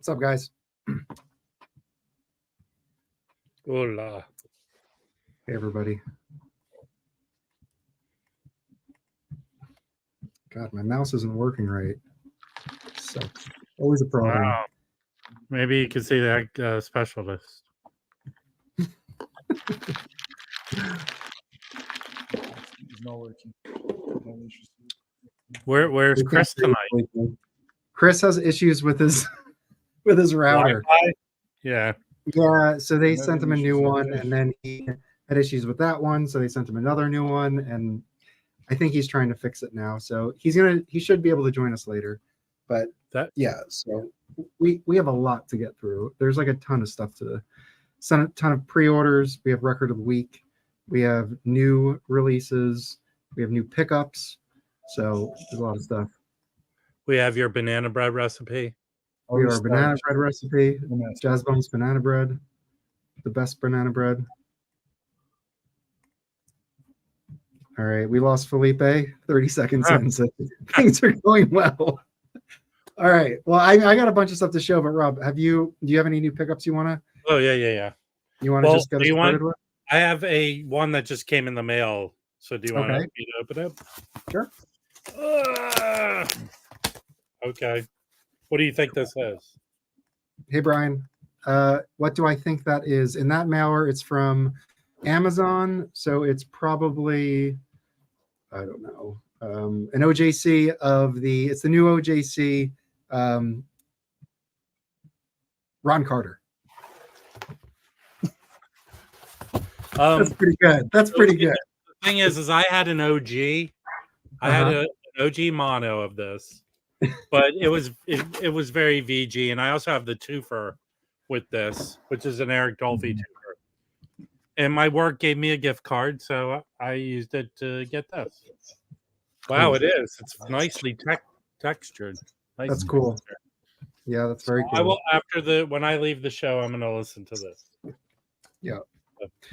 What's up, guys? Hola. Hey, everybody. God, my mouse isn't working right. Sucks. Always a problem. Wow. Maybe you could see that specialist. It's not working. No issues. Where's We can't Chris hear tonight? you. Chris has issues with his router. Wi-Fi? Yeah. Yeah, so they Another sent him a issues new with one, this. and then he had issues with that one, so they sent him another new one, and I think he's trying to fix it now. So he should be able to join us later. But yeah, so we have a lot to get through. There's like a ton of stuff to send, a ton of pre-orders. We have record of the week. We have new releases. We have new pickups. So there's a lot of stuff. We have your banana bread recipe. We have our banana bread recipe. Jazz Bones banana bread. The best banana bread. All right, we lost Felipe 30 seconds in, so things are going well. All right, well, I got a bunch of stuff to show, but Rob, do you have any new pickups you want to? Oh, yeah. You want to just get us started with? I have one that just came in the mail. So do you want me to open it? Sure. Okay. What do you think this is? Hey, Brian. What do I think that is? In that mailer, it's from Amazon, so it's probably, I don't know, an OJC it's the new OJC, Ron Carter. That's pretty good. That's pretty good. The thing is I had an OG. I had an OG mono of this, but it was very VG, and I also have the twofer with this, which is an Eric Dolphy twofer. And my work gave me a gift card, so I used it to get this. Wow, it is. It's nicely textured. Nice. That's cool. Yeah, that's very cool. I will when I leave the show, I'm going to listen to this. Yeah.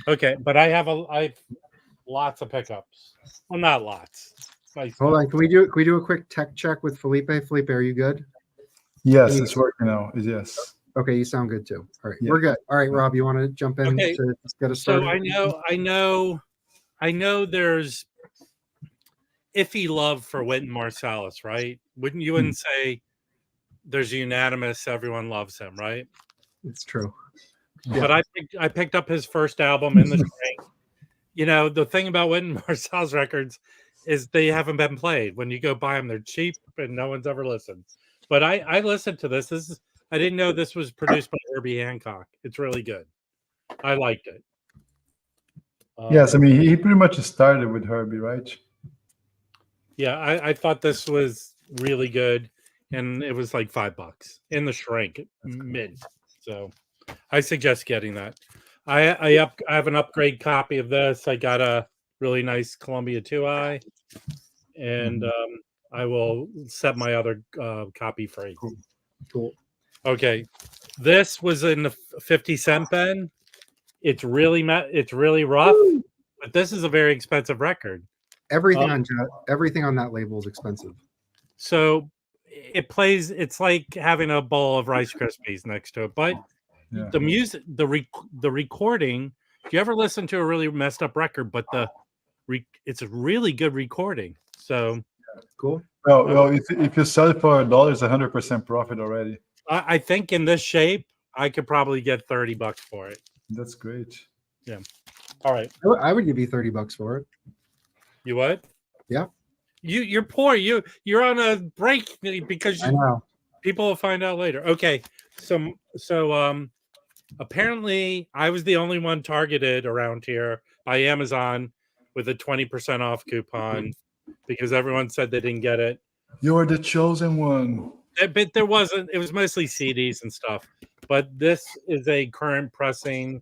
Okay, but I have lots of pickups. Well, not lots. Nice. Hold on. Can we do a quick tech check with Felipe? Felipe, are you good? Yes, it's working now. Yes. Okay, you sound good too. All right, Yeah. We're good. All right, Rob, you want to jump in to get us started? So I know there's iffy love for Wynton Marsalis, right? You wouldn't say there's unanimous, everyone loves him, right? It's true. Yeah. But I picked up his first album in the string. You know, the thing about Wynton Marsalis records is they haven't been played. When you go buy them, they're cheap and no one's ever listened. But I listened to this. I didn't know this was produced by Herbie Hancock. It's really good. I liked it. Yes, I mean, he pretty much started with Herbie, right? Yeah, I thought this was really good, and it was like $5 in the shrink mint. So I suggest getting that. I have an upgrade copy of this. I got a really nice Columbia 2i, and I will set my other copy free. Cool. Okay, this was in the 50-cent bin. It's really rough, but this is a very expensive record. Everything on that label is expensive. So it plays. It's like having a bowl of Rice Krispies next to it. But the music, the recording. Do you ever listen to a really messed up record? But it's a really good recording. So cool. Well, if you sell it for $1, it's 100% profit already. I think in this shape, I could probably get $30 for it. That's great. Yeah. All right. I would give you $30 for it. You what? Yeah. You're poor. You're on a break because I know. People will find out later. Okay. So apparently I was the only one targeted around here by Amazon with a 20% off coupon because everyone said they didn't get it. You're the chosen one. But there wasn't. It was mostly CDs and stuff. But this is a current pressing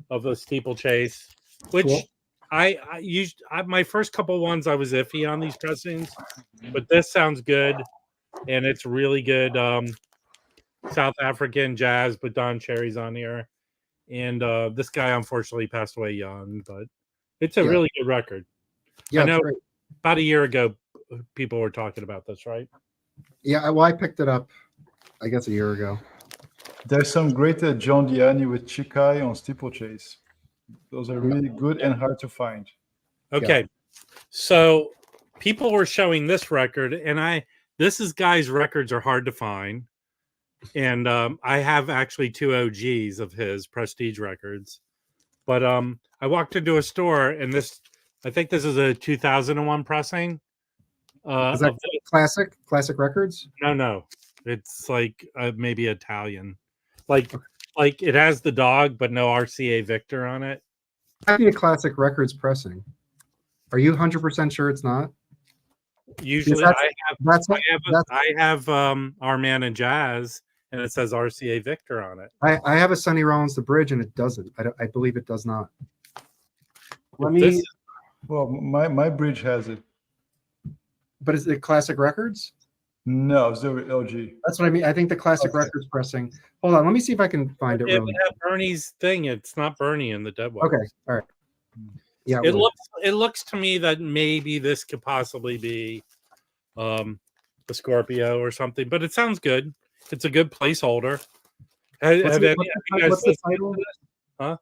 of the Steeplechase, which cool. I used. My first couple ones I was iffy on these pressings, but this sounds good, and it's really good. South African jazz, but Don Cherry's on here, and this guy unfortunately passed away young, but it's a really good record. Yeah, I know. About a year ago, people were talking about this, right? Yeah, well, I picked it up, I guess, a year ago. There's some great John Diani with Chikai on Steeplechase. Those are really good and hard to find. Okay, so people were showing this record, and this is guys' records are hard to find, and I have actually 2 OGs of his Prestige records, but I walked into a store, and I think this is a 2001 pressing. Is that classic records? No, it's like maybe Italian, like it has the dog, but no RCA Victor on it. Might be a classic records pressing. Are you 100% sure it's not? Usually, I have Our Man in Jazz, and it says RCA Victor on it. I have a Sonny Rollins The Bridge, and it doesn't. I believe it does not. Well, my bridge has it. But is it classic records? No, it's the LG. That's what I mean. I think the classic records pressing. Hold on, let me see if I can find it. It would have Bernie's thing. It's not Bernie in the Dead Wax. Okay, all right. Yeah, it looks to me that maybe this could possibly be the Scorpio or something, but it sounds good. It's a good placeholder. What's the title? Huh?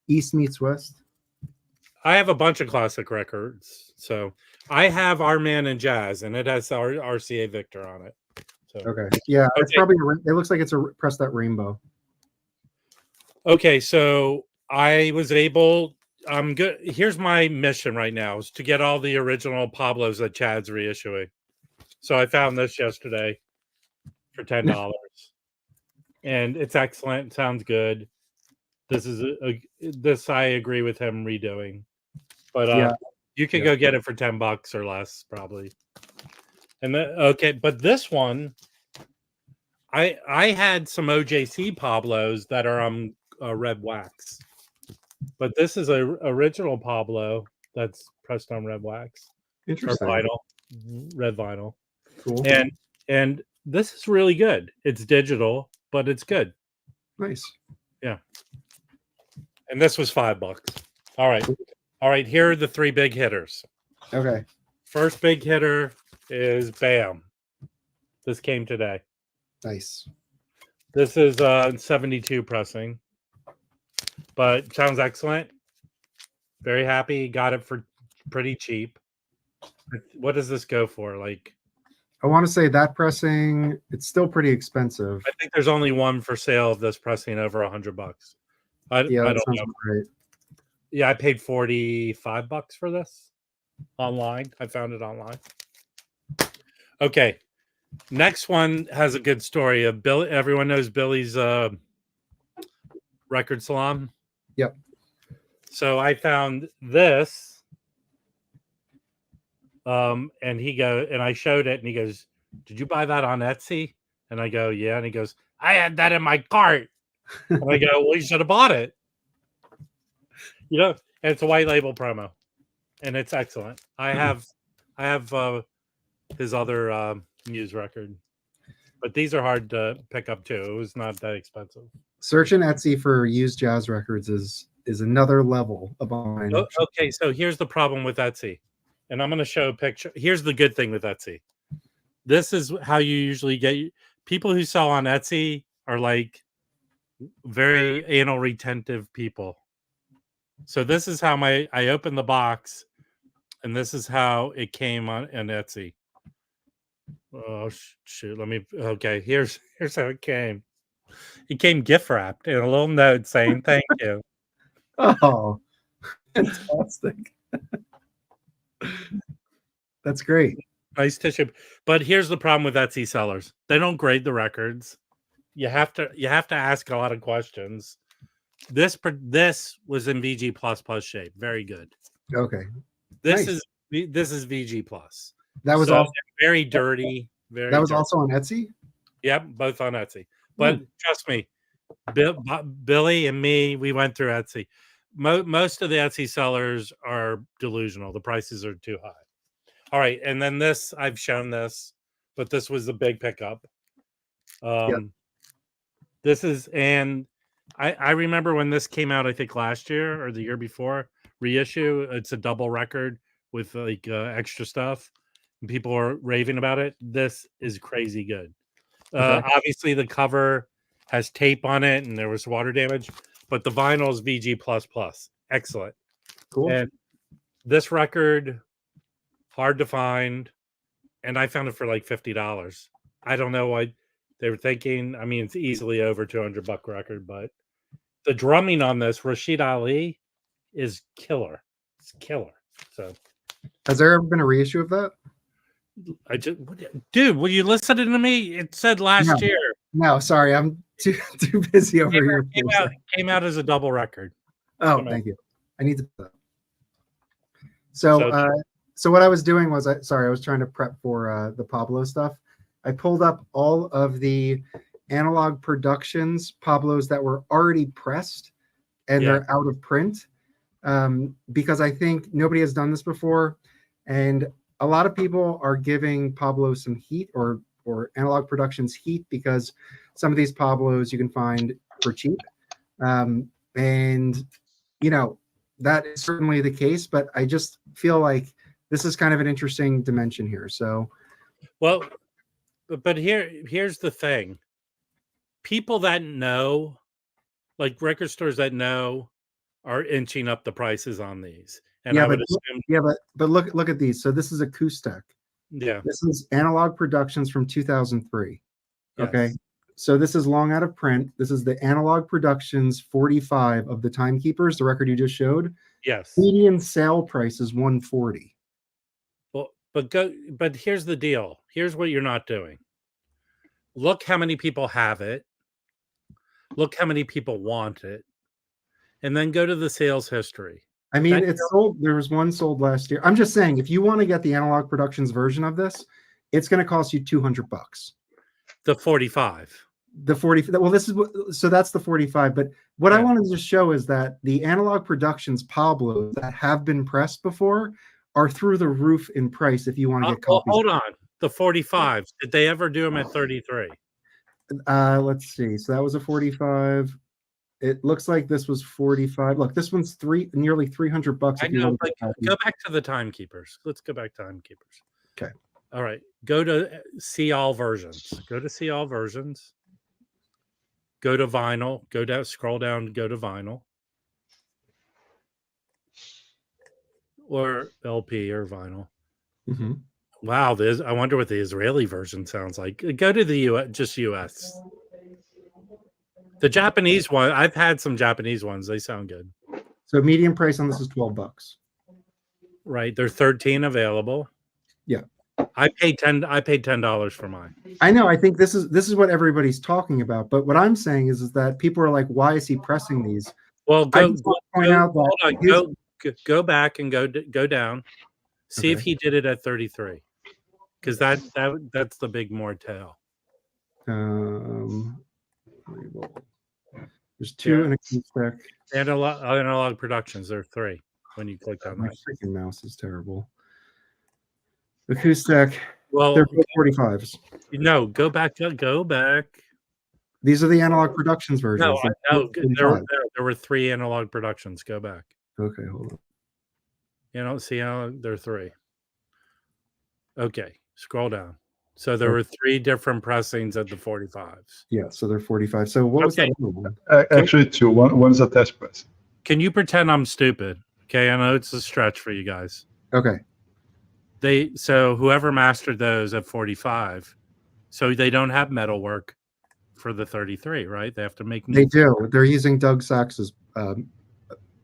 East Meets West. I have a bunch of classic records, so I have Our Man in Jazz, and it has RCA Victor on it. So. Okay, yeah, it's probably. It looks like it's a press that rainbow. Okay, so I was able. I'm good. Here's my mission right now: is to get all the original Pablos that Chad's reissuing. So I found this yesterday for $10, and it's excellent. It sounds good. This is this I agree with him redoing, but you can go get it for $10 or less probably. And but this one, I had some OJC Pablos that are on red wax, but this is a original Pablo that's pressed on red wax. Interesting. Red vinyl. Cool. And this is really good. It's digital, but it's good. Nice. Yeah. And this was $5. All right. Here are the 3 big hitters. Okay. First big hitter is Bam. This came today. Nice. This is 72 pressing, but sounds excellent. Very happy. Got it for pretty cheap. What does this go for? Like, I want to say that pressing, it's still pretty expensive. I think there's only one for sale of this pressing over $100. I don't know. Great. Yeah, I paid $45 for this online. I found it online. Okay. Next one has a good story of Bill. Everyone knows Billy's record salon. Yep. So I found this. And I showed it, and he goes, "Did you buy that on Etsy?" And I go, "Yeah." And he goes, "I had that in my cart." And I go, "Well, you should have bought it." And it's a white label promo, and it's excellent. I have his other Muse record, but these are hard to pick up too. It was not that expensive. Searching Etsy for used jazz records is another level of mine. Okay, so here's the problem with Etsy. And I'm going to show a picture. Here's the good thing with Etsy. This is how you usually get people who sell on Etsy are like very anal retentive people. So this is how I opened the box, and this is how it came on Etsy. Oh shoot! Okay, here's how it came. It came gift wrapped in a little note saying thank you. Oh, fantastic. That's great. Nice tissue. But here's the problem with Etsy sellers. They don't grade the records. You have to ask a lot of questions. This was in VG plus shape. Very good. Okay. This is VG plus. That was also very dirty. That was also on Etsy? Yep, both on Etsy. But trust me, Billy and me, we went through Etsy. Most of the Etsy sellers are delusional. The prices are too high. All right, and then this, I've shown this, but this was a big pickup. This is, and I remember when this came out, I think last year or the year before, reissue. It's a double record with like extra stuff. And people are raving about it. This is crazy good. Obviously, the cover has tape on it, and there was water damage. But the vinyl is VG++. Excellent. Cool. And this record, hard to find, and I found it for like $50. I don't know why they were thinking. I mean, it's easily over $200 record, but the drumming on this, Rashid Ali, is killer. It's killer. So, has there ever been a reissue of that? Dude, will you listen to me? It said last year. No, sorry, I'm too busy over here. Came out as a double record. Oh, thank you. I need to. So what I was doing was, I was trying to prep for the Pablo stuff. I pulled up all of the Analog Productions Pablos that were already pressed, and they're out of print, because I think nobody has done this before, and a lot of people are giving Pablo some heat, or Analog Productions heat, because some of these Pablos you can find for cheap, and that is certainly the case. But I just feel like this is kind of an interesting dimension here. So, well, but here's the thing: people that know, like record stores that know, are inching up the prices on these. And I would assume, but look at these. So this is acoustic. Yeah. This is Analog Productions from 2003. Yes. Okay. So this is long out of print. This is the Analog Productions 45 of the Timekeepers, the record you just showed. Yes. Median sale price is $140. Well, but here's the deal. Here's what you're not doing. Look how many people have it. Look how many people want it. And then go to the sales history. I mean, it's sold. There was one sold last year. I'm just saying, if you want to get the Analog Productions version of this, it's going to cost you $200. The 45. The 40. Well, so that's the 45. But what I wanted to show is that the Analog Productions Pablos that have been pressed before are through the roof in price. If you want to get copies. Hold on, the 45s. Did they ever do them at 33? Let's see. So that was a 45. It looks like this was 45. Look, this one's nearly $300. I know, but go back to the Timekeepers. Let's go back to Timekeepers. Okay. All right. Go to see all versions. Go to see all versions. Go to vinyl. Go down. Scroll down. Go to vinyl. Or LP or vinyl. Mm-hmm. Wow. I wonder what the Israeli version sounds like. Go to the US. The Japanese one, I've had some Japanese ones. They sound good. So median price on this is $12. Right. There are 13 available. Yeah. I paid $10 for mine. I know. I think this is what everybody's talking about. But what I'm saying is that people are like, why is he pressing these? Well, go back and go down. See if he did it at 33. Because that's the big Mortel. There's two in a spec. Analog Productions. There are 3 when you click on My that. freaking mouse is terrible. Acoustic. Well, they're 45s. No, go back. These are the Analog Productions versions. No, there were 3 Analog Productions. Go back. Okay, hold on. You don't see how there are 3. Okay, scroll down. So there were 3 different pressings of the 45s. Yeah, so they're 45. So what was that other one? Actually, 2. One's a test press. Can you pretend I'm stupid? Okay, I know it's a stretch for you guys. Okay. So whoever mastered those at 45, so they don't have metalwork for the 33, right? They have to make. They do. They're using Doug Sachs's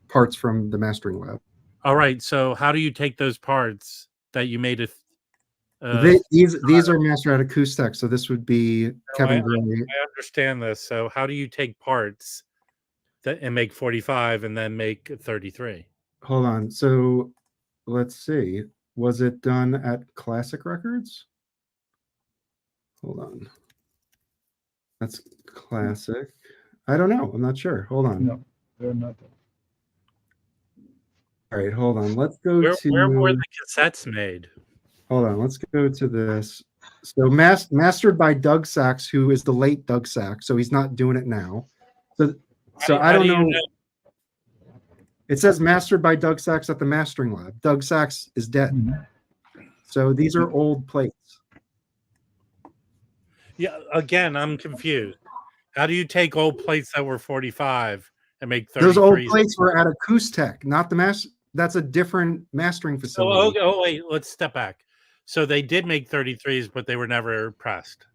parts from the mastering lab. All right. So how do you take those parts that you made it? These are mastered at acoustic, so this would be Kevin Gray. I understand this. So how do you take parts and make 45 and then make 33? Hold on. So let's see. Was it done at Classic Records? Hold on. That's Classic. I don't know. I'm not sure. Hold on. No, they're not. All right, hold on. Let's go to. Where were the cassettes made? Hold on. Let's go to this. So mastered by Doug Sachs, who is the late Doug Sachs. So he's not doing it now. So I don't know. It says mastered by Doug Sachs at the mastering lab. Doug Sachs is dead. Mm-hmm. So these are old plates. Yeah, again, I'm confused. How do you take old plates that were 45 and make 33s? Those old plates were at Acoustech, not the that's a different mastering facility. Wait, let's step back. So they did make 33s, but they were never pressed.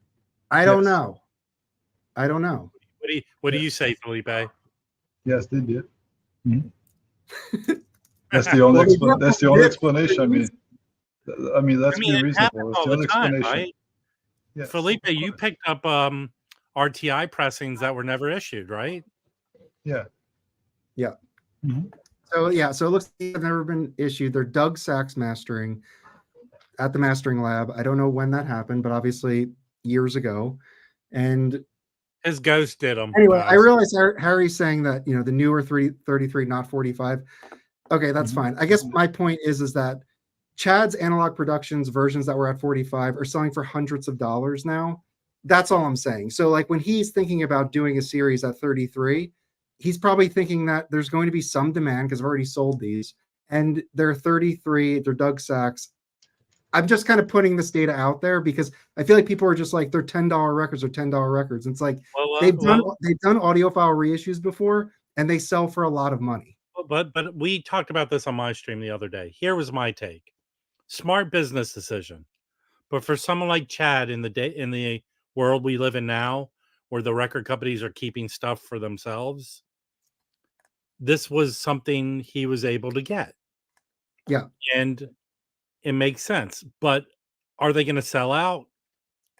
I don't know. I don't know. What do you say, Felipe? Yes, they did. Mm-hmm. That's the only that's the only explanation. I mean that's be reasonable. That's the only explanation. Right? Yes. Felipe, you picked up RTI pressings that were never issued, right? Yeah. Yeah. Mm-hmm. So it looks like they've never been issued. They're Doug Sachs mastering at the mastering lab. I don't know when that happened, but obviously years ago. And his ghost did them. Anyway, I realize Harry's saying that, the newer 33, not 45. Okay, that's fine. I guess my point is that Chad's Analog Productions versions that were at 45 are selling for hundreds of dollars now. That's all I'm saying. So like when he's thinking about doing a series at 33, he's probably thinking that there's going to be some demand because I've already sold these. And they're 33, they're Doug Sachs. I'm just kind of putting this data out there because I feel like people are just like, they're $10 records or $10 records. And it's like they've done audiophile reissues before and they sell for a lot of money. But we talked about this on my stream the other day. Here was my take. Smart business decision. But for someone like Chad in the world we live in now, where the record companies are keeping stuff for themselves, this was something he was able to get. Yeah. And it makes sense. But are they going to sell out?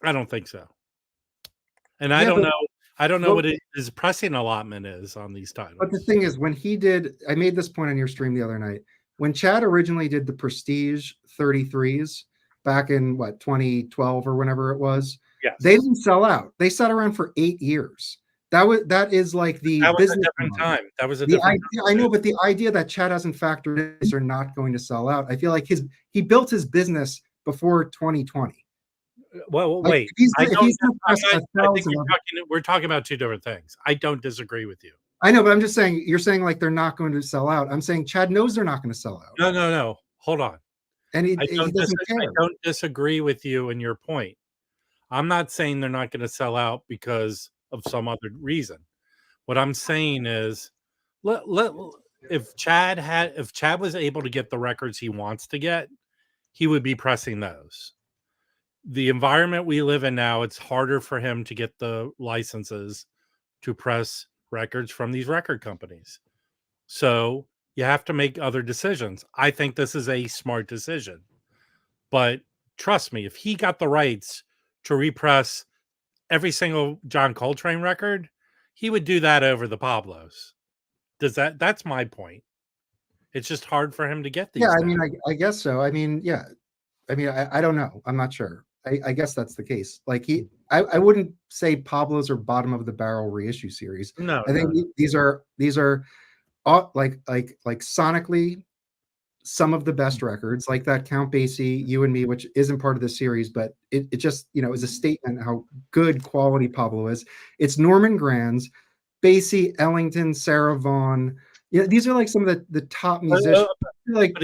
I don't think so. And I don't know what his pressing allotment is on these titles. But the thing is, when I made this point on your stream the other night, when Chad originally did the Prestige 33s back in 2012 or whenever it was, they didn't sell out. They sat around for 8 years. That is like the business. A different time. That was a different time. I know, but the idea that Chad hasn't factored in is are not going to sell out. I feel like he built his business before 2020. Well, wait. We're talking about two different things. I don't disagree with you. I know, but I'm just saying, you're saying like they're not going to sell out. I'm saying Chad knows they're not going to sell out. No. Hold on. And he doesn't care. I don't disagree with you and your point. I'm not saying they're not going to sell out because of some other reason. What I'm saying is, if Chad was able to get the records he wants to get, he would be pressing those. The environment we live in now, it's harder for him to get the licenses to press records from these record companies. So you have to make other decisions. I think this is a smart decision. But trust me, if he got the rights to repress every single John Coltrane record, he would do that over the Pablos. That's my point. It's just hard for him to get these. Yeah, I mean, I guess so. I mean, yeah. I mean, I don't know. I'm not sure. I guess that's the case. Like I wouldn't say Pablo's are bottom of the barrel reissue series. No, I think these are like sonically some of the best records, like that Count Basie, You and Me, which isn't part of the series, but it just is a statement how good quality Pablo is. It's Norman Granz, Basie, Ellington, Sarah Vaughan. Yeah, these are like some of the top musicians. Like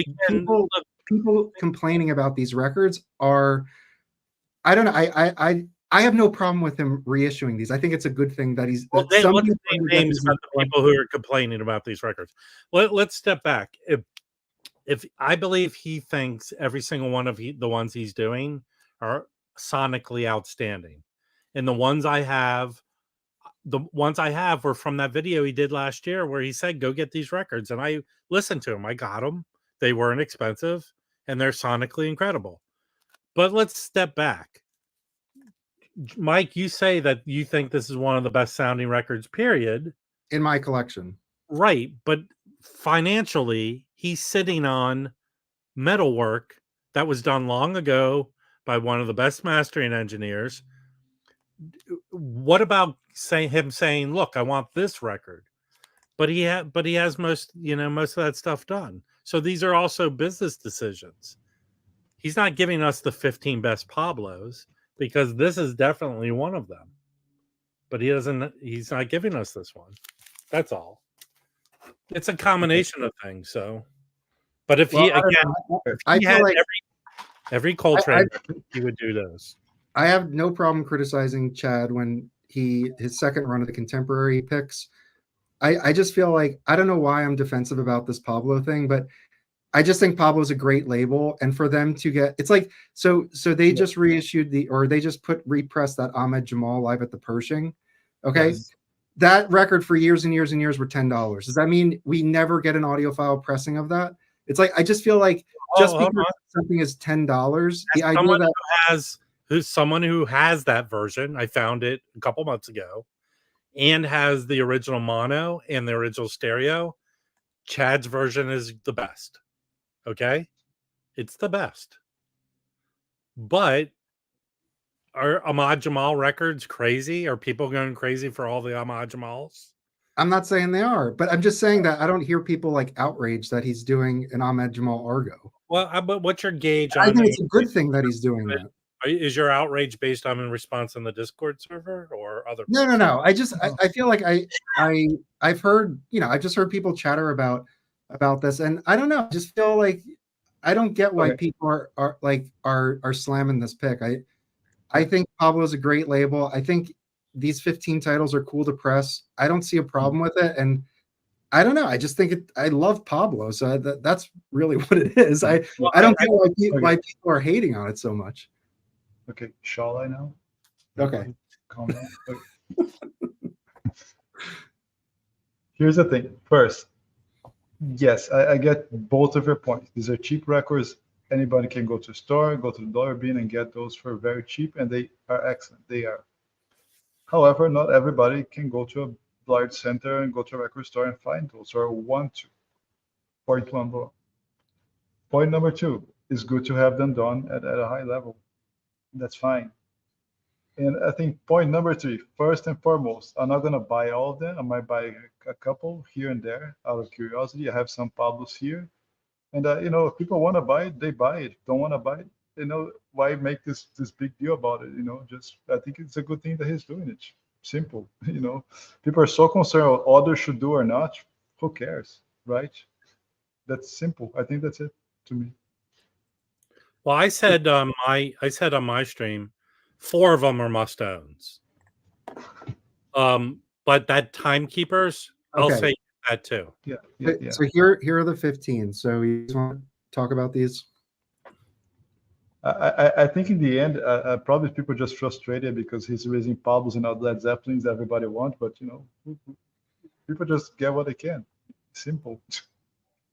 people complaining about these records are. I don't know. I have no problem with him reissuing these. I think it's a good thing that he's. Let's name names about the people who are complaining about these records. Let's step back. If I believe he thinks every single one of the ones he's doing are sonically outstanding, and the ones I have were from that video he did last year where he said, "Go get these records," and I listened to him. I got them. They weren't expensive, and they're sonically incredible. But let's step back. Mike, you say that you think this is one of the best sounding records, period. In my collection. Right. But financially, he's sitting on metalwork that was done long ago by one of the best mastering engineers. What about him saying, look, I want this record? But he has most of that stuff done. So these are also business decisions. He's not giving us the 15 best Pablos because this is definitely one of them. But he's not giving us this one. That's all. It's a combination of things. So, but if he had every Coltrane, he would do those. I have no problem criticizing Chad when his second run of the contemporary picks. I just feel like, I don't know why I'm defensive about this Pablo thing, but I just think Pablo's a great label, and for them to get, it's like, so they just reissued they just repressed that Ahmed Jamal Live at the Pershing. Okay. Yes. That record for years and years and years were $10. Does that mean we never get an audiophile pressing of that? It's like, I just feel like just because something is $10, the idea that someone who has that version, I found it a couple months ago, and has the original mono and the original stereo, Chad's version is the best. Okay? It's the best. But are Ahmad Jamal records crazy? Are people going crazy for all the Ahmad Jamals? I'm not saying they are, but I'm just saying that I don't hear people like outraged that he's doing an Ahmad Jamal Argo. Well, but what's your gauge on I think it's a good thing that he's doing that. Is your outrage based on in response on the Discord server or other? No. I feel like I've heard, I've just heard people chatter about this, and I don't know. I just feel like I don't get why people are slamming this pick. I think Pablo's a great label. I think these 15 titles are cool to press. I don't see a problem with it, and I don't know. I just think I love Pablo, so that's really what it is. I don't get why people are hating on it so much. Okay, shall I now? Okay. Calm down. Okay. Here's the thing. First, yes, I get both of your points. These are cheap records. Anybody can go to a store, go to the dollar bin and get those for very cheap, and they are excellent. They are. However, not everybody can go to a large center and go to a record store and find those, or want to. Point one, bro. Point number two, it's good to have them done at a high level. That's fine. And I think point number three, first and foremost, I'm not going to buy all of them. I might buy a couple here and there out of curiosity. I have some Pablos here. And, if people want to buy it, they buy it. Don't want to buy it, why make this big deal about it? Just I think it's a good thing that he's doing it. Simple. People are so concerned what others should do or not. Who cares, right? That's simple. I think that's it to me. Well, I said on my stream, 4 of them are must-owns. But that Timekeepers, I'll say that too. Yeah. So here are the 15. So you want to talk about these? I think in the end, probably people just frustrated because he's raising Pablos and not Led Zeppelins everybody wants, but people just get what they can. Simple.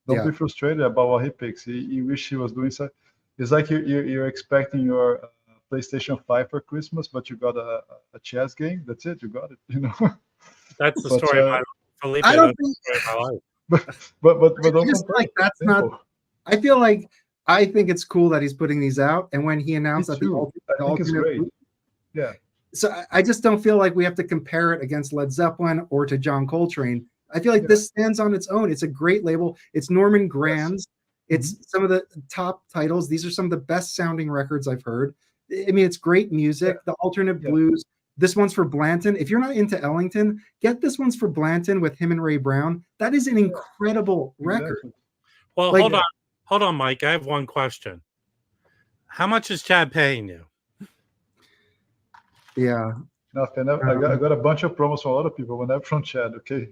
Don't be frustrated about what he picks. You wish he was doing so. It's like you're expecting your PlayStation 5 for Christmas, but you got a chess game. That's it. You got it. That's the story of my Felipe. I don't think. But don't just like that's simple. Not. I think it's cool that he's putting these out, and when he announced that I think it's great. Yeah. So I just don't feel like we have to compare it against Led Zeppelin or to John Coltrane. I feel like this stands on its own. It's a great label. It's Norman Granz. It's some of the top titles. These are some of the best sounding records I've heard. I mean, it's great music. The alternate blues. This one's for Blanton. If you're not into Ellington, get this one's for Blanton with him and Ray Brown. That is an incredible record. Well, hold on, Mike. I have one question. How much is Chad paying you? Yeah. Nothing. I got a bunch of promos from a lot of people, but not from Chad. Okay.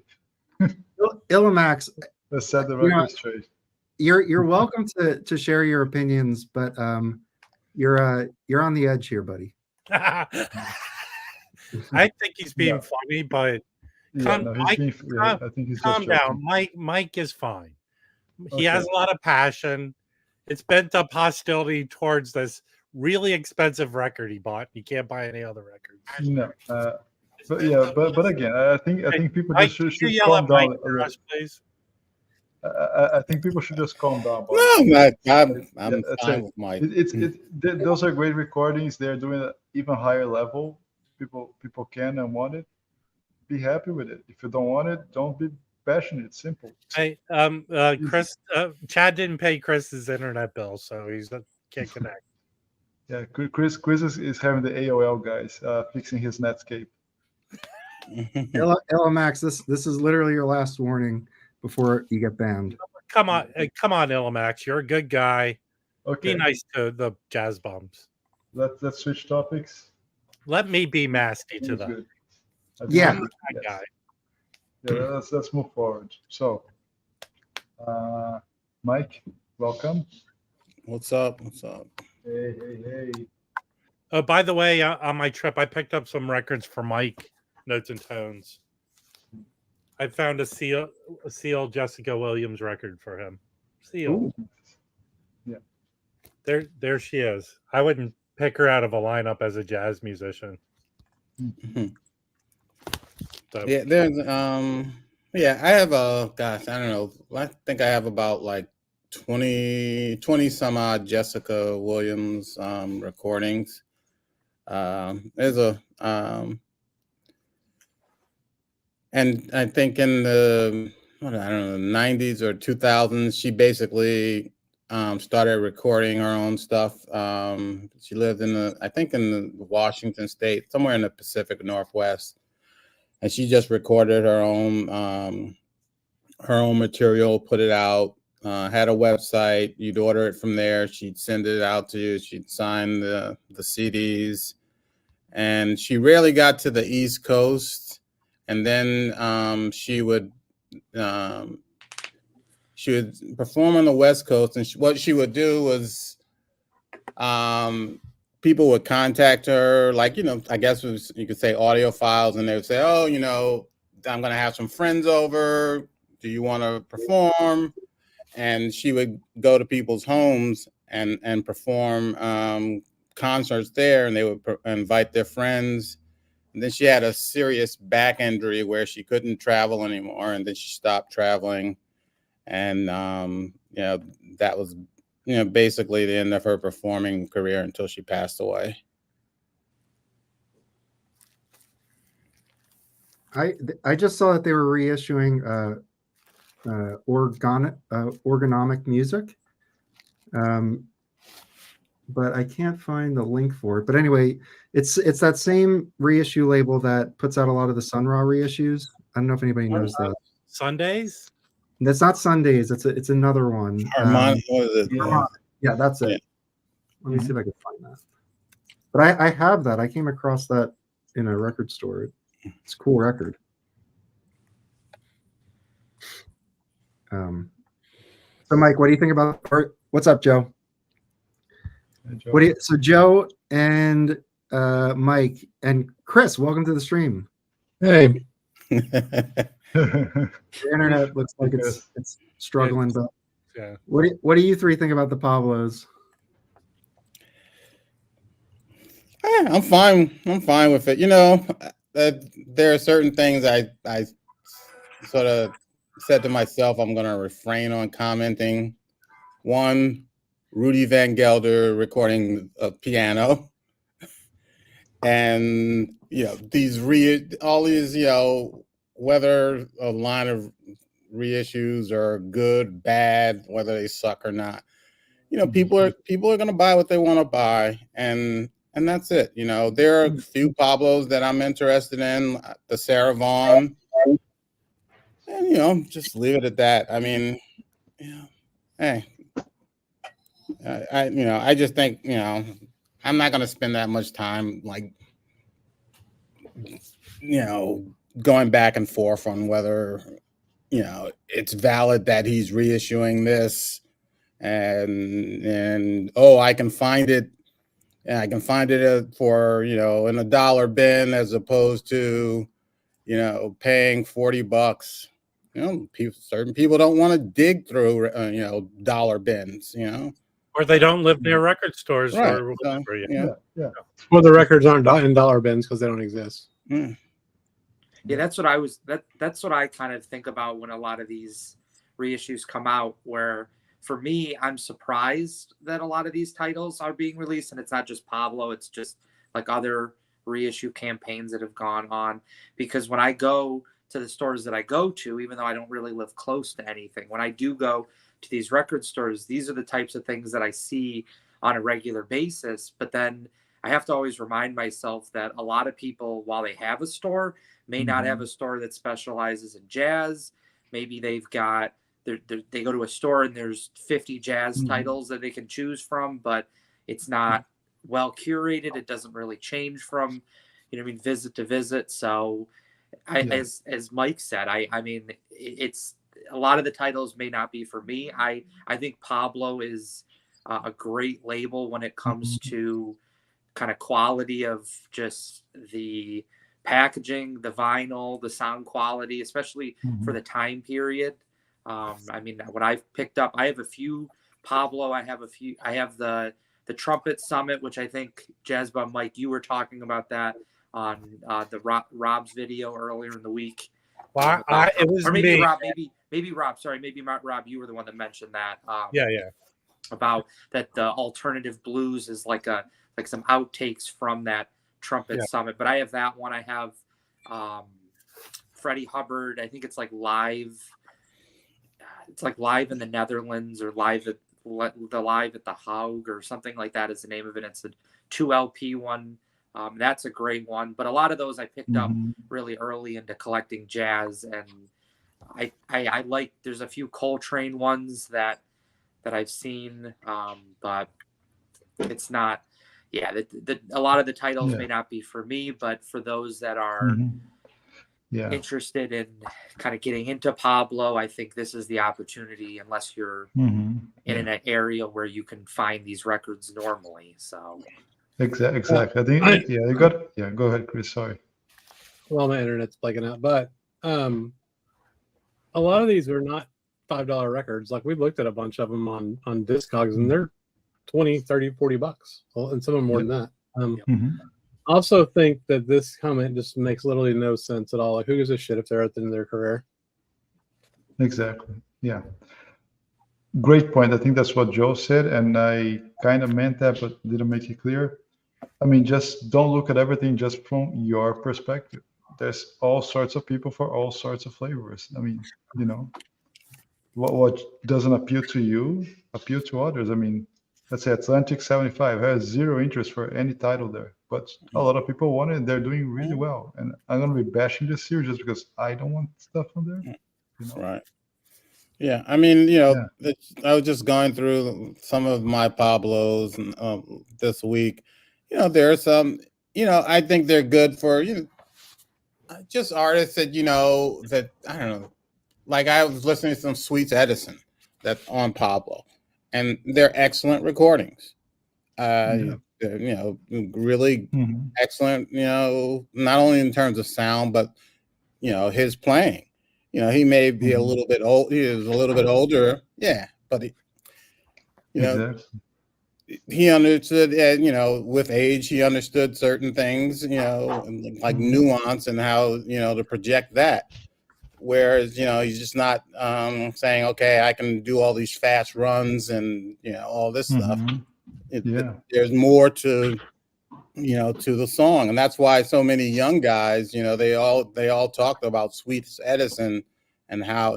Illimax. Let's set the record straight. You're welcome to share your opinions, but you're on the edge here, buddy. I think he's being funny, but I think he's calm down. Mike is fine. He has a lot of passion. It's bent up hostility towards this really expensive record he bought. He can't buy any other records. No, but again, I think people just should calm down. Please. I think people should just calm down. No, I'm fine with Mike. Those are great recordings. They're doing an even higher level. People can and want it. Be happy with it. If you don't want it, don't be passionate. It's simple. Hey, Chris, Chad didn't pay Chris's internet bill, so he can't connect. Yeah, Chris is having the AOL guys fixing his Netscape. Max, this is literally your last warning before you get banned. Come on, Illimax. You're a good guy. Okay. Be nice to the jazz bums. Let's switch topics. Let me be nasty to them. Yeah. I'm that guy. Yeah, let's move forward. So, Mike, welcome. What's up? What's up? Hey. Oh, by the way, on my trip, I picked up some records for Mike, Notes and Tones. I found a Seal Jessica Williams record for him. Seal. Ooh. Yeah. There she is. I wouldn't pick her out of a lineup as a jazz musician. Mm-hmm. So. Yeah, there's yeah, I have I don't know. I think I have about like 20 some odd Jessica Williams recordings. There's a and I think in the I don't know, 90s or 2000s, she basically started recording her own stuff. She lived in the Washington State, somewhere in the Pacific Northwest, and she just recorded her own material, put it out. Had a website. You'd order it from there. She'd send it out to you. She'd sign the CDs, and she rarely got to the East Coast. And then she would perform on the West Coast, and what she would do was people would contact her, like, I guess you could say audio files, and they would say, oh, I'm going to have some friends over. Do you want to perform? And she would go to people's homes and perform concerts there, and they would invite their friends. And then she had a serious back injury where she couldn't travel anymore, and then she stopped traveling. And that was basically the end of her performing career until she passed away. I just saw that they were reissuing orgonomic music, but I can't find the link for it. But anyway, it's that same reissue label that puts out a lot of the Sun Ra reissues. I don't know if anybody knows that. Sundays? That's not Sundays. It's another one. Harmonic, what is it? Yeah, that's it. Yeah. Let me see if I can find that. But I have that. I came across that in a record store. It's a cool record. So Mike, what do you think about? What's up, Joe? Hey, Joe. So Joe and Mike and Chris, welcome to the stream. Hey. The internet looks like it's struggling, but yeah. What do you three think about the Pablos? I'm fine. I'm fine with it. There are certain things I sort of said to myself I'm going to refrain on commenting. One, Rudy Van Gelder recording a piano, and all these whether a line of reissues are good, bad, whether they suck or not. People are going to buy what they want to buy, and that's it. There are a few Pablos that I'm interested in, the Sarah Vaughan, and just leave it at that. I mean, hey, I just think I'm not going to spend that much time going back and forth on whether it's valid that he's reissuing this, and I can find it. And I can find it for in a $1 bin as opposed to paying $40. Certain people don't want to dig through $1 bins. Or they don't live near record stores, right? Or whatever. Yeah. Well, the records aren't in $1 bins because they don't exist. Mm. Yeah, that's what I was. That's what I kind of think about when a lot of these reissues come out. Where for me, I'm surprised that a lot of these titles are being released, and it's not just Pablo. It's just like other reissue campaigns that have gone on. Because when I go to the stores that I go to, even though I don't really live close to anything, when I do go to these record stores, these are the types of things that I see on a regular basis. But then I have to always remind myself that a lot of people, while they have a store, may not have a store that specializes in jazz. Maybe they've got they go to a store and there's 50 jazz titles that they can choose from, but it's not well curated. It doesn't really change from visit to visit. So as Mike said, I mean, it's a lot of the titles may not be for me. I think Pablo is a great label when it comes to kind of quality of just the packaging, the vinyl, the sound quality, especially for the time period. I mean, what I've picked up, I have a few Pablo. I have the Trumpet Summit, which I think Jazba, Mike, you were talking about that on the Rob's video earlier in the week. Well, it was, or maybe me. Rob, maybe Rob. Sorry, maybe Rob. You were the one that mentioned that. Yeah. About that, the alternative blues is like some outtakes from that Trumpet Summit. But I have that one. I have Freddie Hubbard. I think it's like live. It's like live in the Netherlands or live at the Haug or something like that is the name of it. It's a 2 LP one. That's a great one. But a lot of those I picked up really early into collecting jazz, and I like. There's a few Coltrane ones that I've seen, but it's not. Yeah, a lot of the titles may not be for me, but for those that are interested in kind of getting into Pablo, I think this is the opportunity, unless you're in an area where you can find these records normally. So exactly. I think you got go ahead, Chris. Sorry. Well, my internet's blanking out, but a lot of these are not $5 records. Like we've looked at a bunch of them on Discogs, and they're 20, 30, 40 bucks, and some of them more than that. I also think that this comment just makes literally no sense at all. Like, who gives a shit if they're at the end of their career? Exactly. Yeah. Great point. I think that's what Joe said, and I kind of meant that, but didn't make it clear. I mean, just don't look at everything just from your perspective. There's all sorts of people for all sorts of flavors. I mean, what doesn't appeal to you appeal to others. I mean, let's say Atlantic 75 has zero interest for any title there, but a lot of people want it, and they're doing really well. And I'm going to be bashing this series just because I don't want stuff from there. Right. Yeah. I mean, I was just going through some of my Pablos this week. There are some, I think they're good for, just artists that, that, I don't know, like I was listening to some Sweets Edison that's on Pablo, and they're excellent recordings. Really excellent, not only in terms of sound, but, his playing. He may be a little bit old. He is a little bit older. Yeah. But he understood, with age, he understood certain things, like nuance and how, to project that. Whereas, he's just not saying, okay, I can do all these fast runs and, all this stuff. There's more to, to the song. And that's why so many young guys, they all talked about Sweets Edison and how,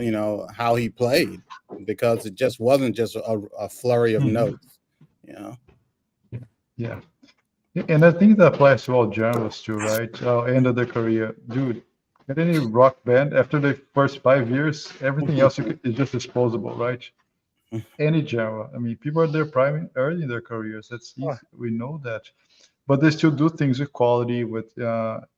how he played, because it just wasn't just a flurry of notes, Yeah. And I think that applies to all genres too, right? End of their career. Dude, at any rock band, after the first 5 years, everything else is just disposable, right? Any genre. I mean, people are their prime early in their careers. That's easy. We know that. But they still do things with quality, with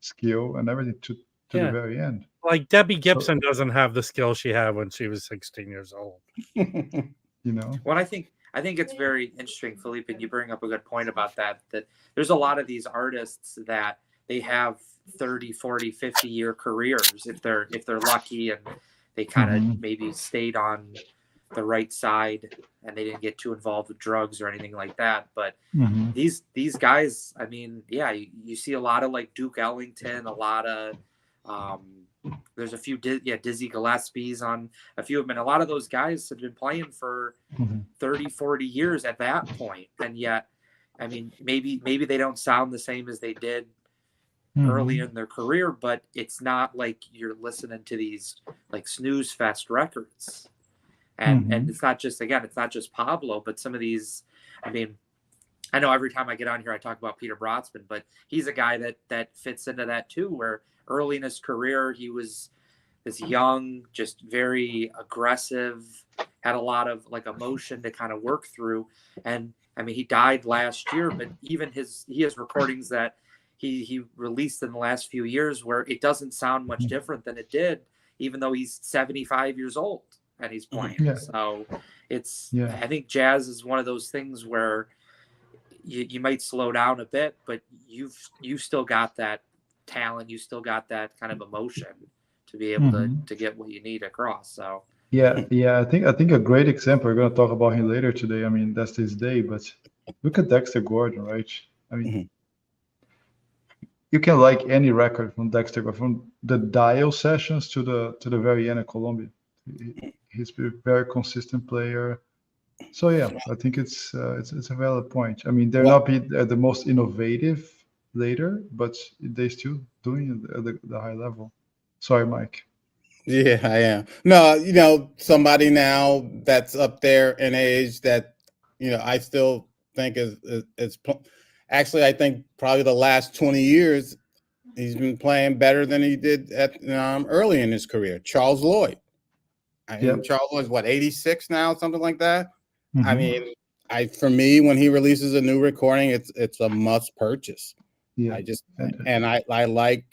skill and everything to the very end. Like Debbie Gibson doesn't have the skill she had when she was 16 years old. Well, I think it's very interesting, Felipe, and you bring up a good point about that there's a lot of these artists that they have 30, 40, 50-year careers if they're lucky, and they kind of maybe stayed on the right side and they didn't get too involved with drugs or anything like that. But these guys, I mean, you see a lot of like Duke Ellington, a lot of there's a few Dizzy Gillespie's on a few of them, and a lot of those guys have been playing for 30, 40 years at that point. And yet, I mean, maybe they don't sound the same as they did early in their career, but it's not like you're listening to these like snooze fest records. And it's not just Pablo, but some of these, I mean, I know every time I get on here, I talk about Peter Brotzman, but he's a guy that fits into that too, where early in his career, he was this young, just very aggressive, had a lot of like emotion to kind of work through. And I mean, he died last year, but even he has recordings that he released in the last few years, where it doesn't sound much different than it did, even though he's 75 years old and he's playing. Yeah. So it's, Yeah. I think jazz is one of those things where you might slow down a bit, but you still got that talent, you still got that kind of emotion to be able to get what you need across. So yeah, I think a great example, we're going to talk about him later today. I mean, that's his day, but look at Dexter Gordon, right? I mean, you can like any record from Dexter Gordon, from the Dial sessions to the very end of Colombia. He's a very consistent player. So yeah, I think it's a valid point. I mean, they're not be the most innovative later, but they still doing it at the high level. Sorry, Mike. Yeah, I am. No, you know, somebody now that's up there in age that, you know, I still think is actually, I think probably the last 20 years, he's been playing better than he did at early in his career. Charles Lloyd. I mean, Charles Lloyd's what, 86 now, something like that. I mean, for me, when he releases a new recording, it's a must purchase. Yeah, I just and I like,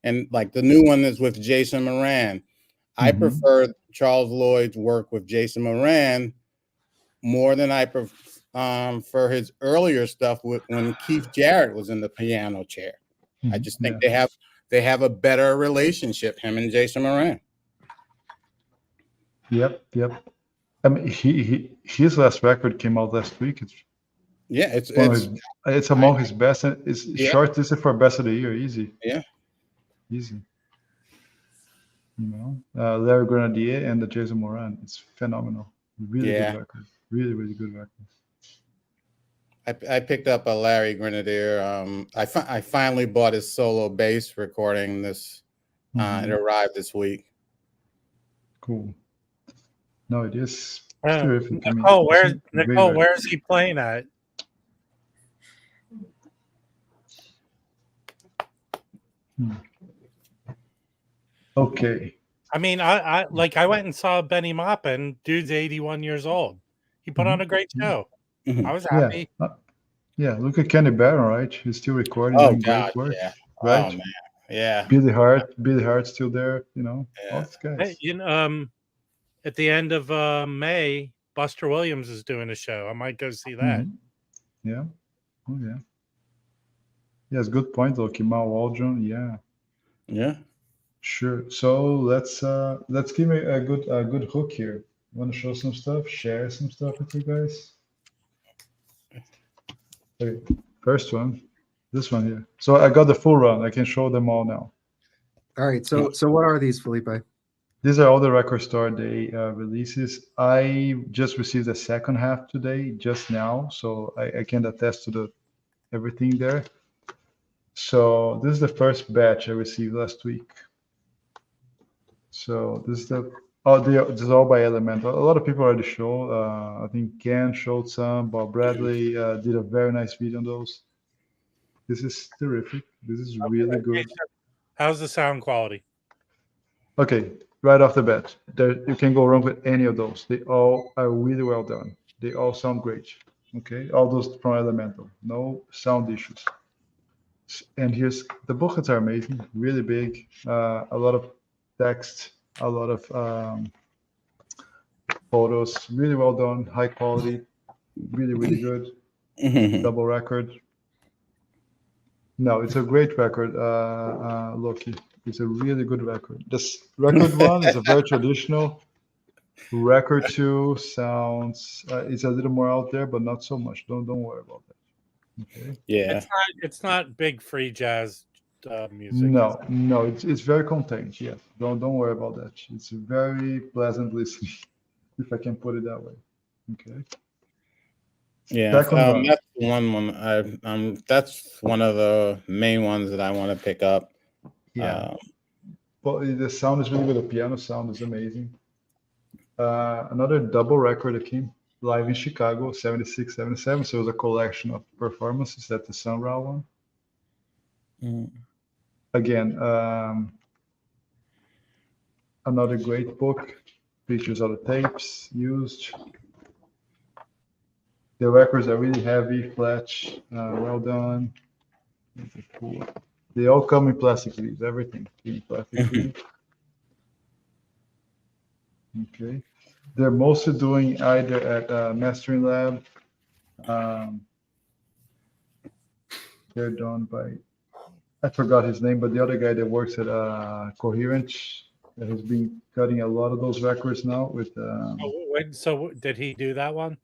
and like the new one is with Jason Moran. I prefer Charles Lloyd's work with Jason Moran more than I prefer his earlier stuff when Keith Jarrett was in the piano chair. I just think they have a better relationship, him and Jason Moran. Yep. I mean, his last record came out last week. It's among his best. And it's shortlisted for best of the year. Easy. Yeah. Easy. You know, Larry Grenadier and the Jason Moran. It's phenomenal. Really good record. Really good record. I picked up a Larry Grenadier. I finally bought his solo bass recording. It arrived this week. Cool. No, it is terrific. Nicole, where's he playing at? Okay. I mean, I went and saw Benny Maupin. Dude's 81 years old. He put on a great show. I was happy. Yeah, look at Kenny Barron, right? He's still recording. Oh God, great work, yeah. right? Oh man, yeah. Billy Hart's still there. You know, all these guys. Hey, at the end of May, Buster Williams is doing a show. I might go see that. Yeah. Oh yeah. Yes, good point, though. Kemal Waldron. Yeah. Sure. So let's give me a good hook here. Want to show some stuff? Share some stuff with you guys. Okay, first one, this one here. So I got the full run. I can show them all now. All right. So what are these, Felipe? These are all the Record Store Day releases. I just received the second half today, just now, so I can attest to everything there. So this is the first batch I received last week. So this is this is all by Elemental. A lot of people already showed. I think Ken showed some. Bob Bradley did a very nice video on those. This is terrific. This is really good. How's the sound quality? Okay, right off the bat, you can go wrong with any of those. They all are really well done. They all sound great. Okay, all those from Elemental. No sound issues. And here's the booklets are amazing, really big. A lot of text, a lot of photos, really well done, high quality, really good. Double record. No, it's a great record, Loki. It's a really good record. This record one is a very traditional. Record 2 sounds it's a little more out there, but not so much. Don't worry about that. Okay. Yeah. It's not big free jazz music. No, it's very contained. Yes. Don't worry about that. It's very pleasant listening, if I can put it that way. Okay. Yeah, that's one. That's one of the main ones that I want to pick up. Yeah. But the sound is really good. The piano sound is amazing. Another double record that came live in Chicago, 76, 77. So it was a collection of performances. That's the Sun Ra one. Again, another great book. Features all the tapes used. The records are really heavy, flat, well done. Cool. They all come in plastic sleeves, everything in plastic sleeves. Okay. They're mostly doing either at Mastering Lab. They're done by, I forgot his name, but the other guy that works at Coherent that has been cutting a lot of those records now with. So did he do that one?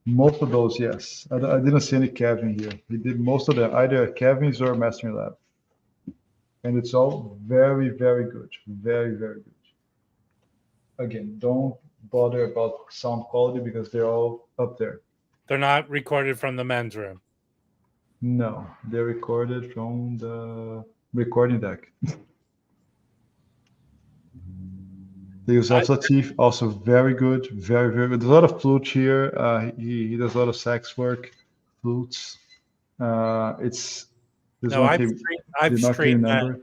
Most of those, yes. I didn't see any Kevin here. He did most of them, either at Kevin's or Mastering Lab. And it's all very, very good. Very, very good. Again, don't bother about sound quality because they're all up there. They're not recorded from the men's room. No, they're recorded from the recording deck. The Yusef Latif, also very good, very, very good. There's a lot of flute here. He does a lot of sax work, flutes. It's no, I've streamed that.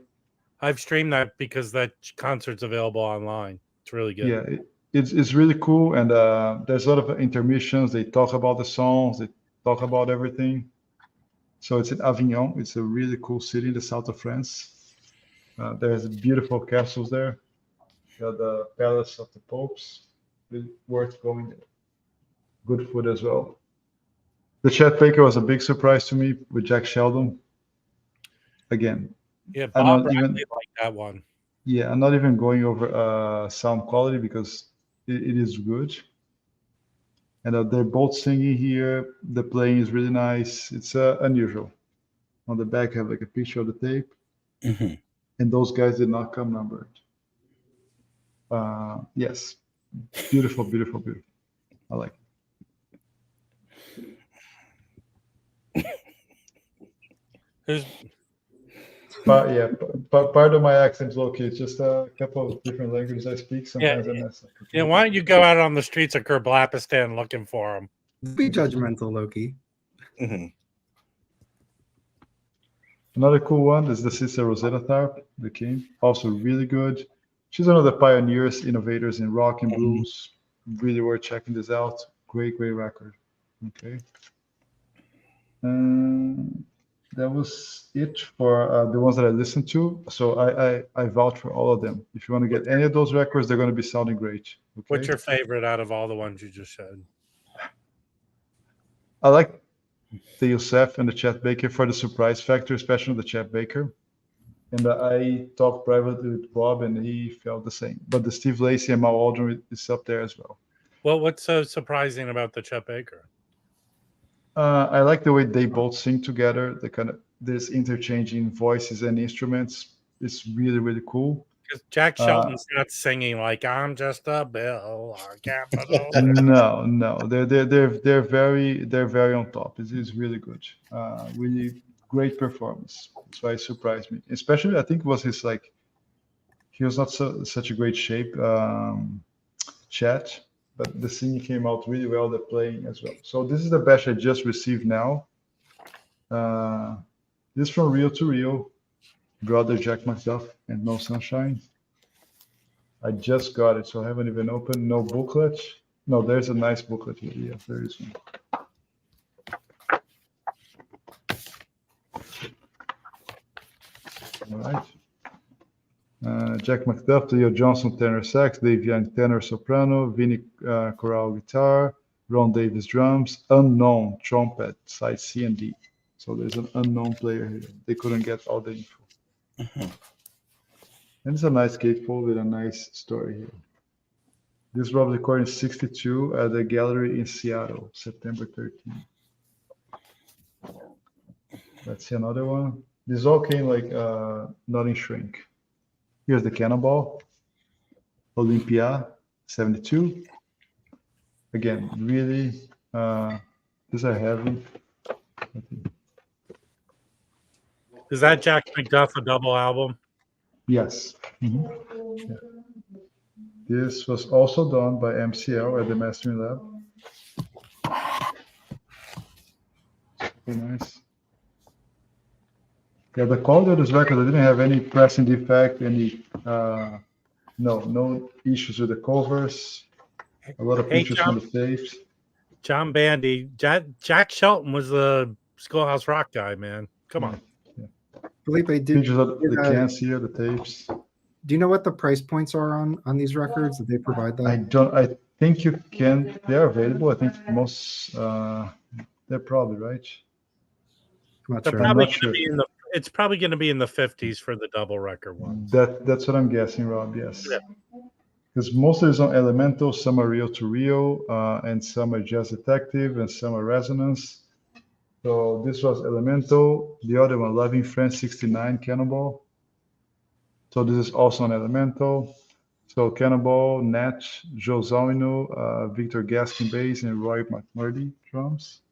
I've streamed that because that concert's available online. It's really good. Yeah, it's really cool, and there's a lot of intermissions. They talk about the songs, they talk about everything. So it's in Avignon. It's a really cool city in the south of France. There's beautiful castles there. Got the Palace of the Popes. Really worth going there. Good food as well. The Chet Baker was a big surprise to me with Jack Sheldon. Again. Yeah, Bob really liked that one. Yeah, I'm not even going over sound quality because it is good. And they're both singing here. The playing is really nice. It's unusual. On the back, I have like a picture of the tape. Mm-hmm. And those guys did not come numbered. Yes. Beautiful, beautiful, beautiful. I like it. Part of my accent's low-key. It's just a couple of different languages I speak. Sometimes I mess up. Yeah, why don't you go out on the streets of Kerblapistan looking for them? Be judgmental, Loki. Mm-hmm. Another cool one is the sister Rosetta Tharpe, the king. Also really good. She's one of the pioneers, innovators in rock and blues. Really worth checking this out. Great, great record. Okay. That was it for the ones that I listened to. So I vouch for all of them. If you want to get any of those records, they're going to be sounding great. Okay? What's your favorite out of all the ones you just showed? I like the Yusef and the Chet Baker for the surprise factor, especially the Chet Baker. And I talked privately with Bob, and he felt the same. But the Steve Lacy and Mal Aldrin is up there as well. Well, what's so surprising about the Chet Baker? I like the way they both sing together. The kind of this interchanging voices and instruments is really, really cool. Because Jack Shelton's not singing like "I'm just a bill or capital." No, they're very on top. It is really good. Really great performance. That's why it surprised me. Especially, I think it was his he was not such a great shape, Chet, but the singing came out really well. The playing as well. So this is the batch I just received now. This is from Rio to Rio, brother Jack McDuff and No Sunshine. I just got it, so I haven't even opened. No booklet. No, there's a nice booklet here. Yeah, there is one. All right. Jack McDuff, Leo Johnson, tenor sax, Dave Young, tenor soprano, Vinnie chorale guitar, Ron Davis drums, unknown trumpet, side C and D. So there's an unknown player here. They couldn't get all the info. Mm-hmm. And it's a nice gatefold with a nice story here. This was recorded in 1962 at the gallery in Seattle, September 13. Let's see another one. This all came not in shrink. Here's the Cannonball, Olympia, 72. Again, really, these are heavy. Is that Jack McDuff a double album? Yes. Mm-hmm. Yeah. This was also done by MCL at the Mastering Lab. Very nice. Yeah, the quality of this record, I didn't have any pressing defect, any no issues with the covers. A lot of pictures from the tapes. John Bandy, Jack Shelton was the Schoolhouse Rock guy, man. Come on. Felipe, Pictures of the cans here, the tapes. do you know what the price points are on these records? Did they provide that? I don't. I think you can. They're available. I think most. They're probably right. I'm not They're sure. probably not going to sure. be in the. It's probably going to be in the 50s for the double record ones. That's what I'm guessing, Rob. Yes. Yeah. Because most of it's on Elemental, some are reel to reel, and some are Jazz Detective, and some are Resonance. So this was Elemental. The other one, Loving Friends 69, Cannonball. So this is also on Elemental. So Cannonball, Natch, Joe Zawinul, Victor Gaskin bass, and Roy McMurdy drums.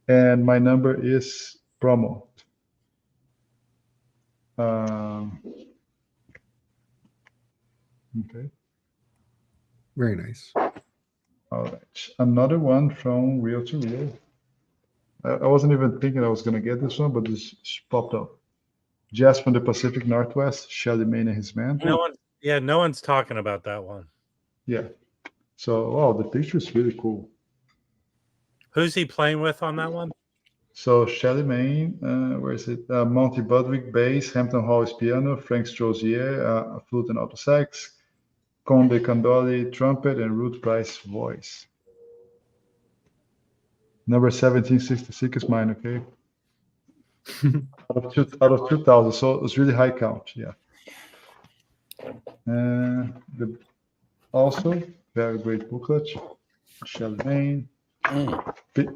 And my number is promo. Okay. Very nice. All right. Another one from Reel to Reel. I wasn't even thinking I was going to get this one, but this popped up. Jazz from the Pacific Northwest, Shelly Main and his band. No one's talking about that one. Yeah. So, wow, the picture is really cool. Who's he playing with on that one? So, Shelly Main, where is it? Monty Budwig, bass, Hampton Hall is piano, Frank Strozier, flute and alto sax, Conde Candoli, trumpet, and Ruth Price, voice. Number 1766 is mine, okay? out of 2,000, so it's really high count, yeah. Also, very great booklet, Shelly Main. Big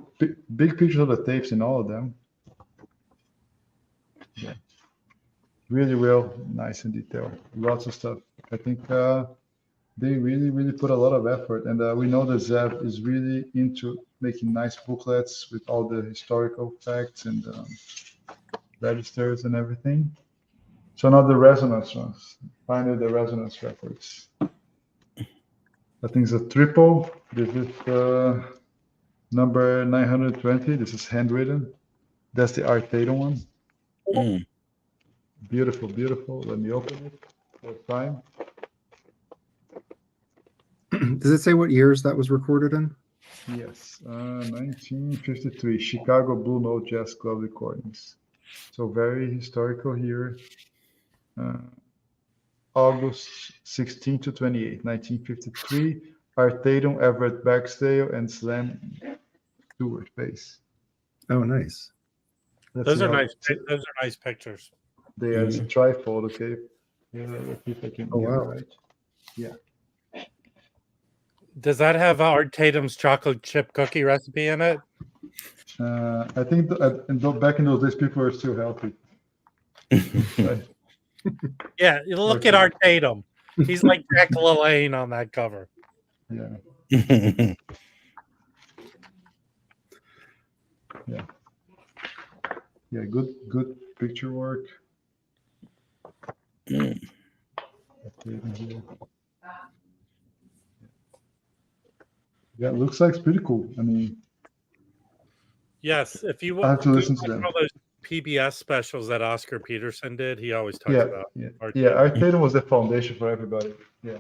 pictures of the tapes in all of them. Yeah. Really well, nice and detailed. Lots of stuff. I think they really put a lot of effort, and we know that Zev is really into making nice booklets with all the historical facts and registers and everything. So now the Resonance ones. Finally, the Resonance records. I think it's a triple. This is number 920. This is handwritten. That's the Art Tatum one. Beautiful, beautiful. Let me open it. First time. Does it say what years that was recorded in? Yes, 1953, Chicago Blue Note Jazz Club recordings. So very historical here. August 16 to 28, 1953. Art Tatum, Everett Barksdale, and Slam Stewart bass. Oh, nice. Those are nice. Those are nice pictures. They are a trifold, okay? Yeah, let's see if I can get it right. Yeah. Does that have Art Tatum's chocolate chip cookie recipe in it? I think back in those days, people were still healthy. Right? Yeah, look at Art Tatum. He's like Jack LaLanne on that cover. Yeah. Yeah. Yeah, good picture work. Yeah, it looks like it's pretty cool. I mean, yes, if you I have to listen to them. All those PBS specials that Oscar Peterson did, he always talks about. Art Tatum was the foundation for everybody. Yeah.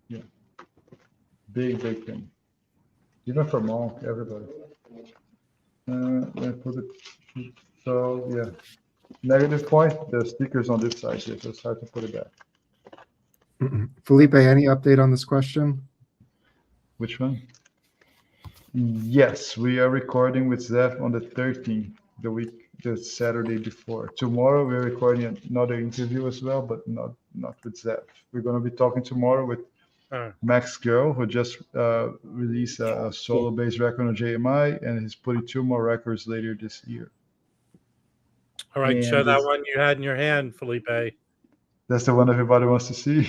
Yeah. Big thing. Even for Monk, everybody. So yeah. Negative point, the stickers on this side here, so it's hard to put it back. Felipe, any update on this question? Which one? Yes, we are recording with Zeph on the 13th, the Saturday before. Tomorrow we're recording another interview as well, but not with Zeph. We're going to be talking tomorrow with Max Girl, who just released a solo-based record on JMI, and he's putting 2 more records later this year. All right, show that one you had in your hand, Felipe. That's the one everybody wants to see.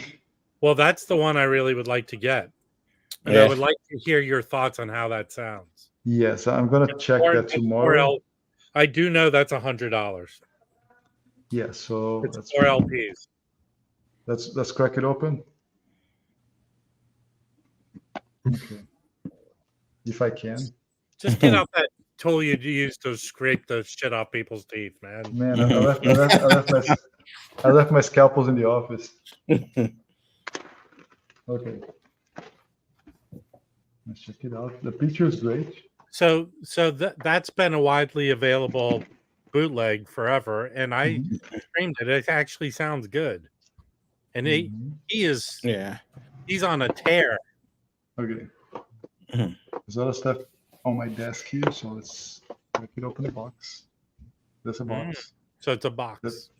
Well, that's the one I really would like to get. And I would like to hear your thoughts on how that sounds. Yes, I'm going to check that tomorrow. I do know that's $100. Yeah, so it's 4 LPs. Let's crack it open. Okay. If I can. Just get out that tool you use to scrape the shit off people's teeth, man. Man, I left my scalpels in the office. Okay. Let's check it out. The picture is great. So that's been a widely available bootleg forever, and I streamed it. It actually sounds good, and he is he's on a tear. Okay. There's other stuff on my desk here, so let's break it open the box. There's a box. So it's a box.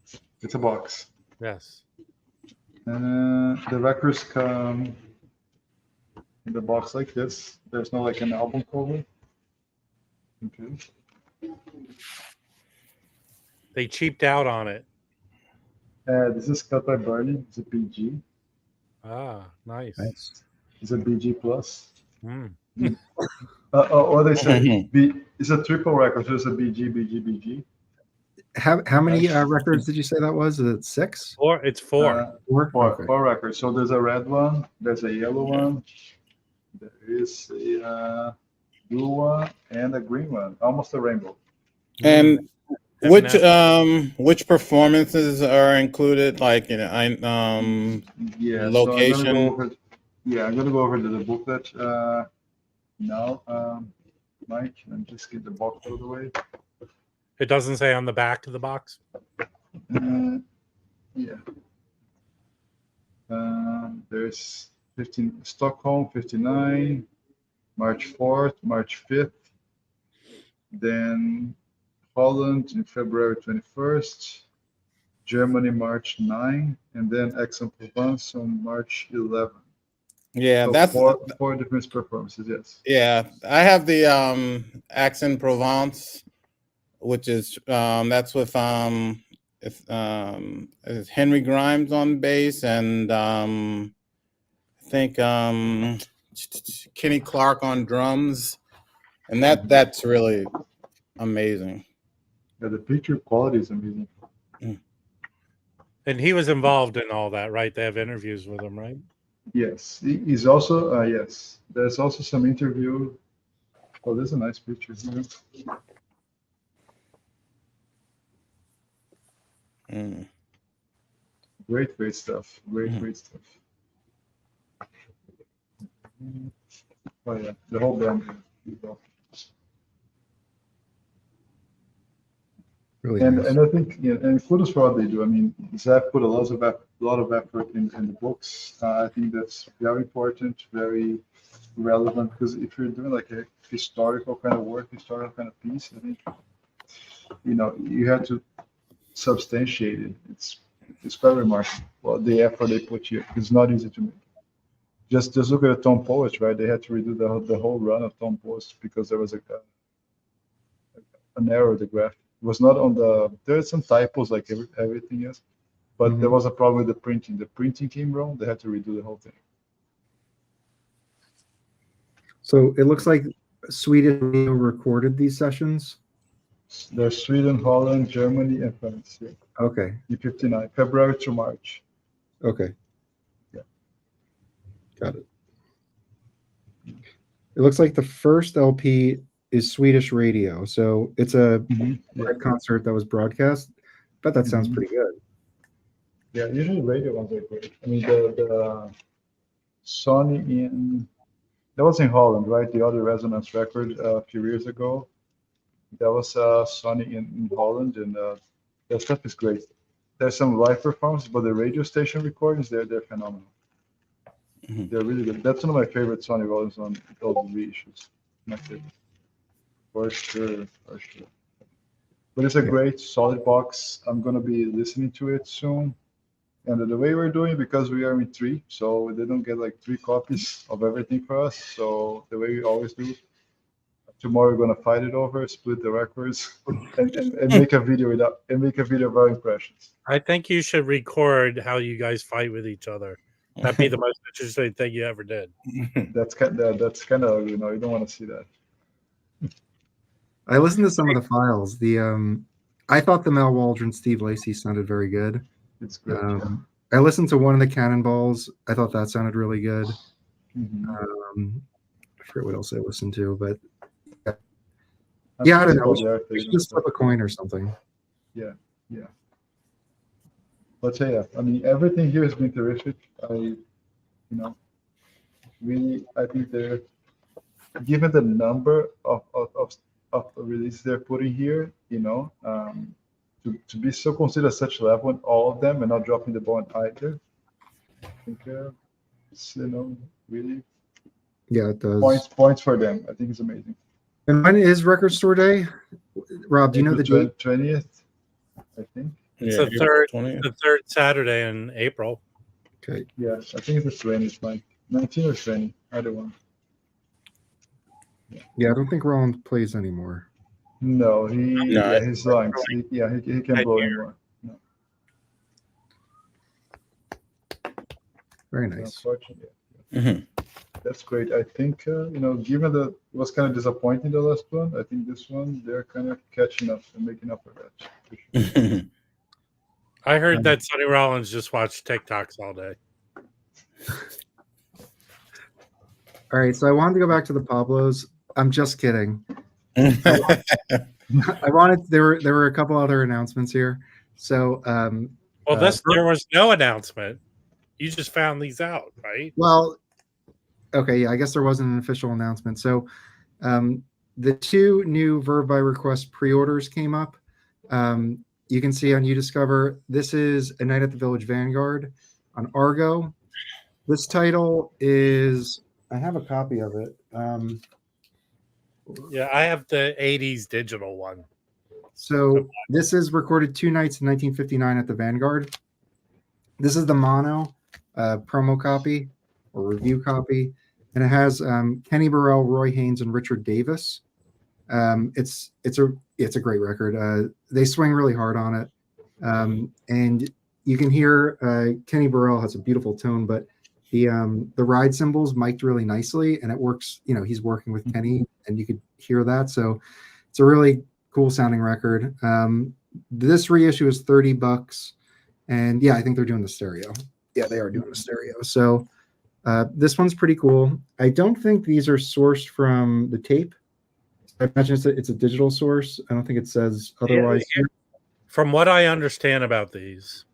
It's a box. Yes. The records come in the box like this. There's no like an album cover. Okay. They cheaped out on it. This is cut by Bernie. It's a BG. Ah, nice. It's a BG plus. Oh, what they say? It's a triple record, so it's a BG, BG, BG. How many records did you say that was? Is it 6? 4. It's 4. Four records. So there's a red one, there's a yellow one, there is a blue one, and a green one, almost a rainbow. And which performances are included? Like location. So I'm gonna go over the booklet now. Mike, and just get the box out of the way. It doesn't say on the back of the box. There's 15 Stockholm 59, March 4th, March 5th, then Holland in February 21st, Germany March 9, and then Aix-en-Provence on March 11. Yeah, so that's four different performances. Yes. Yeah, I have the Aix-en-Provence, which is that's with it's Henry Grimes on bass, and I think Kenny Clark on drums, and that's really amazing. Yeah, the picture quality is amazing. And he was involved in all that, right? They have interviews with him, right? Yes, he's also yes. There's also some interview. Oh, there's a nice picture here. Great stuff. Great stuff. Oh yeah, the whole band. Really and nice. I think and kudos for what they do. I mean, Zach put a lot of effort in the books. I think that's very important, very relevant, because if you're doing like a historical kind of work, historical kind of piece, I think you have to substantiate it. It's quite remarkable the effort they put here. It's not easy to make. Just look at the Tom Post, right? They had to redo the whole run of Tom Post because there was an error with the graph. It was not on the. There are some typos like everything else, but there was a problem with the printing. The printing came wrong. They had to redo the whole thing. So it looks like Sweden recorded these sessions. There's Sweden, Holland, Germany, and France. Yeah. Okay. E59, February to March. Okay. Yeah. Got it. It looks like the first LP is Swedish radio. So it's a live concert that was broadcast, but that sounds pretty good. Yeah, usually radio ones are great. I mean, the Sony that was in Holland, right? The other Resonance record a few years ago. That was Sony in Holland, and that stuff is great. There's some live performances, but the radio station recordings, they're phenomenal. They're really good. That's one of my favorite Sony volumes on all the reissues. My favorite. For sure. But it's a great, solid box. I'm going to be listening to it soon. And the way we're doing, because we are in 3, so they don't get like 3 copies of everything for us. So the way we always do, tomorrow we're going to fight it over, split the records, and make a video of our impressions. I think you should record how you guys fight with each other. That'd be the most interesting thing you ever did. That's kind of you don't want to see that. I listened to some of the files. I thought the Mel Waldron, Steve Lacy sounded very good. It's great. I listened to one of the Cannonballs. I thought that sounded really good. I forget what else I listened to, but I don't know. We should just flip a coin or something. Yeah. But yeah, I mean, everything here has been terrific. I think they're given the number of of releases they're putting here, to be so considered at such level in all of them and not dropping the ball in either. I think it's, really Yeah, it does. Points for them. I think it's amazing. And when is Record Store Day? Rob, do you know the date? 20th, I think. It's Yeah, the third Saturday in April. Okay. Yes, I think it's the 20th, like 19 or 20, either one. Yeah, I don't think Roland plays anymore. No, his lungs. He can't blow anymore. No. Very nice. Unfortunately. Mhm. That's great. I think, given that it was kind of disappointing the last one, I think this one, they're kind of catching up and making up for that. For sure. I heard that Sonny Rollins just watched TikToks all day. All right, so I wanted to go back to the Pablos. I'm just kidding. I wanted there were a couple other announcements here. So there was no announcement. You just found these out, right? Well, okay, yeah, I guess there wasn't an official announcement. So the 2 new Verve by Request pre-orders came up. You can see on UDiscover, this is A Night at the Village Vanguard on Argo. This title is, I have a copy of it. Yeah, I have the 80s digital one. So this is recorded 2 nights in 1959 at the Vanguard. This is the mono promo copy or review copy, and it has Kenny Burrell, Roy Haynes, and Richard Davis. It's a great record. They swing really hard on it, and you can hear Kenny Burrell has a beautiful tone, but the ride cymbals mic'd really nicely, and it works. He's working with Kenny, and you could hear that. So it's a really cool sounding record. This reissue is $30, and yeah, I think they're doing the stereo. Yeah, they are doing the stereo. So this one's pretty cool. I don't think these are sourced from the tape. I imagine it's a digital source. I don't think it says otherwise. Yeah, from what I understand about these,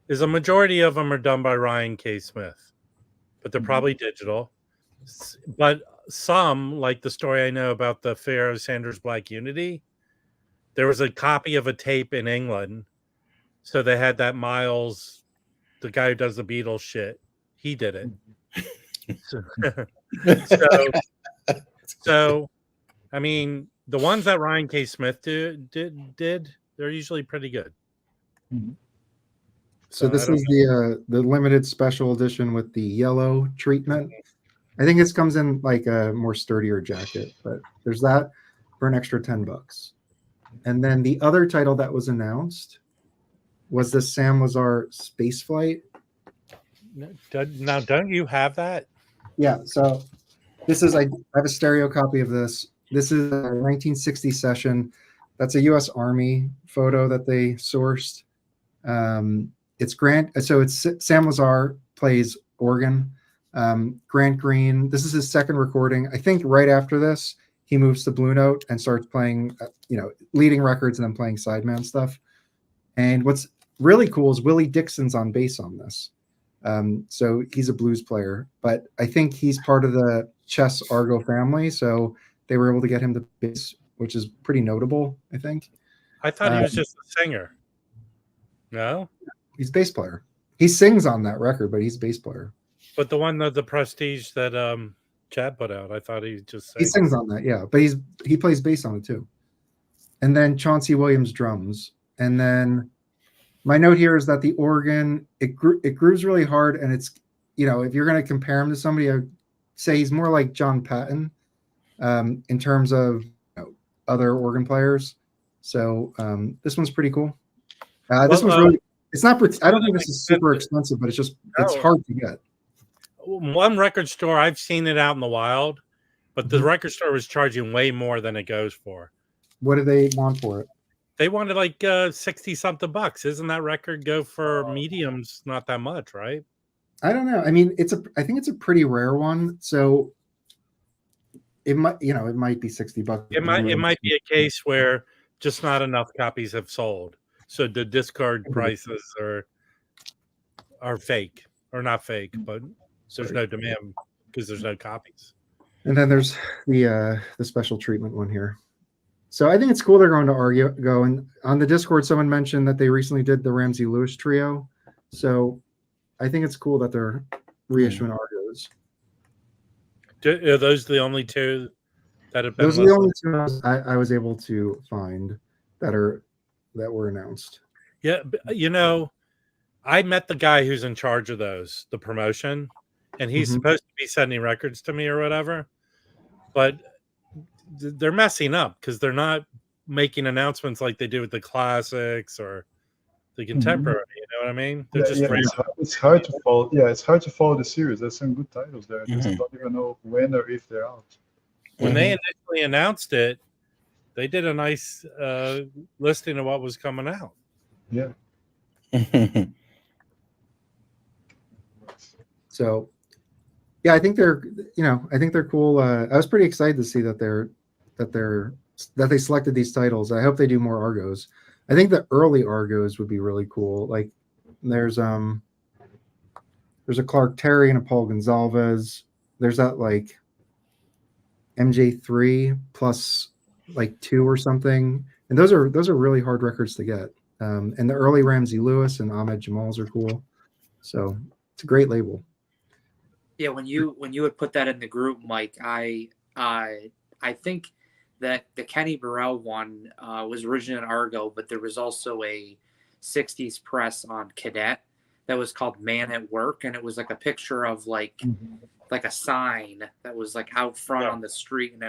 is a majority of them are done by Ryan K. Smith, but they're probably digital. But some, like the story I know about the Pharaoh Sanders Black Unity, there was a copy of a tape in England. So they had that Miles, the guy who does the Beatles shit, he did it. So I mean, the ones that Ryan K. Smith did, they're usually pretty good. So this is the limited special edition with the yellow treatment. I think this comes in like a more sturdier jacket, but there's that for an extra $10. And then the other title that was announced was the Sam Lazar Space Flight. Now, don't you have that? Yeah. So this is, I have a stereo copy of this. This is a 1960 session. That's a U.S. Army photo that they sourced. It's Grant. So it's Sam Lazar plays organ. Grant Green. This is his second recording. I think right after this, he moves to Blue Note and starts playing, leading records and then playing sideman stuff. And what's really cool is Willie Dixon's on bass on this. So he's a blues player, but I think he's part of the Chess Argo family. So they were able to get him to bass, which is pretty notable, I think. I thought he was just a singer. No? He's bass player. He sings on that record, but he's bass player. But the one the Prestige that Chad put out, I thought he just sang. He sings on that, yeah. But he plays bass on it too. And then Chauncey Williams drums. And then my note here is that the organ, it grooves really hard, and it's, if you're going to compare him to somebody, I would say he's more like John Patton in terms of other organ players. So this one's pretty cool. This one's really, it's not, I don't think this is super expensive, but it's hard to get. One record store, I've seen it out in the wild, but the record store was charging way more than it goes for. What do they want for it? They wanted like 60 something bucks. Isn't that record go for mediums? Not that much, right? I don't know. I mean, I think it's a pretty rare one. So it might, it might be $60. It might be a case where just not enough copies have sold. So the discard prices are fake, or not fake, but there's no demand because there's no copies. And then there's the special treatment one here. So I think it's cool they're going to Argo. And on the Discord, someone mentioned that they recently did the Ramsey Lewis trio. So I think it's cool that they're reissuing Argos. Are those the only two that have been? Those are the only two I was able to find that were announced. Yeah, you know, I met the guy who's in charge of those, the promotion, and he's supposed to be sending records to me or whatever, but they're messing up because they're not making announcements like they do with the classics or the contemporary. You know what I mean? They're just it's hard to follow. Yeah, it's hard to follow the series. There's some good titles there. I just don't even know when or if they're out. When they initially announced it, they did a nice listing of what was coming out. Yeah. So, yeah, I think they're cool. I was pretty excited to see that they selected these titles. I hope they do more Argos. I think the early Argos would be really cool. Like there's a Clark Terry and a Paul Gonzalez. There's that like MJ3 plus like 2 or something. And those are really hard records to get. And the early Ramsey Lewis and Ahmed Jamal's are cool. So it's a great label. Yeah, when you would put that in the group, Mike, I think that the Kenny Burrell one was originally an Argo, but there was also a 60s press on Cadet that was called Man at Work, and it was like a picture of like a sign that was like out front on the street, and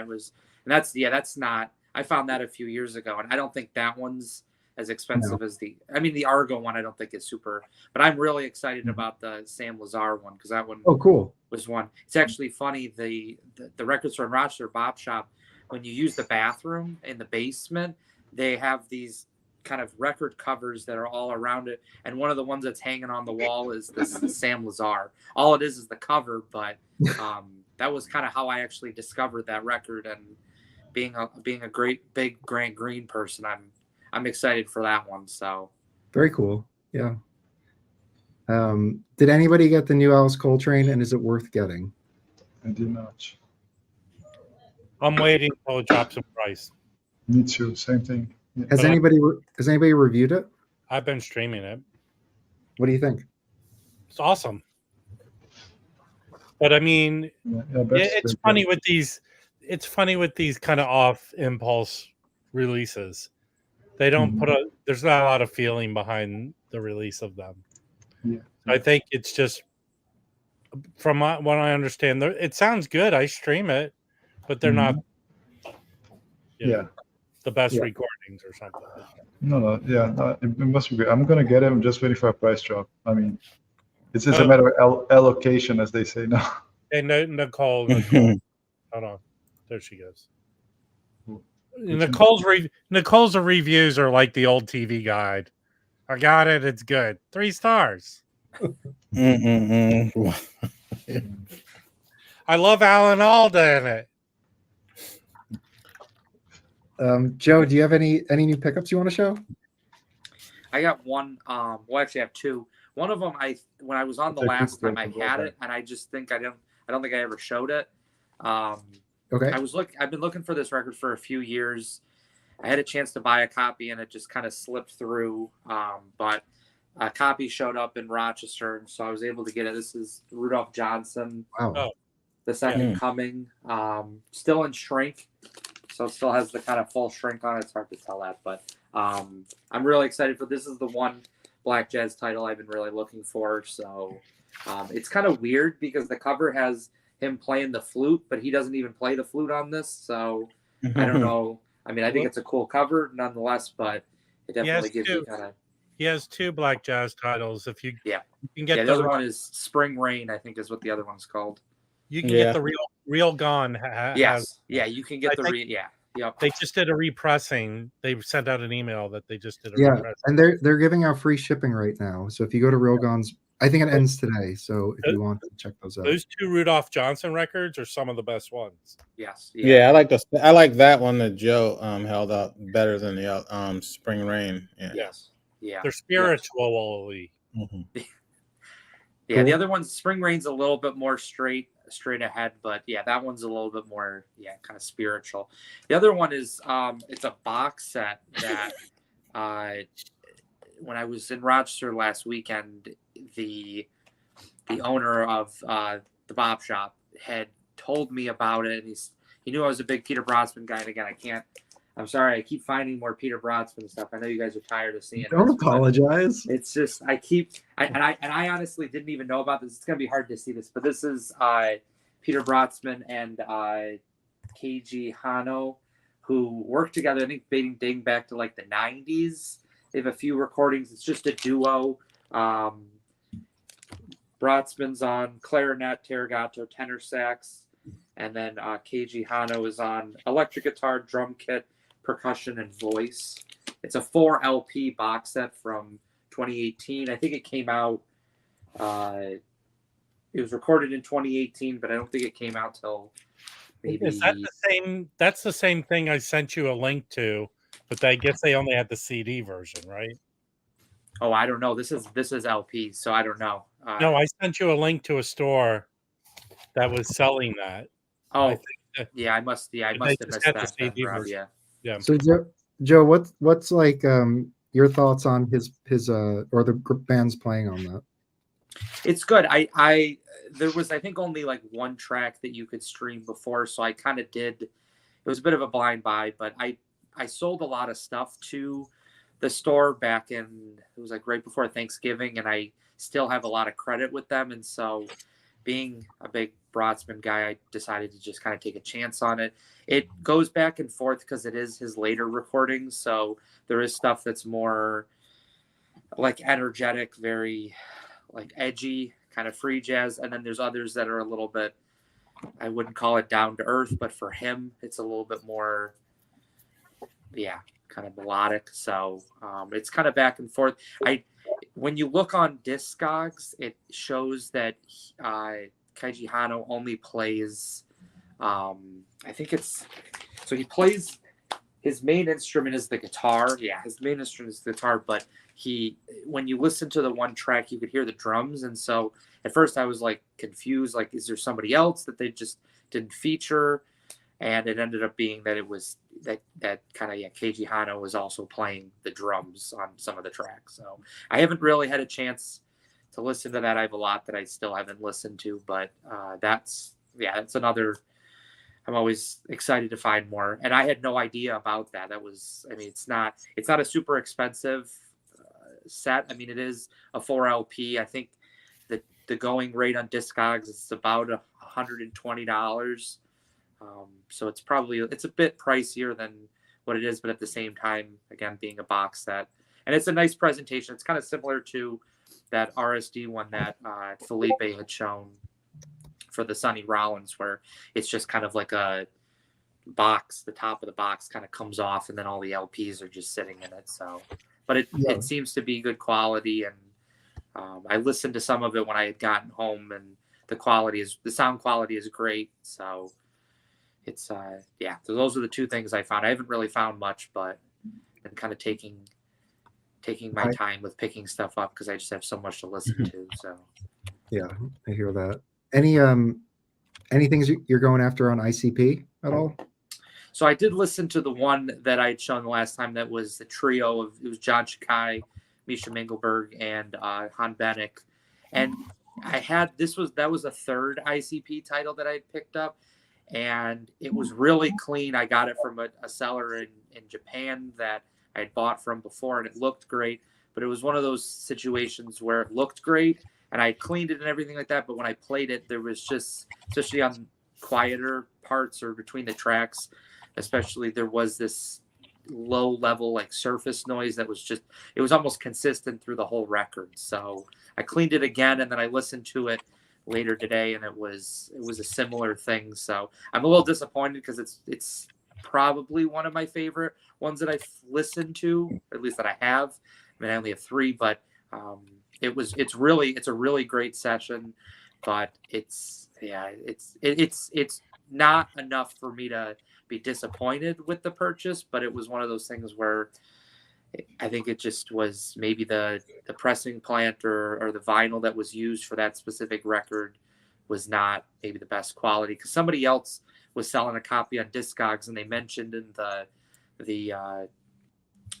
that's not. I found that a few years ago, and I don't think that one's as expensive as the Argo one. I don't think is super, but I'm really excited about the Sam Lazar one because that one cool was one. It's actually funny, the record store in Rochester, Bop Shop, when you use the bathroom in the basement, they have these kind of record covers that are all around it, and one of the ones that's hanging on the wall is this Sam Lazar. All it is the cover, but that was kind of how I actually discovered that record, and being a great big Grant Green person, I'm excited for that one. So very cool. Yeah. Did anybody get the new Alice Coltrane, and is it worth getting? I did not. I'm waiting until it drops in price. Me too. Same thing. Yeah. Has anybody reviewed it? I've been streaming it. What do you think? It's awesome. But I mean, it's funny with these. It's funny with these kind of off impulse releases. They don't there's not a lot of feeling behind the release of them. Yeah. I think it's just from what I understand, it sounds good. I stream it, but they're not the best recordings or something. No, it must be great. I'm gonna get it. I'm just waiting for a price drop. I mean, it's just a matter of allocation, as they say now. Hey, Nicole, hold on, there she goes. Nicole's reviews are like the old TV guide. I got it. It's good. 3 stars. I love Alan Alda in it. Joe, do you have any new pickups you want to show? I got one. Well, actually, I have 2. One of them, when I was on the last time, I had it, and I just think I don't think I ever showed it. Okay. I've been looking for this record for a few years. I had a chance to buy a copy, and it just kind of slipped through. But a copy showed up in Rochester, and so I was able to get it. This is Rudolph Johnson. Wow. The Second Coming. Still in shrink, so it still has the kind of full shrink on it. It's hard to tell that, but I'm really excited for this. Is the one Black Jazz title I've been really looking for. So it's kind of weird because the cover has him playing the flute, but he doesn't even play the flute on this. So I don't know. I mean, I think it's a cool cover nonetheless, but it definitely gives you kind of. He has 2 Black Jazz titles. If you can get the other one is Spring Rain, I think is what the other one's called. You can get the real Gone. Yes, you can get Yep. They just did a repressing. They sent out an email that they just did a repressing. And they're giving out free shipping right now. So if you go to Real Gone's, I think it ends today. So if you want to check those out. Those 2 Rudolph Johnson records are some of the best ones. Yes. Yeah, I like that one that Joe held up better than the Spring Rain. Yeah. Yes. Yeah. They're spiritually. Yeah, the other one's Spring Rain's a little bit more straight. straight ahead, but yeah, that one's a little bit more kind of spiritual. The other one is it's a box set that when I was in Rochester last weekend, the owner of the Bop Shop had told me about it, and he knew I was a big Peter Brodsman guy. And again, I'm sorry, I keep finding more Peter Brodsman stuff. I know you guys are tired of seeing. Don't apologize. It's just I honestly didn't even know about this. It's gonna be hard to see this, but this is Peter Brodsman and KG Hano, who worked together. I think dating back to like the 90s. They have a few recordings. It's just a duo. Brodsman's on clarinet, teragato, tenor sax, and then KG Hano is on electric guitar, drum kit, percussion, and voice. It's a 4 LP box set from 2018. I think it came out. It was recorded in 2018, but I don't think it came out till maybe. Is that the same? That's the same thing I sent you a link to, but I guess they only had the CD version, right? Oh, I don't know. This is LP, so I don't know. No, I sent you a link to a store that was selling that. Oh, I must have missed that. CD Rob, version. yeah. So Joe, what's like your thoughts on his or the band's playing on that? It's good. There was, I think, only like one track that you could stream before, so I kind of did. It was a bit of a blind buy, but I sold a lot of stuff to the store back in, it was like right before Thanksgiving, and I still have a lot of credit with them. And so, being a big Brodsman guy, I decided to just kind of take a chance on it. It goes back and forth because it is his later recordings, so there is stuff that's more like energetic, very like edgy, kind of free jazz, and then there's others that are a little bit, I wouldn't call it down to earth, but for him it's a little bit more kind of melodic. So it's kind of back and forth. When you look on Discogs, it shows that Keiji Hano only plays I think it's, so he plays, his main instrument is the guitar. Yeah, his main instrument is the guitar, but when you listen to the one track, you could hear the drums. And so at first I was like confused, like, is there somebody else that they just didn't feature? And it ended up being that it was that kind of, Keiji Hano was also playing the drums on some of the tracks. So I haven't really had a chance to listen to that. I have a lot that I still haven't listened to, but that's another, I'm always excited to find more. And I had no idea about that. That was, I mean, it's not a super expensive set. I mean, it is a 4 LP. I think the going rate on Discogs is about $120. So it's a bit pricier than what it is, but at the same time, again, being a box set, and it's a nice presentation. It's kind of similar to that RSD one that Felipe had shown for the Sonny Rollins, where it's just kind of like a box. The top of the box kind of comes off, and then all the LPs are just sitting in it. So, but it seems to be good quality, and I listened to some of it when I had gotten home, and the sound quality is great. So it's so those are the two things I found. I haven't really found much, but I'm kind of taking my time with picking stuff up because I just have so much to listen to. So yeah, I hear that. Any things you're going after on ICP at all? So I did listen to the one that I had shown the last time. That was the trio of, it was John Shikai, Misha Mingelberg, and Han Benek. And that was a third ICP title that I had picked up, and it was really clean. I got it from a seller in Japan that I had bought from before, and it looked great. But it was one of those situations where it looked great, and I cleaned it and everything like that. But when I played it, there was just, especially on quieter parts or between the tracks, especially, there was this low level like surface noise that was just, it was almost consistent through the whole record. So I cleaned it again, and then I listened to it later today, and it was a similar thing. So I'm a little disappointed because it's probably one of my favorite ones that I've listened to, or at least that I have. I mean, I only have 3, but it's a really great session, but it's not enough for me to be disappointed with the purchase. But it was one of those things where I think it just was maybe the pressing plant or the vinyl that was used for that specific record was not maybe the best quality, because somebody else was selling a copy on Discogs, and they mentioned in the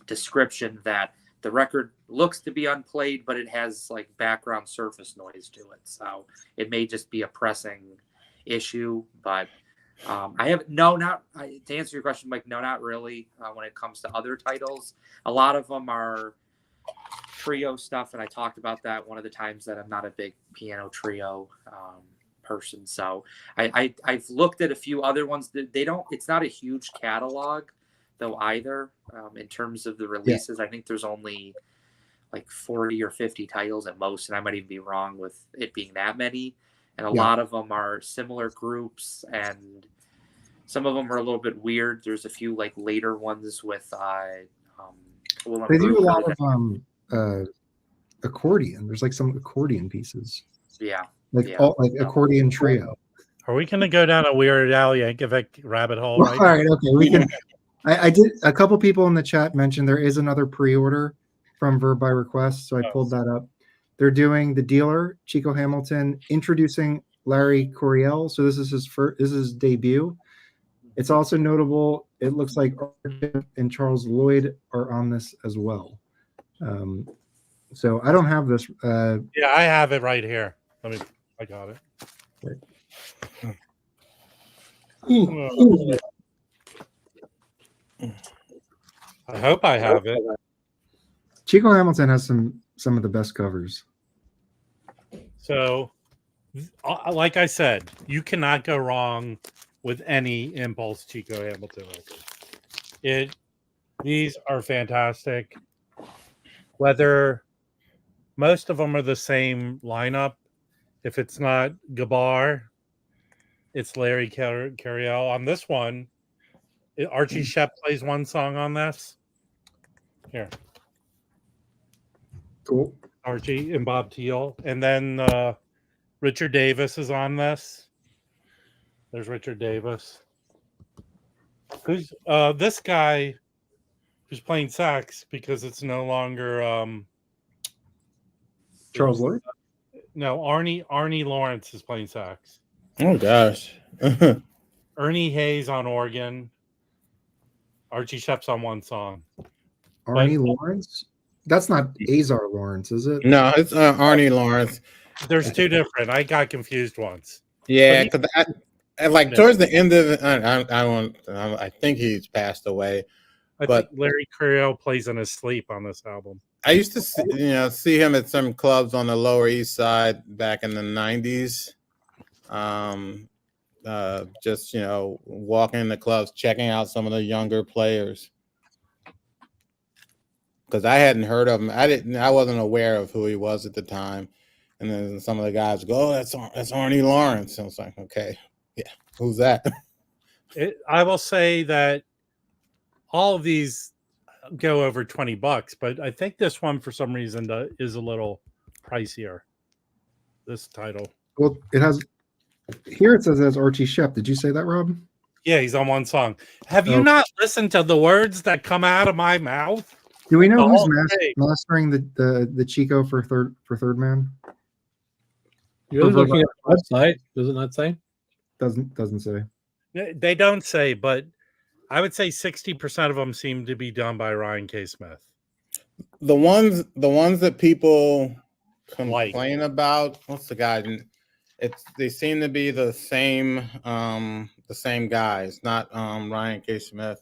description that the record looks to be unplayed, but it has like background surface noise to it. So it may just be a pressing issue. But I have to answer your question, Mike. No, not really. When it comes to other titles, a lot of them are trio stuff, and I talked about that one of the times that I'm not a big piano trio person. So I've looked at a few other ones that it's not a huge catalog though either. In terms of the releases, I think there's only like 40 or 50 titles at most, and I might even be wrong with it being that many. And a lot of them are similar groups, and some of them are a little bit weird. There's a few like later ones with they do a lot of accordion. There's like some accordion pieces. Accordion trio. Are we going to go down a Weird Al Yankovic rabbit hole? Well, all right, okay, we can. I did. A couple people in the chat mentioned there is another pre-order from Verve by Request, so I pulled that up. They're doing The Dealer, Chico Hamilton, introducing Larry Coryell. So this is his debut. It's also notable. It looks like Archip and Charles Lloyd are on this as well. So I don't have this. Yeah, I have it right here. I got it. Right. I hope I have it. Chico Hamilton has some of the best covers. So, like I said, you cannot go wrong with any Impulse Chico Hamilton record. These are fantastic. Whether most of them are the same lineup, if it's not Gabar, it's Larry Coryell. On this one, Archie Shepp plays one song on this. Here. Cool. Archie and Bob Thiel. And then Richard Davis is on this. There's Richard Davis. Who's this guy who's playing sax because it's no longer Charles Lloyd? No, Arnie Lawrence is playing sax. Oh gosh. Ernie Hayes on organ. Archie Shepp's on one song. Arnie Lawrence? That's not Azar Lawrence, is it? No, it's Arnie Lawrence. There's two different. I got confused once. Yeah, because towards the end of it, I think he's passed away. I think Larry Coryell plays in his sleep on this album. I used to see him at some clubs on the Lower East Side back in the 90s. Just walking in the clubs, checking out some of the younger players, because I hadn't heard of him. I wasn't aware of who he was at the time. And then some of the guys go, "Oh, that's Arnie Lawrence." I was like, "Okay, yeah, who's that?" I will say that all of these go over $20, but I think this one for some reason is a little pricier. This title. Well, it has. Here it says as Archie Shepp. Did you say that, Rob? Yeah, he's on one song. Have you not listened to the words that come out of my mouth? Do we know who's mastering the Chico for Third Man? You're looking at the website. Does it not say? Doesn't say. They don't say, but I would say 60% of them seem to be done by Ryan K. Smith. The ones that people complain about. What's the guy? They seem to be the same guys, not Ryan K. Smith.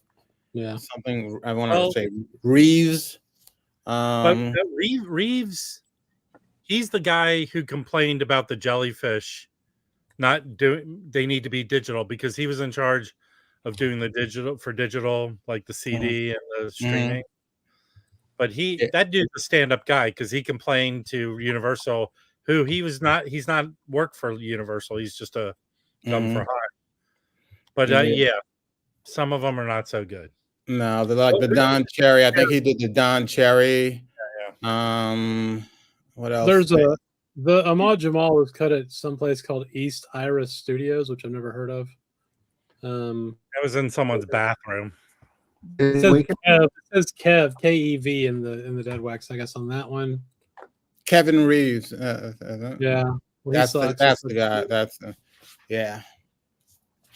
Yeah, something I want to say Reeves. But Reeves, he's the guy who complained about the Jellyfish not doing. They need to be digital because he was in charge of doing the digital, like the CD and the streaming. But that dude's a stand-up guy because he complained to Universal. He's not worked for Universal. He's just a dumb for hire. But some of them are not so good. No, they're like the Don Cherry. I think he did the Don Cherry. What else? There's the Ahmad Jamal was cut at some place called East Iris Studios, which I've never heard of. That was in someone's bathroom. It says Kev, Kev in the Dead Wax, I guess, on that one. Kevin Reeves. Yeah. Well, he That's sucks. the guy. Yeah.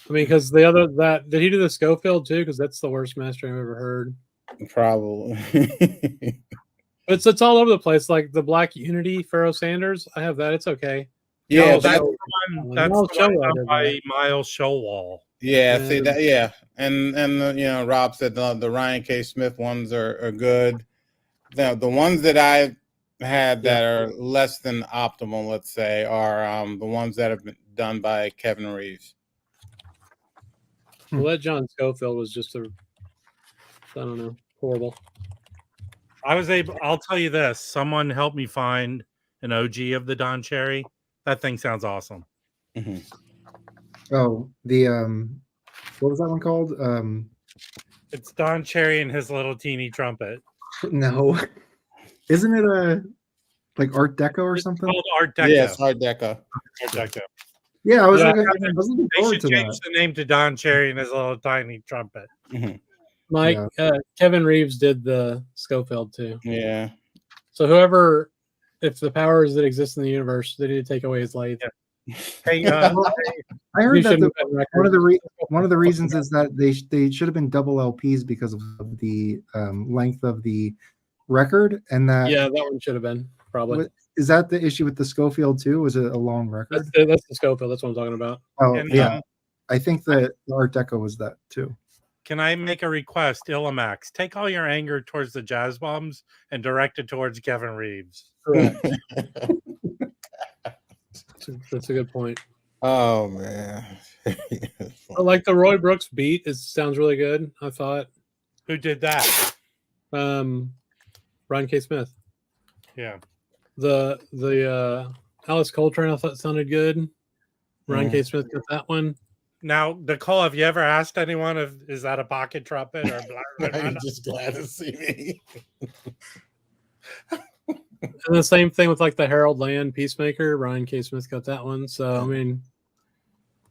I mean, because the other that did he do the Schofield too? Because that's the worst mastering I've ever heard. Probably. It's all over the place. Like the Black Unity Pharaoh Sanders, I have that. It's okay. Yeah, No, that's the one. That's Miles the one Showalter done did by that. Miles Showalter. yeah. See that? Yeah, and Rob said the Ryan K. Smith ones are good. The ones that I had that are less than optimal, let's say, are the ones that have been done by Kevin Reeves. Well, that John Schofield was just I don't know, horrible. I'll tell you this. Someone helped me find an OG of the Don Cherry. That thing sounds awesome. Mm-hmm. Oh, the what was that one called? It's Don Cherry and his little teeny trumpet. No, isn't it like Art Deco or something? It's called Art Deco. Yeah, it's Art Deco. Art Deco. Yeah, I was Yeah, looking They forward should to change that. the name to Don Cherry and his little tiny trumpet. Mm-hmm. Mike, Kevin Reeves did the Schofield too. Yeah. So whoever, if the powers that exist in the universe, they need to take away his light. Yeah. Hey, Well, I You heard that shouldn't have records. one of the reasons is that they should have been double LPs because of the length of the record, and that Yeah, that one should have been probably. is that the issue with the Schofield too? Was it a long record? That's the Schofield. That's what I'm talking about. Oh And, yeah, I think that the Art Deco was that too. can I make a request, Illimax? Take all your anger towards the Jazz Bombs and direct it towards Kevin Reeves. Correct. That's a good point. Oh man. I like the Roy Brooks beat. It sounds really good. I thought. Who did that? Ryan K. Smith. Yeah. The Alice Coltrane I thought sounded good. Ryan K. Smith got that one. Now, Nicole, have you ever asked anyone if is that a pocket trumpet or I'm just glad to see me. And the same thing with like the Harold Land Peacemaker. Ryan K. Smith got that one. So I mean,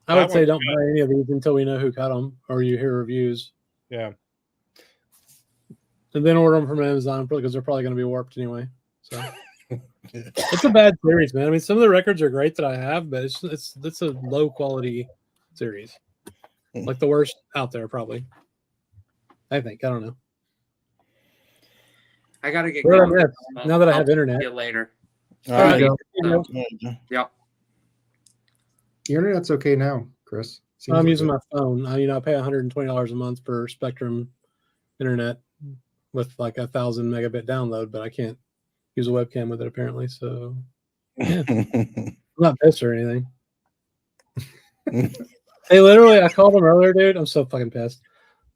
I would say don't buy any of these until we know who cut them or you hear reviews. Yeah. And then order them from Amazon because they're probably going to be warped anyway. So it's a bad series, man. I mean, some of the records are great that I have, but it's a low quality series, like the worst out there, probably. I think. I don't know. I gotta get Where going. now that I have internet. See you later. All right. Yep. Your internet's okay now, Chris. Seems I'm like using it. my phone. I pay $120 a month per Spectrum internet with like 1,000 megabit download, but I can't use a webcam with it apparently. So yeah, I'm not pissed or anything. Hey, literally, I called them earlier, dude. I'm so fucking pissed.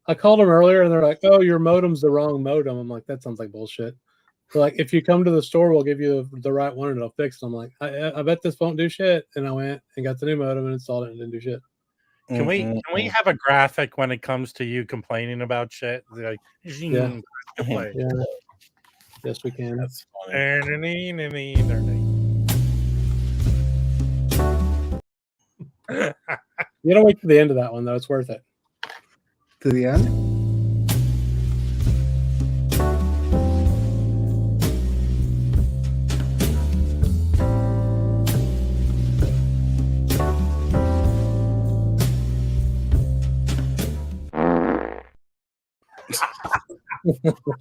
I called them earlier and they're like, "Oh, your modem's the wrong modem." I'm like, "That sounds like bullshit." They're like, "If you come to the store, we'll give you the right one and it'll fix it." I'm like, I bet this won't do shit. And I went and got the new modem and installed it and didn't do shit. Can we have a graphic when it comes to you complaining about shit? Like, Yeah. play. Yeah. Yes, we can. That's funny. You don't wait to the end of that one though. It's worth it. To the end.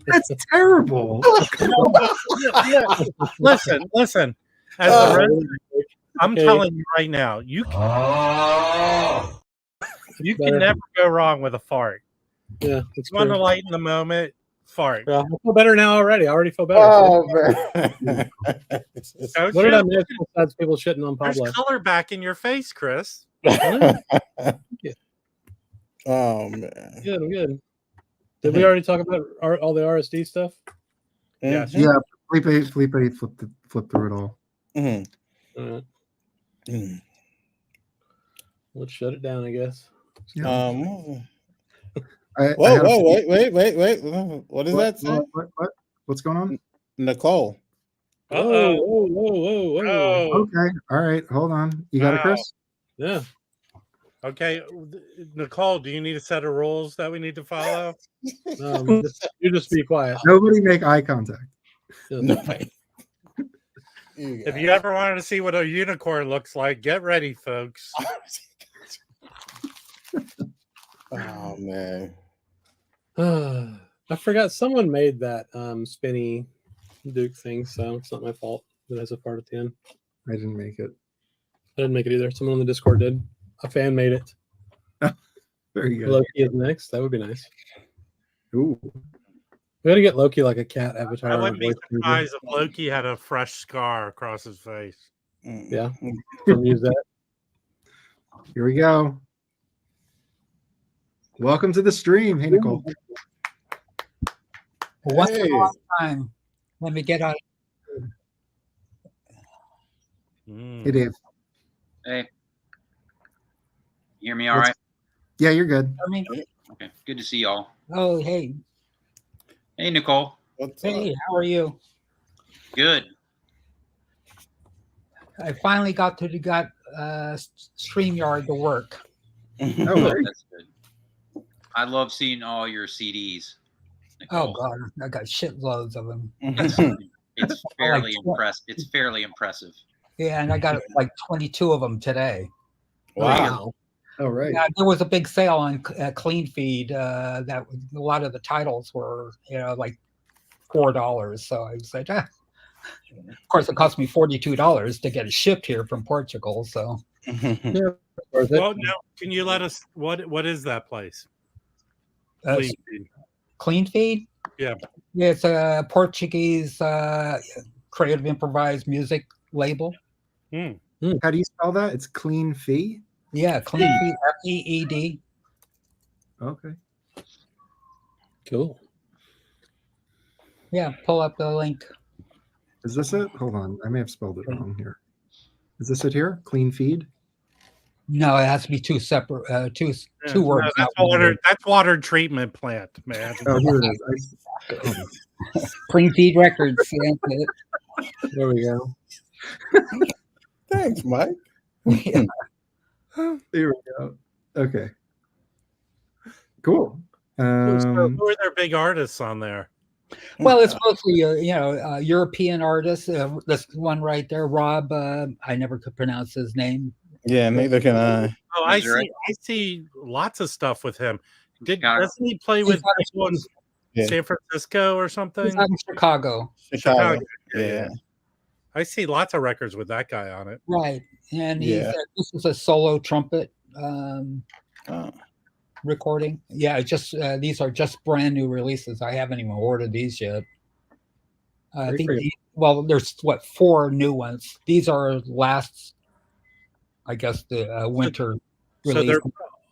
That's terrible. Listen. As the resident, I'm telling you right now, you can never go wrong with a fart. Yeah, it's You want to lighten the moment, fart. Yeah, I feel better now already. I already feel better. Oh man. What did I miss besides people shitting on Pablo? There's color back in your face, Chris. Oh man. Good. Did we already talk about all the RSD stuff? Yes. Yeah, Felipe flipped through it all. Mm-hmm. All right. Let's shut it down, I guess. Yeah. Wait. What does that say? What's going on? Nicole. Whoa. Okay. All right. Hold on. You got it, Chris? Yeah. Okay, Nicole, do you need a set of rules that we need to follow? You just be quiet. Nobody make eye contact. Yeah. No. If you ever wanted to see what a unicorn looks like, get ready, folks. Oh man. I forgot someone made that spinny Duke thing, so it's not my fault. It has a part at the end. I didn't make it. I didn't make it either. Someone on the Discord did. A fan made it. Very good. Loki is next. That would be nice. Ooh. We gotta get Loki like a cat avatar. I wouldn't be voice changer. surprised if Loki had a fresh scar across his face. Yeah. Can use that. Here we go. Welcome to the stream. Hey, Nicole. Once in a long time. Let me get out. Hey, Dave. Hey. You hear me all right? Yeah, you're good. Okay. Good to see y'all. Oh, hey. Hey, Nicole. Hey, how are you? Good. I finally got StreamYard to work. Oh, right. That's good. I love seeing all your CDs. Oh, Nicole. God. I got shitloads of them. It's fairly impressive. It's fairly impressive. Yeah, and I got like 22 of them today. Wow. Oh, right. Yeah, there was a big sale on Clean Feed. That a lot of the titles were, like $4. So I said, Of course, it cost me $42 to get it shipped here from Portugal. So, Well, now, can you let us? What is that place? Please. Clean Feed. Yeah. It's a Portuguese creative improvised music label. How do you spell that? It's Clean Fee? Yeah, Clean Feed, F-E-E-D. Okay. Cool. Yeah, pull up the link. Is this it? Hold on. I may have spelled it wrong here. Is this it here? Clean Feed? No, it has to be two separate, two No, words. that's water treatment plant, man. Oh, here it is. Clean Feed Records. That's it. There we go. Thanks, Mike. Yeah. There we go. Okay. Cool. So who are their big artists on there? Well, it's mostly European artists. This one right there, Rob. I never could pronounce his name. Yeah, neither can I. Oh, I see lots of stuff with him. Doesn't he play He's with out of San Francisco or something? He's out in Chicago. Chicago. Yeah. Yeah. I see lots of records with that guy on it. Right. And Yeah. this is a solo trumpet Oh. recording. Yeah, just these are just brand new releases. I haven't even ordered these yet. I think there's 4 new ones. These are last, I guess, the winter So release. they're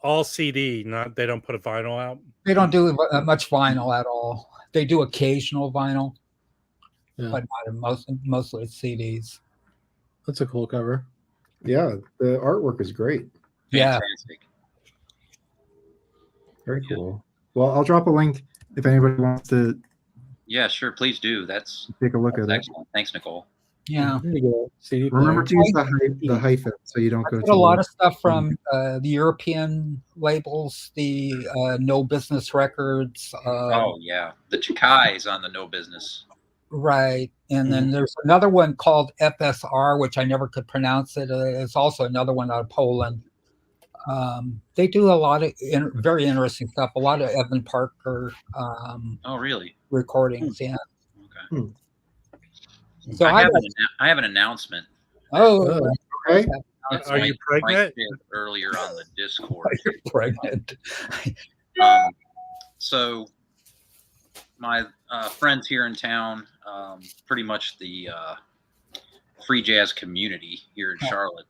all CD, they don't put a vinyl out. They don't do much vinyl at all. They do occasional vinyl, but not mostly it's CDs. That's a cool cover. Yeah, the artwork is great. Yeah. Fantastic. Very cool. Well, I'll drop a link if anybody wants to Yeah, sure. Please do. That's take a look at it. excellent. Thanks, Nicole. Yeah. There you go. CD Remember player. to use the hyphen so you don't I go get to a lot of stuff from the European labels, the No Business Records. Oh yeah, the Chikai is on the No Business. Right. And then there's another one called FSR, which I never could pronounce it. It's also another one out of Poland. They do a lot of very interesting stuff. A lot of Evan Parker Oh really? recordings. Yeah. Okay. So I have an announcement. Oh, okay. That's Are you pregnant? Mike did earlier on the Discord. you're pregnant. So my friends here in town, pretty much the free jazz community here in Charlotte.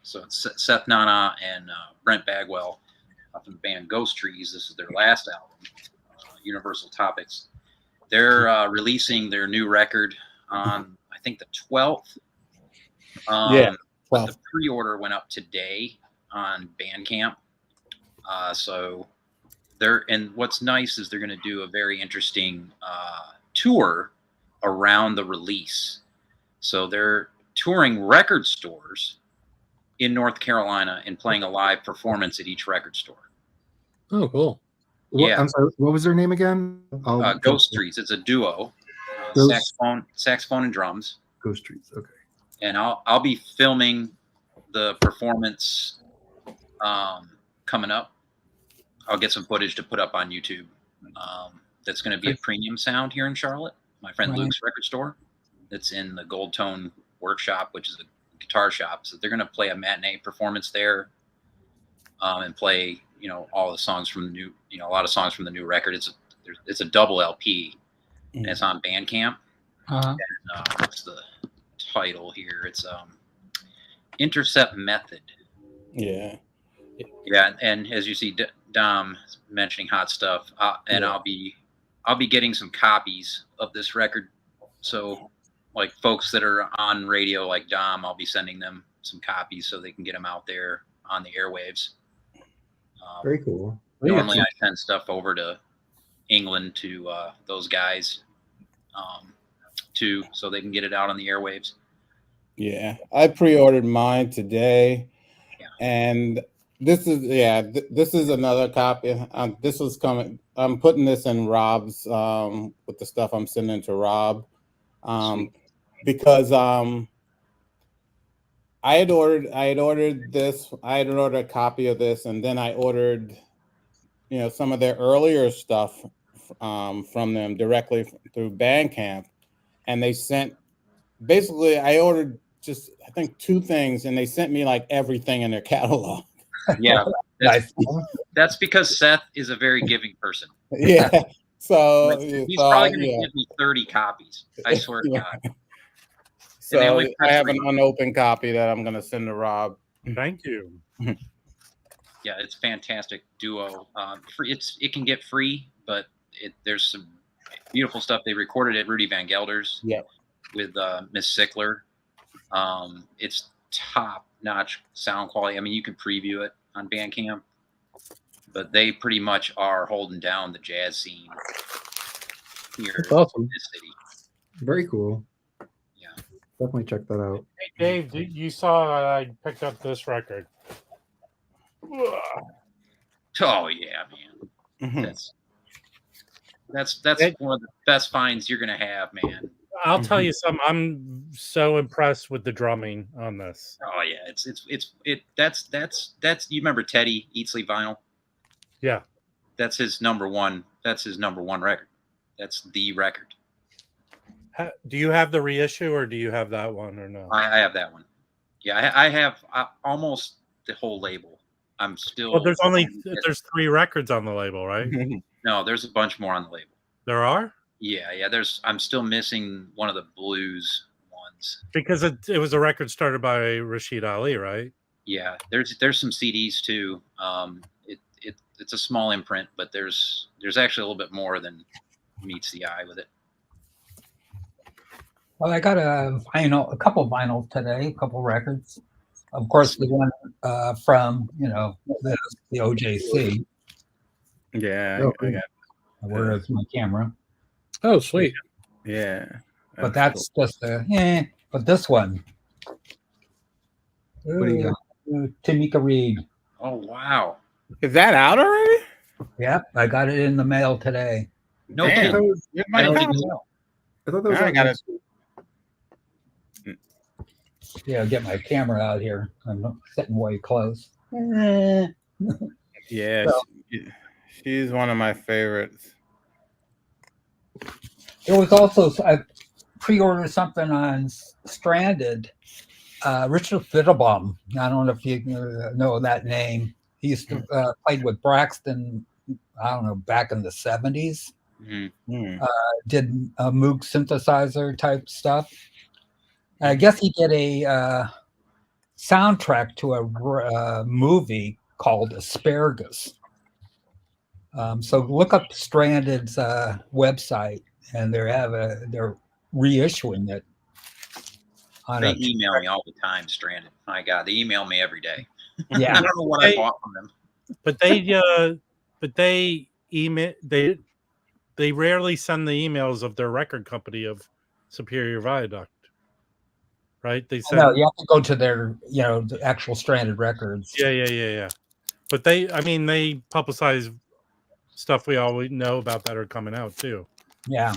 So it's Seth Nana and Brent Bagwell from the band Ghost Trees. This is their last album, Universal Topics. They're releasing their new record on, I think, the 12th. But the pre-order went up today on Bandcamp. So and what's nice is they're going to do a very interesting tour around the release. So they're touring record stores in North Carolina and playing a live performance at each record store. Oh, cool. Yeah. I'm sorry, what was their name again? Ghost Trees. It's a duo, saxophone and drums. Ghost Trees. Okay. And I'll be filming the performance coming up. I'll get some footage to put up on YouTube. That's going to be a premium sound here in Charlotte. My friend Luke's record store. That's in the Gold Tone Workshop, which is a guitar shop. So they're going to play a matinee performance there, and play, all the songs from the new, a lot of songs from the new record. It's a double LP, and it's on Bandcamp. And, what's the title here? It's Intercept Method. Yeah. Yeah, and as you see, Dom mentioning Hot Stuff, and I'll be getting some copies of this record. So, like folks that are on radio, like Dom, I'll be sending them some copies so they can get them out there on the airwaves. Very cool. Normally, I send stuff over to England to those guys, too, so they can get it out on the airwaves. Yeah, I pre-ordered mine today, and this is another copy. This was coming. I'm putting this in Rob's with the stuff I'm sending to Rob, because I had ordered this. I had ordered a copy of this, and then I ordered, some of their earlier stuff from them directly through Bandcamp, and they sent. Basically, I ordered just, I think, 2 things, and they sent me like everything in their catalog. Yeah, that's because Seth is a very giving person. Yeah, so he's probably going to give me 30 copies. I swear to God. So I have an unopened copy that I'm going to send to Rob. Thank you. Yeah, it's fantastic duo. It can get free, but there's some beautiful stuff. They recorded at Rudy Van Gelder's. Yeah. With Miss Sickler. It's top-notch sound quality. I mean, you can preview it on Bandcamp, but they pretty much are holding down the jazz scene here in this city. Very cool. Yeah. Definitely check that out. Hey, Dave, you saw I picked up this record. Oh, yeah, man. That's one of the best finds you're going to have, man. I'll tell you something. I'm so impressed with the drumming on this. Oh yeah, that's you remember Teddy Eat Sleep Vinyl? Yeah. That's his number one record. That's the record. Do you have the reissue or do you have that one or no? I have that one. Yeah, I have almost the whole label. I'm still. Well, there's 3 records on the label, right? No, there's a bunch more on the label. There are? Yeah. I'm still missing one of the blues ones. Because it was a record started by Rashid Ali, right? Yeah, there's some CDs too. It's a small imprint, but there's actually a little bit more than meets the eye with it. Well, I got a couple of vinyls today, a couple records. Of course, the one from the OJC. Yeah, I got. Where is my camera? Oh, sweet. Yeah. But that's cool. Just but this one. What do you got? Tamika Reed. Oh, wow. Is that out already? Yep, I got it in the mail today. No, I thought that was I got it. Yeah, get my camera out here. I'm sitting way close. Yeah, she's one of my favorites. There was also, I pre-ordered something on Stranded. Richard Fiddlebaum. I don't know if you know that name. He used to played with Braxton, I don't know, back in the 70s. Mm-hmm. Did Moog synthesizer type stuff. I guess he did a soundtrack to a movie called Asparagus. So look up Stranded's website, and they're reissuing it. They email me all the time, Stranded. My God, they email me every day. Yeah, I don't know what I bought from them. But they email they rarely send the emails of their record company of Superior Viaduct. Right? They send. No, you have to go to their, the actual Stranded Records. Yeah. But they publicize stuff we always know about that are coming out too. Yeah.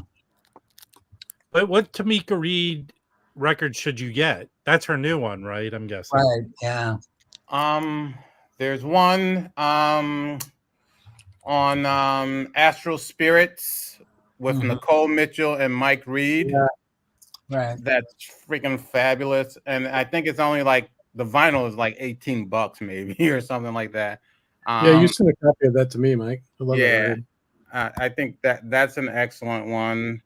But what Tamika Reed record should you get? That's her new one, right? I'm guessing. Right. Yeah. There's one on Astral Spirits with Nicole Mitchell and Mike Reed. Yeah. Right. That's freaking fabulous. And I think it's only like the vinyl is like $18 maybe or something like that. Yeah, you sent a copy of that to me, Mike. I love that yeah. record. I think that's an excellent one.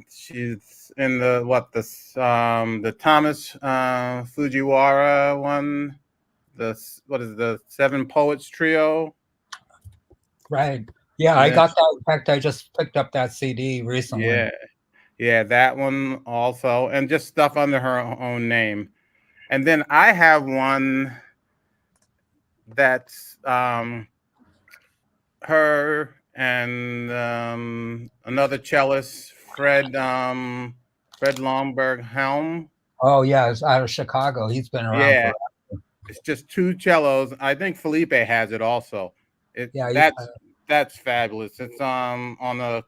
She's in the Thomas Fujiwara one. The Seven Poets Trio? Right. Yeah, I got that. In fact, I just picked up that CD recently. Yeah, that one also, and just stuff under her own name. And then I have one that's her and another cellist, Fred Lomberg Helm. Oh yeah, it's out of Chicago. He's been around. Yeah, forever. it's just two cellos. I think Felipe has it also. That's fabulous. It's on the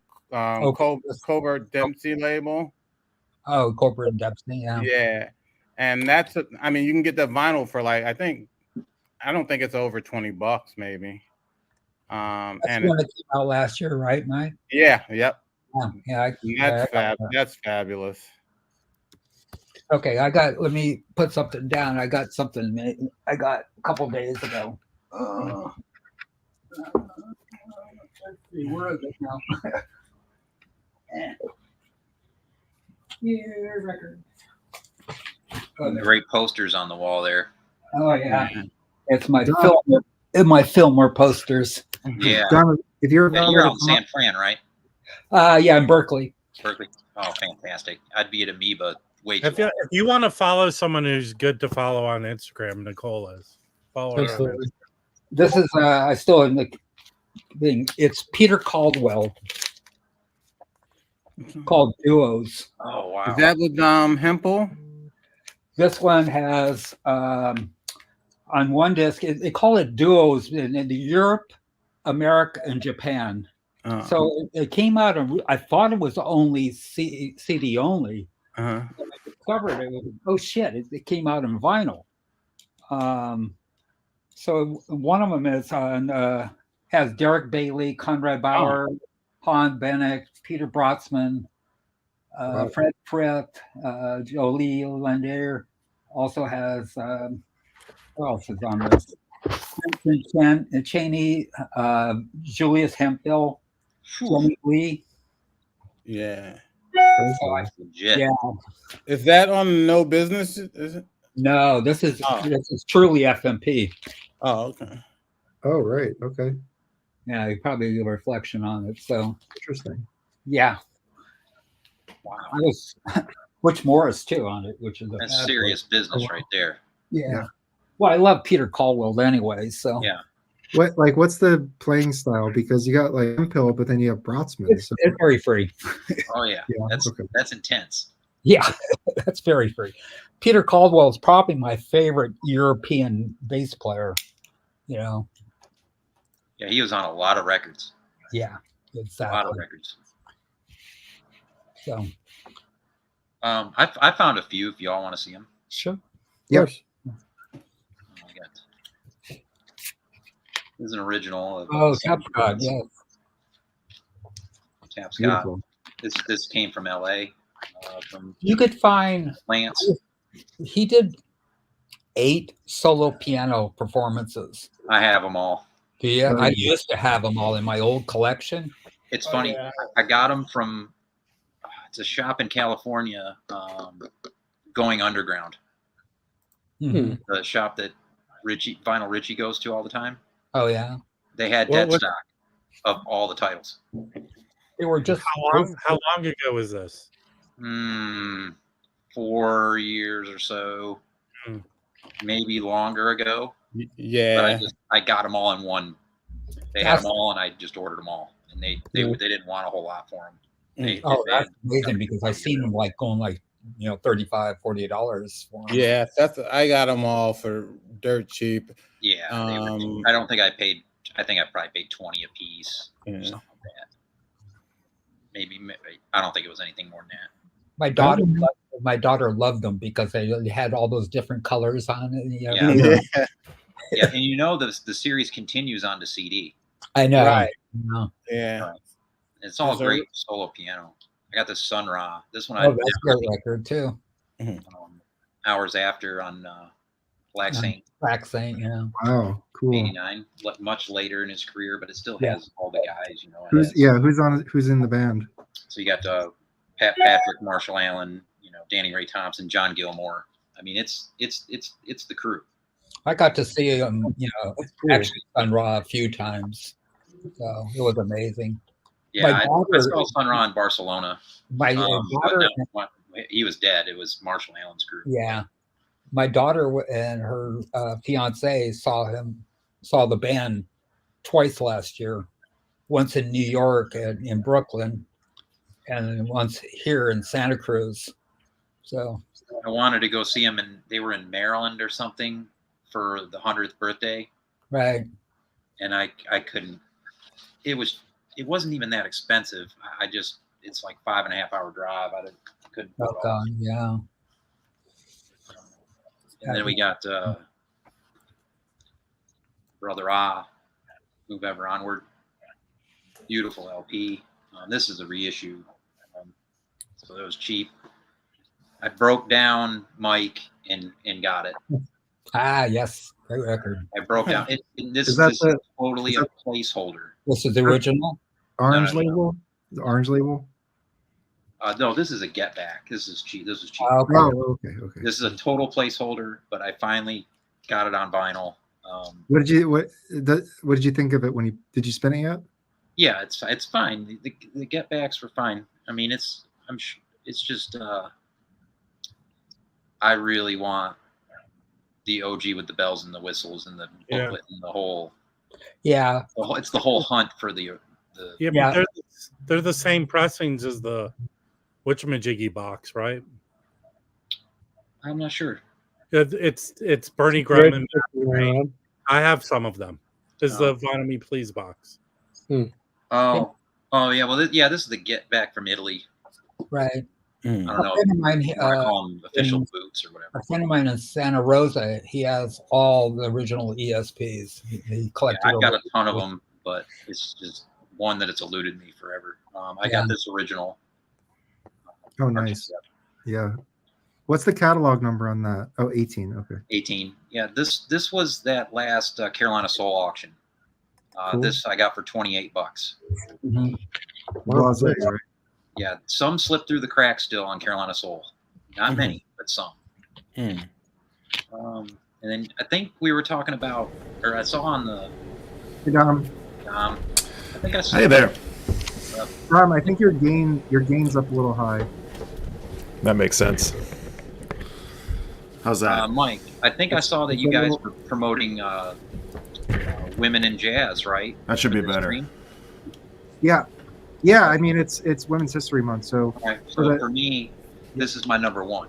Covert Dempsey label. Oh, Corporate Dempsey, yeah. Yeah, and I mean, you can get the vinyl for like I don't think it's over $20 maybe. That's and when it came out last year, right, Mike? Yeah, yep. Yeah, that's fabulous. Okay, let me put something down. I got something I got a couple days ago. Let's see, where is it now? Here, record. Great posters on the wall there. Oh yeah, it's my Fillmore posters. Yeah. John, if you're out in San Fran, right? Yeah, in Berkeley. Berkeley. Oh, fantastic! I'd be at Amoeba. If you want to follow someone who's good to follow on Instagram, Nicole is. Follow her. This is I still in the thing. It's Peter Caldwell. Called Duos. Oh wow! Is that with Hempel? This one has on one disc. They call it Duos in Europe, America, and Japan. So it came out. I thought it was only CD only. I discovered it. Oh shit! It came out in vinyl. So one of them is on has Derek Bailey, Conrad Bauer, Han Bennett, Peter Brotzman, Fred Frith, Jolie Landier. Also has who else is on this? Cheney, Julius Hemphill, Jimmy Lee. Yeah. Legit. Yeah. Is that on No Business? Is it? No, this is truly FMP. Oh, okay. Oh, right. Okay. Yeah, you probably a reflection on it. So interesting. Yeah. Wow. I was Butch Morris too on it, which is that's serious business right there. Yeah. Well, I love Peter Caldwell anyway, so yeah. What's the playing style? Because you got like Hemphill, but then you have Brotzman. It's very free. Oh yeah, that's intense. Yeah, that's very free. Peter Caldwell is probably my favorite European bass player. You know. Yeah, he was on a lot of records. Yeah, exactly. A lot of records. So, I found a few. If y'all want to see them, sure. Yes. This is an original. Tap Scott, yes. Tap Scott. This came from L.A. You could find Lance. He did 8 solo piano performances. I have them all. Yeah, I used to have them all in my old collection. It's funny. Yeah. I got them from it's a shop in California, Going Underground. Mm-hmm. The shop that Vinyl Richie goes to all the time. Oh yeah. They had dead stock of all the titles. They were just how long ago was this? 4 years or so, maybe longer ago. Yeah. But I got them all in one. They had them all, and I just ordered them all, and they didn't want a whole lot for them. That's amazing because I've seen them like going like $35, $40 for them. Yeah, I got them all for dirt cheap. Yeah, I don't think I paid. I think I probably paid $20 a piece, or something like that. Maybe I don't think it was anything more than that. My daughter loved them because they had all those different colors on it. You know? Yeah. Yeah, and you know the series continues on to CD. I know. Right. Yeah. Right. It's all great solo piano. I got the Sun Ra. This one Oh, that's a great record too. Hours After on Black Saint. Black Saint, yeah. Wow, cool. 89, much later in his career, but it still has all the guys, you know. Who's in the band? So you got Patrick, Marshall Allen, you know, Danny Ray Thompson, John Gilmore. I mean, it's the crew. I got to see him, you know, actually on Raw a few times, so it was amazing. Yeah, I saw Sun Ra in Barcelona. My daughter, he was dead. It was Marshall Allen's group. Yeah, my daughter and her fiance saw the band twice last year. Once in New York and in Brooklyn, and once here in Santa Cruz. So I wanted to go see them, and they were in Maryland or something for the 100th birthday. Right. And I couldn't. It wasn't even that expensive. It's like 5.5 hour drive. I couldn't. Yeah. And then we got Brother Ah, Move Ever Onward. Beautiful LP. This is a reissue, so it was cheap. I broke down Mike and got it. Yes, great record. I broke down it. This is totally a placeholder. This is the original Orange label. The Orange label. No, this is a Get Back. This is cheap. This is cheap. Okay. This is a total placeholder, but I finally got it on vinyl. What did you think of it did you spin it yet? Yeah, it's fine. The Get Backs were fine. I mean, it's just I really want the OG with the bells and the whistles and the booklet and the whole. Yeah, it's the whole hunt for the. But they're the same pressings as the whatchamajiggy box, right? I'm not sure. It's Bernie Grumman. I have some of them. This is the Vinyl Me Please box. Oh yeah. Well, this is the Get Back from Italy. Right. I don't know. I call them official boots or whatever. A friend of mine in Santa Rosa, he has all the original ESPs. He collected. I've got a ton of them, but it's just one that it's eluded me forever. I got this original. Oh, nice. Yeah. What's the catalog number on that? Oh, 18. Okay. 18. Yeah. This was that last Carolina Soul auction. Cool. This I got for $28. Mm-hmm. Right? Yeah, some slipped through the cracks still on Carolina Soul. Not many, but some. And then I think we were talking about, or I saw on the. Hey, Dom. I think I saw. Hey there. Dom, I think your gain's up a little high. That makes sense. How's that? Mike, I think I saw that you guys were promoting women in jazz, right? That should be better. Stream? Yeah. I mean, it's Women's History Month, so. Right. So for me, this is my number one.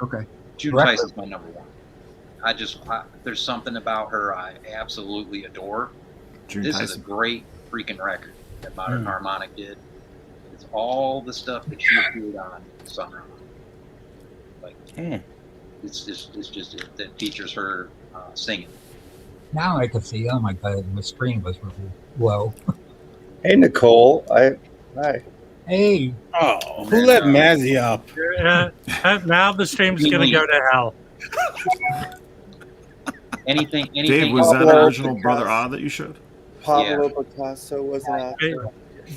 Okay. June Tice is my number one. There's something about her I absolutely adore. This is a great freaking record that Modern Harmonic did. It's all the stuff that she appeared on Summer. Like, it's just that features her singing. Now I can see. Oh my God, the screen was really low. Hey, Nicole. Hi. Hey. Oh, who let Mazzy up? Now the stream's gonna go to hell. Anything. Dave, was that the original Brother Ah that you showed? Pablo Picasso wasn't out there.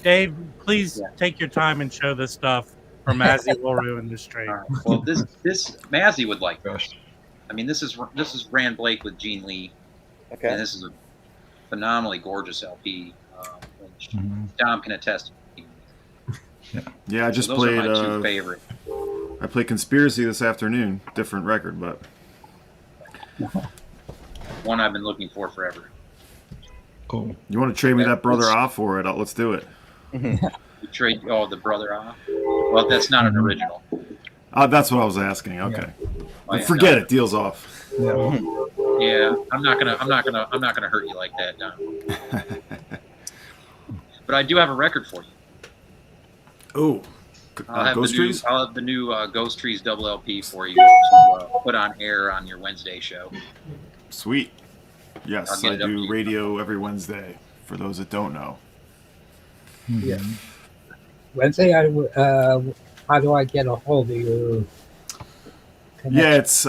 Dave, please take your time and show this stuff, or Mazzy will ruin the stream. Right. Well, this Mazzy would like this. I mean, this is Rand Blake with Gene Lee. Okay. And this is a phenomenally gorgeous LP. Dom can attest. Yeah, I just those played. Are my two favorite. I played Conspiracy this afternoon. Different record, but one I've been looking for forever. Cool. You want to trade me that Brother Ah for it? Let's do it. You trade the Brother Ah? Well, that's not an original. That's what I was asking. Okay. Forget it. Deal's off. Yeah, I'm not gonna hurt you like that, Don. But I do have a record for you. Oh. Ghost Trees? I'll have the new Ghost Trees double LP for you to put on air on your Wednesday show. Sweet. Yes, I do radio every Wednesday, for those that don't know. Yeah. Wednesday, how do I get a hold of your connection? Yeah, it's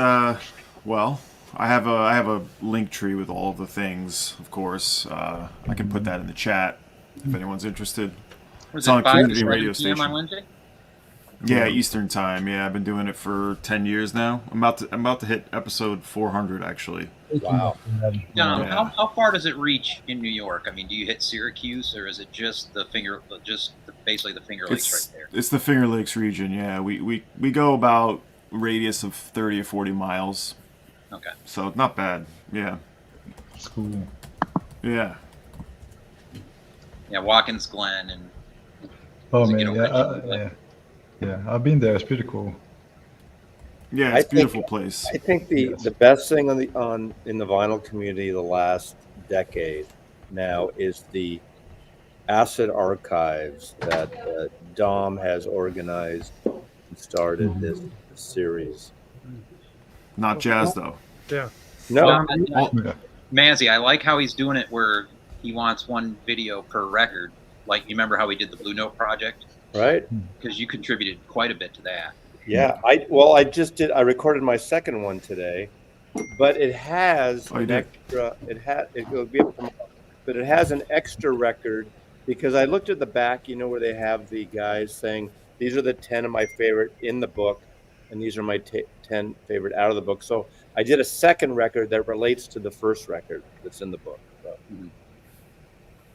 well, I have a link tree with all of the things, of course. I can put that in the chat if anyone's interested. Was it's on community 5 radio PM station. on Wednesday? Yeah, Eastern time. Yeah, I've been doing it for 10 years now. I'm about to hit episode 400 actually. Wow. Dom, how far does it reach in New York? I mean, do you hit Syracuse, or is it just basically the Finger Lakes right there? It's the Finger Lakes region. Yeah, we go about a radius of 30 or 40 miles. Okay. So not bad. Yeah. It's cool. Yeah. Yeah, Watkins Glen and. Oh man, yeah. I've been there. It's pretty cool. Yeah, it's a beautiful place. I think the best thing in the vinyl community the last decade now is the asset archives that Dom has organized and started this series. Not jazz though. Yeah. No. Mazzy, I like how he's doing it where he wants one video per record. Like, you remember how we did the Blue Note project? Right. Because you contributed quite a bit to that. Yeah, I recorded my second one today, but it has an extra. It'll be able to come up, but it has an extra record because I looked at the back. You know where they have the guys saying these are the 10 of my favorite in the book, and these are my 10 favorite out of the book. So I did a second record that relates to the first record that's in the book. So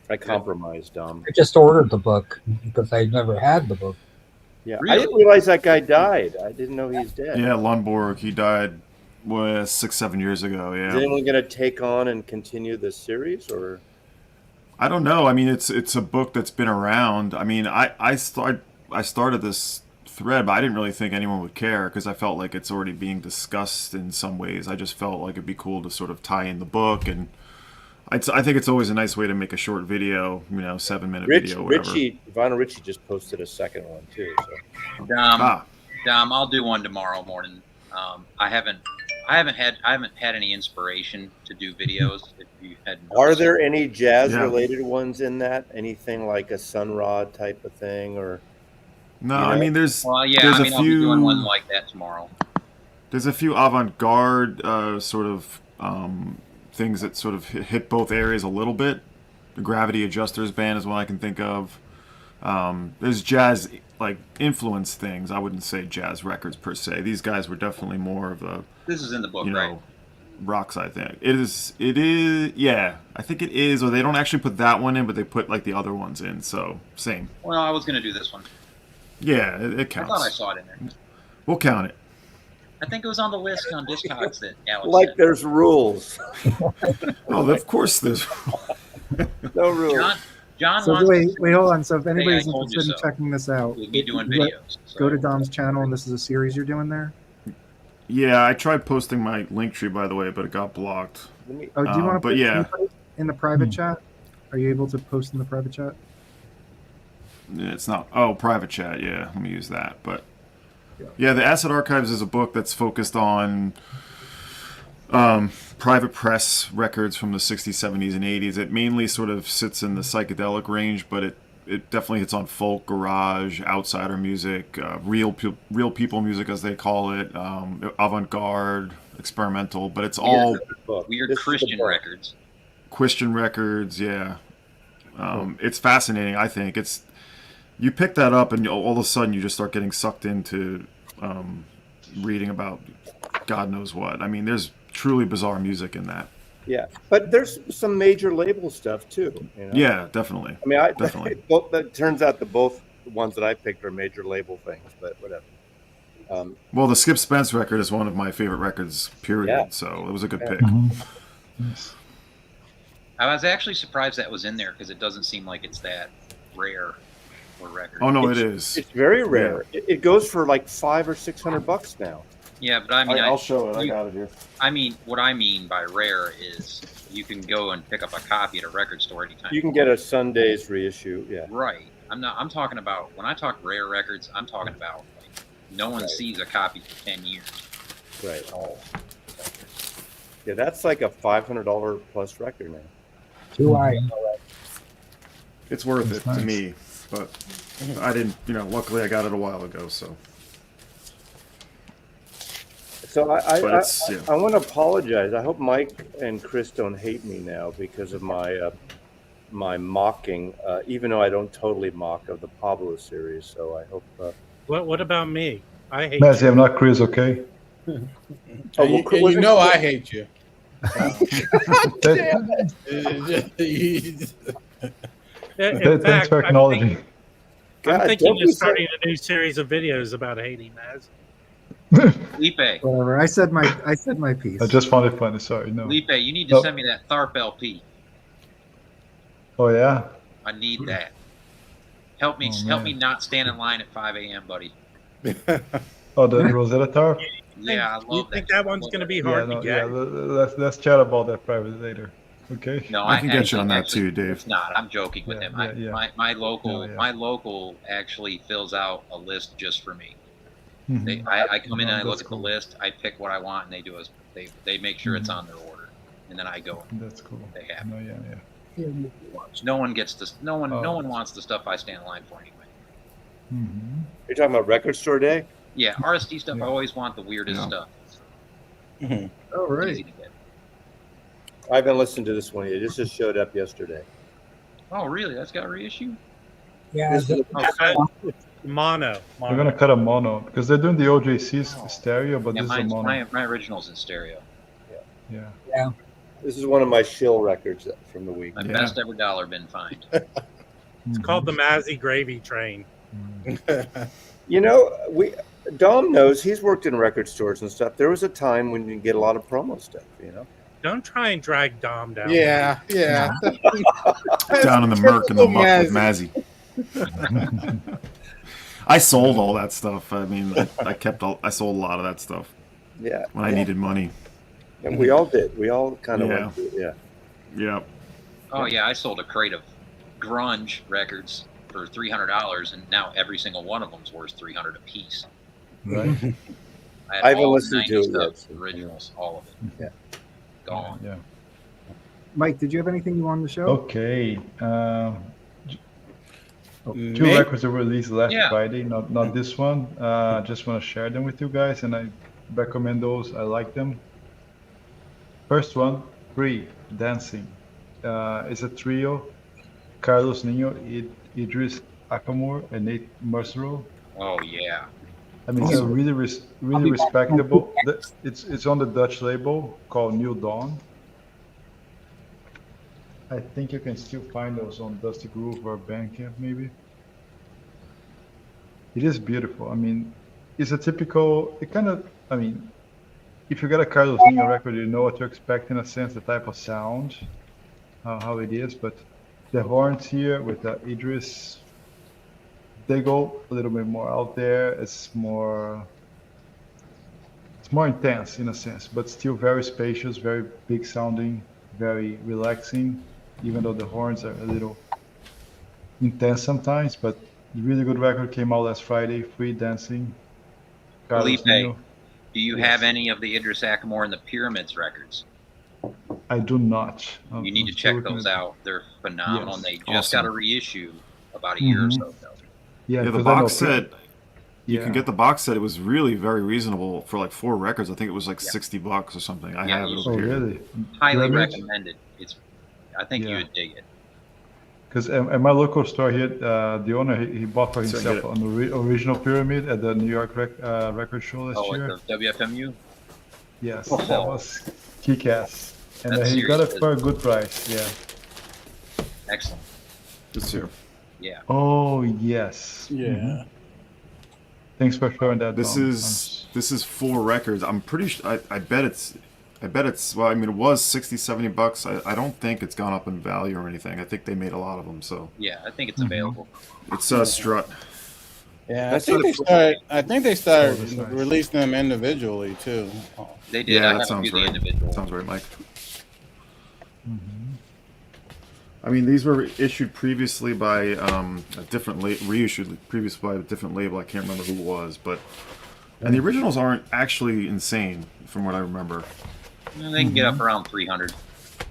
I compromised, Dom. I just ordered the book because I never had the book. Yeah, really? I didn't realize that guy died. I didn't know he's dead. Yeah, Lundborg, he died 6-7 years ago. Yeah. Is anyone going to take on and continue this series, or? I don't know. I mean, it's a book that's been around. I mean, I started this thread, but I didn't really think anyone would care because I felt like it's already being discussed in some ways. I just felt like it'd be cool to sort of tie in the book, and I think it's always a nice way to make a short video, 7-minute video, whatever. Vinyl Richie just posted a second one too. So. Dom, I'll do one tomorrow morning. I haven't had any inspiration to do videos. If you had Are there any jazz related ones in that? Anything like a Sun Rod type of thing, or? No, I mean there's. Well, yeah, there's I'll be doing one like that tomorrow. There's a few avant-garde sort of things that sort of hit both areas a little bit. The Gravity Adjusters band is one I can think of. There's jazz like influence things. I wouldn't say jazz records per se. These guys were definitely more of a. This is in the book, right? Rock side thing. It is. Yeah, I think it is. Or they don't actually put that one in, but they put like the other ones in. So same. Well, I was going to do this one. Yeah, it counts. I thought I saw it in there. We'll count it. I think it was on the list on Discogs that Alex like said. There's rules. Oh, of course there's. No rules. John so wants wait, hold on. So if anybody's I told interested you in so. checking this out, We'll be doing videos. Go to Dom's channel, and this is a series you're doing there. Yeah, I tried posting my link tree, by the way, but it got blocked. Oh, do you want to put it in the private chat? Are you able to post in the private chat? It's not. Oh, private chat. Yeah, let me use that. But yeah, the Asset Archives is a book that's focused on private press records from the 60s, 70s, and 80s. It mainly sort of sits in the psychedelic range, but it definitely hits on folk, garage, outsider music, real people music, as they call it, avant-garde, experimental. But it's all weird Christian records. Christian records, yeah. It's fascinating. I think you pick that up, and all of a sudden you just start getting sucked into reading about God knows what. I mean, there's truly bizarre music in that. Yeah, but there's some major label stuff too. Yeah, definitely. I mean, definitely. It turns out both the ones that I picked are major label things, but whatever. Well, the Skip Spence record is one of my favorite records, period. Yeah. So it was a good pick. I was actually surprised that was in there because it doesn't seem like it's that rare for record. Oh no, it is. It's very rare. Yeah. It goes for like $500 or $600 now. Yeah, but I mean, I'll show it. I got it here. I mean, what I mean by rare is you can go and pick up a copy at a record store anytime. You can get a Sunday's reissue. Yeah. Right, I'm talking about, when I talk rare records, I'm talking about like no one sees a copy for 10 years. Right. Oh. Yeah, that's like a $500 plus record now. It's worth it to me, but I didn't. Luckily I got it a while ago, so. So I want to apologize. I hope Mike and Chris don't hate me now because of my my mocking, even though I don't totally mock of the Pablo series. So I hope. What about me? I hate. Mazzy, I'm not Chris, okay? I hate you. Thanks for acknowledging. I'm thinking of starting a new series of videos about hating Maz. Felipe. Whatever. I said my piece. I just found it funny. Sorry, no. Felipe, you need to send me that Tharp LP. Oh yeah. I need that. Help me not stand in line at 5 a.m., buddy. Oh, the Rosetta Tharp? Yeah, I love that. You think that one's going to be hard to get? Yeah, let's chat about that privately later. Okay. No, I can get you on that too, Dave. It's not. I'm joking with him. My local actually fills out a list just for me. Mm-hmm. I come in and I look at the list. I pick what I want, and they make sure it's on their order, and then I go. That's cool. They have. No, yeah. No one gets this. No one wants the stuff I stand in line for anyway. Mm-hmm. You're talking about Record Store Day? Yeah, RSD stuff. I always want the weirdest stuff. Mm-hmm. Oh, right. Easy to get. I haven't listened to this one yet. This just showed up yesterday. Oh, really? That's got reissue? Yeah. Mono. We're gonna cut a mono because they're doing the OJC stereo, but this is a mono. My original's in stereo. Yeah. This is one of my shill records from the week. My best ever dollar bin find. It's called the Mazzy Gravy Train. Dom knows, he's worked in record stores and stuff. There was a time when you can get a lot of promo stuff, Don't try and drag Dom down. Yeah. Down in the murk and the muck with Mazzy. I sold all that stuff. I mean, I sold a lot of that stuff. Yeah. When I needed money. And we all did. We all kind of went through it. Yeah. Oh yeah, I sold a crate of grunge records for $300, and now every single one of them's worth $300 a piece. Right. I haven't listened to it yet. Originals, all of it. Yeah. Gone. Yeah. Mike, did you have anything you wanted to show? Okay. Two records that were released last Friday, not this one. Just want to share them with you guys, and I recommend those. I like them. First one, Free Dancing. It's a trio: Carlos Nino, Idris Akamur, and Nate Mercero. Oh yeah. I mean, it's really respectable. It's on the Dutch label called New Dawn. I think you can still find those on Dusty Groove or Bandcamp, maybe. It is beautiful. I mean, it's a typical. If you got a Carlos Nino record, you know what to expect in a sense, the type of sound, how it is. But the horns here with the Idris, they go a little bit more out there. It's more intense in a sense, but still very spacious, very big sounding, very relaxing, even though the horns are a little intense sometimes. But really good record came out last Friday, Free Dancing. Felipe, do you have any of the Idris Akamor and the Pyramids records? I do not. You need to check those out. They're phenomenal. Yes. They just got a reissue about a year or so ago. Yeah, the box set. You can get the box set. It was really very reasonable for like 4 records. I think it was like $60 or something. I have it over here. Really? Highly recommended. I think you would dig it. Because at my local store here, the owner he bought for himself an original Pyramid at the New York record show last year. At the WFMU. Yes, that was kick-ass, and he got it for a good price. Yeah. Excellent. This year. Yeah. Oh yes. Yeah. Mm-hmm. Thanks for showing that. This is 4 records. I'm pretty sure. I bet it's. Well, I mean, it was $60-$70. I don't think it's gone up in value or anything. I think they made a lot of them. So. Yeah, I think it's available. It's Strut. Yeah, I think they started releasing them individually too. They did. Yeah, that sounds right. Sounds right, Mike. I mean, these were issued previously by a different reissued previously by a different label. I can't remember who it was, but and the originals aren't actually insane from what I remember. Yeah, they can get up around 300.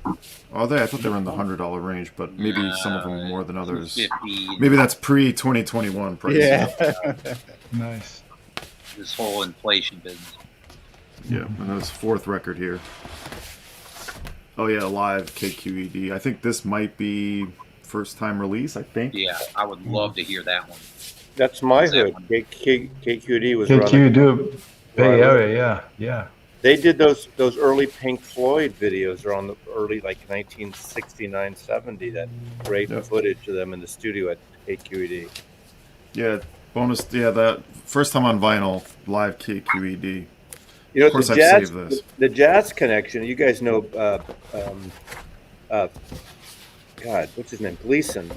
Oh, I thought they were in the $100 range, but maybe some of them more than others. 50. Maybe that's pre-2021 price. Yeah. Nice. This whole inflation business. Yeah, and that's fourth record here. Oh yeah, live KQED. I think this might be first time release. I think. Yeah, I would love to hear that one. That's my hood. KQD was KQD, Bay Area, yeah. They did those early Pink Floyd videos. They're on the early, like 1969, 70. That great footage of them in the studio at KQED. Yeah, bonus. Yeah, that first time on vinyl, live KQED. You know, of course, I've saved this. The jazz connection. You guys know, God, what's his name? Gleason.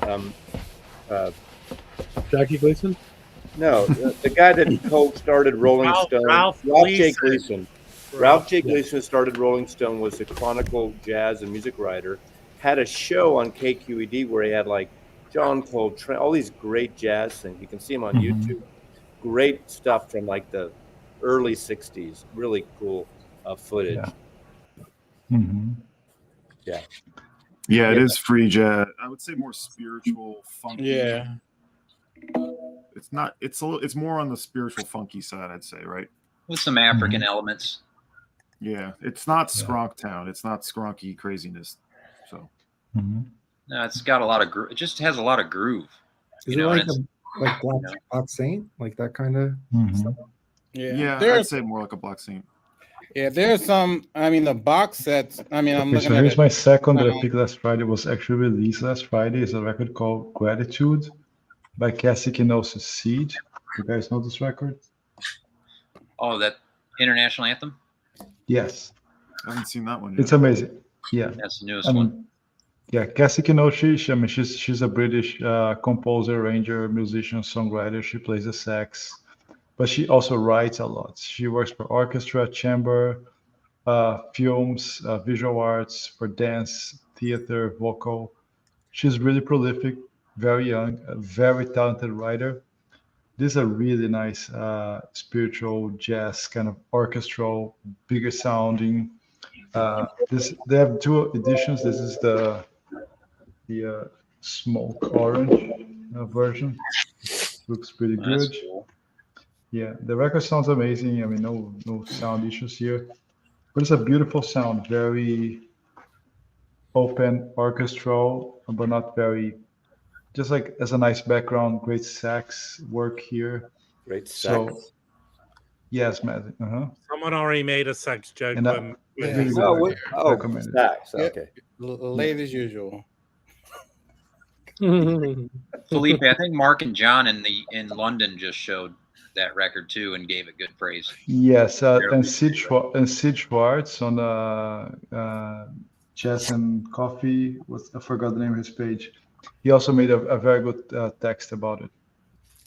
Jackie Gleason? No, the guy that co-started Rolling Stone. Ralph J. Gleason. Ralph J. Gleason started Rolling Stone, was a chronicle jazz and music writer, had a show on KQED where he had like John Coltrane, all these great jazz things. You can see him on YouTube. Great stuff from like the early 60s. Really cool footage. Yeah. Yeah, it is free jazz. I would say more spiritual, funky. Yeah. It's not. It's more on the spiritual, funky side. I'd say, right? With some African elements. Yeah, it's not Skronk Town. It's not skronky craziness. So. No, it's got a lot of groove. It just has a lot of groove. Is it like Black Saint, like that kind of stuff? Yeah, I'd say more like a Black Saint. Yeah, there's some. I mean, the box sets. I mean, I'm looking so at here's it. my second that I picked last Friday. Was actually released last Friday. It's a record called Gratitude by Cassie Kenosis Seed. You guys know this record? Oh, that international anthem? Yes. I haven't seen that one yet. It's amazing. Yeah. That's the newest one. Yeah, Cassie Kenosis. I mean, she's a British composer, arranger, musician, songwriter. She plays the sax, but she also writes a lot. She works for orchestra, chamber, films, visual arts, for dance, theater, vocal. She's really prolific, very young, a very talented writer. This is a really nice spiritual jazz kind of orchestral, bigger sounding. They have two editions. This is the smoke orange version. Looks pretty good. Cool. Yeah, the record sounds amazing. I mean, no sound issues here, but it's a beautiful sound. Very open, orchestral, but not very. Just like as a nice background, great sax work here. Great sax. So, yes, Matt. Someone already made a sex joke. And sax. Okay. Late as usual. Felipe, I think Mark and John in London just showed that record too and gave it good praise. Yes, and Sid Schwartz on Jazz and Coffee. I forgot the name of his page. He also made a very good text about it.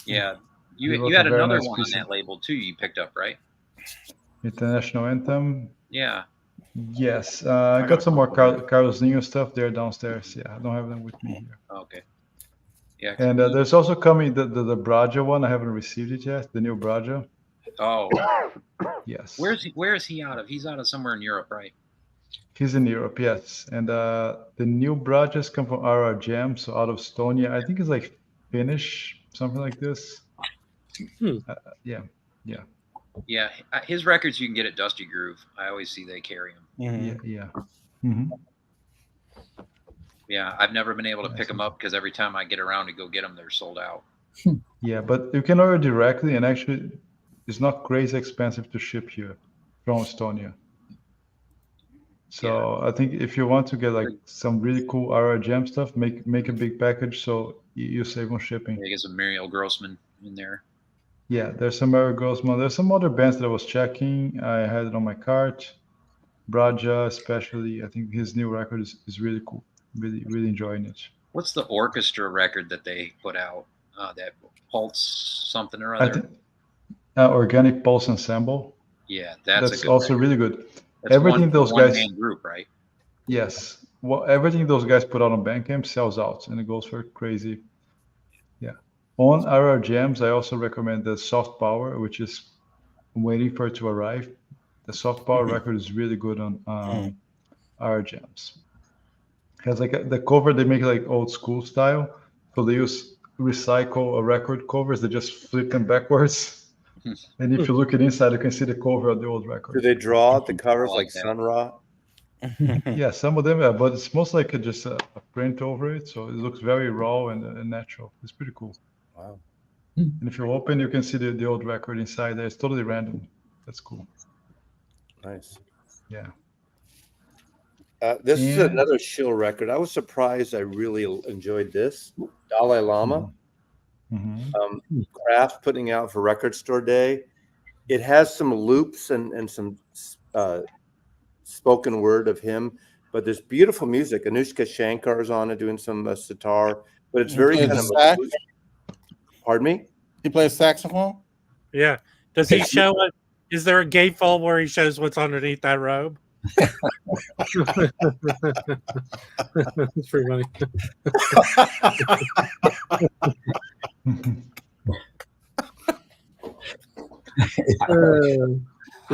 Yeah, you had another one on that label too. You picked up, right? International Anthem. Yeah. Yes, I got some more Carlos Nino stuff there downstairs. Yeah, I don't have them with me here. Okay. Yeah. And there's also coming the Braja one. I haven't received it yet. The new Braja. Oh. Yes. Where is he out of? He's out of somewhere in Europe, right? He's in Europe, yes. And the new Brajas come from RR Jam, so out of Estonia. I think it's like Finnish, something like this. Yeah. Yeah, his records you can get at Dusty Groove. I always see they carry them. Yeah. Yeah, I've never been able to pick them up because every time I get around to go get them, they're sold out. Yeah, but you can order directly, and actually, it's not crazy expensive to ship here from Estonia. So I think if you want to get like some really cool RR Jam stuff, make a big package so you save on shipping. I guess a Muriel Grossman in there. Yeah, there's some Mary Grossman. There's some other bands that I was checking. I had it on my cart. Braja, especially. I think his new record is really cool. Really enjoying it. What's the orchestra record that they put out? That Pulse something or other? Organic Pulse Ensemble. Yeah, that's a good also record. really good. That's Everything those guys. One-man group, right? Yes, well, everything those guys put out on Bandcamp sells out, and it goes for crazy. Yeah. On RR Jams, I also recommend the Soft Power, which is I'm waiting for it to arrive. The Soft Power record is really good on RR Jams. It has like the cover, they make like old school style. So they use recycle record covers, they just flip them backwards. And if you look at inside, you can see the cover of the old record. Do they draw the covers like Sun Ra? Yeah, some of them, yeah, but it's most like just a print over it. So it looks very raw and natural. It's pretty cool. Wow. And if you open, you can see the old record inside there. It's totally random. That's cool. Nice. Yeah. This is another shill record. I was surprised. I really enjoyed this. Dalai Lama. Kraft putting out for Record Store Day. It has some loops and some spoken word of him, but there's beautiful music. Anushka Shankar's on it doing some sitar, but it's very kind of. Pardon me? He plays saxophone? Yeah. Does he show it? Is there a gatefold where he shows what's underneath that robe? That's pretty funny.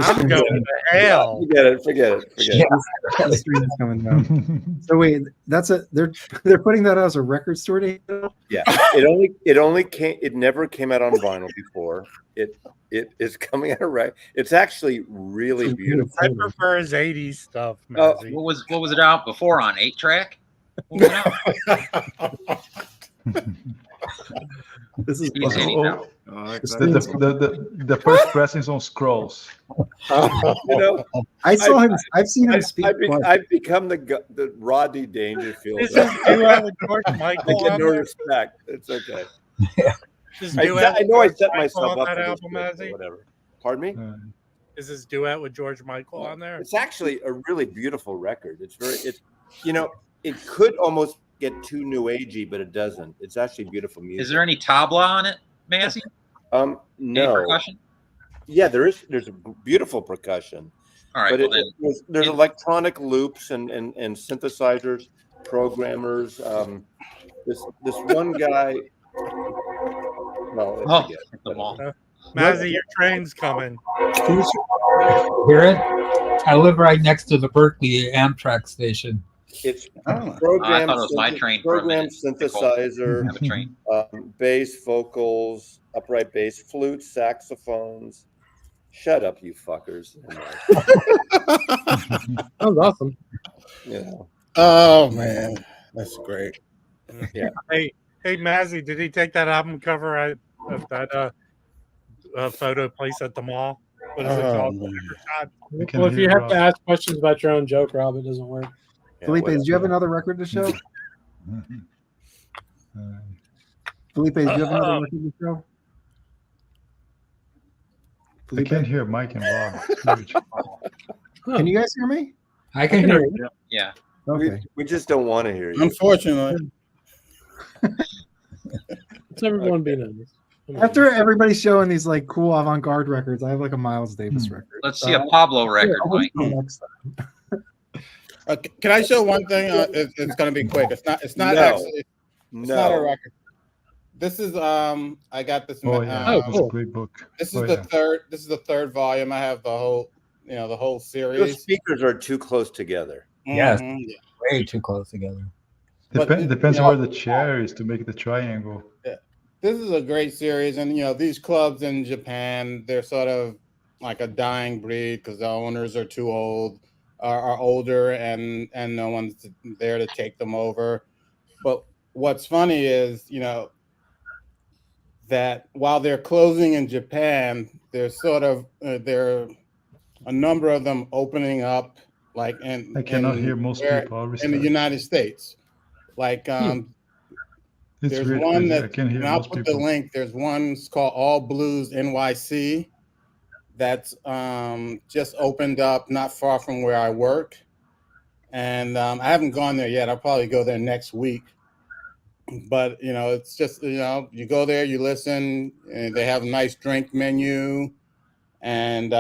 I'm going to hell. Forget it. The stream is coming down. So wait, they're putting that out as a record store day? Yeah. It never came out on vinyl before. It is coming out of record. It's actually really beautiful. I prefer his 80s stuff, what was it out before on 8-track? This is the first pressings on Scrolls. I've seen him speak. I've become the Rodney Dangerfield. This is duet with George Michael. I get no respect. It's okay. Yeah. I know I set myself up for this, whatever. Pardon me? Is this duet with George Michael on there? It's actually a really beautiful record. It could almost get too new agey, but it doesn't. It's actually beautiful music. Is there any tabla on it, Massey? No. Any percussion? Yeah, there's a beautiful percussion. All right, but there's electronic loops and synthesizers, programmers. This one guy. Well, Mazzy, your train's coming. Hear it? I live right next to the Berkeley Amtrak station. It's I thought it was my train. Program synthesizer, bass, vocals, upright bass, flutes, saxophones. Shut up, you fuckers! That was awesome. Yeah. Oh man, that's great. Yeah. Hey, Mazzy, did he take that album cover of that photo place at the mall? What is it called? Well, if you have to ask questions about your own joke, Rob, it doesn't work. Felipe, do you have another record to show? Felipe, do you have another record to show? I can't hear Mike and Rob. Can you guys hear me? I can hear you. Yeah. Okay. We just don't want to hear you. Unfortunately. It's everyone being honest. After everybody's showing these like cool avant-garde records, I have like a Miles Davis record. Let's see a Pablo record, Mike. Can I show one thing? It's going to be quick. It's not actually. It's not a record. This is I got this. Cool. That's a great book. This is the third. This is the third volume. I have the whole, the whole series. Those speakers are too close together. Yes, way too close together. Depends on where the chair is to make the triangle. Yeah. This is a great series, and these clubs in Japan, they're sort of like a dying breed because the owners are too old, are older, and no one's there to take them over. But what's funny is, that while they're closing in Japan, there's sort of there are a number of them opening up, like I cannot hear most people in the United States. Like there's weird, one that, I can hear and I'll most put people. the link. There's one called All Blues NYC that's just opened up not far from where I work, and I haven't gone there yet. I'll probably go there next week. But it's just you go there, you listen, and they have a nice drink menu. And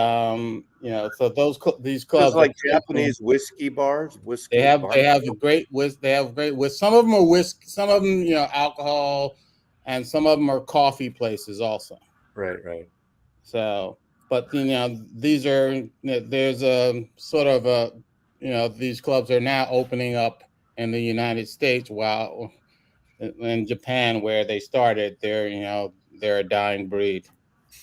you know, so these It's clubs like Japanese whiskey bars. they have a great whiskey. Some of them are whiskey, some of them, you know, alcohol, and some of them are coffee places also. Right. So, but you know, these are, you know, there's a sort of a, you know, these clubs are now opening up in the United States, while in Japan, where they started, they're a dying breed.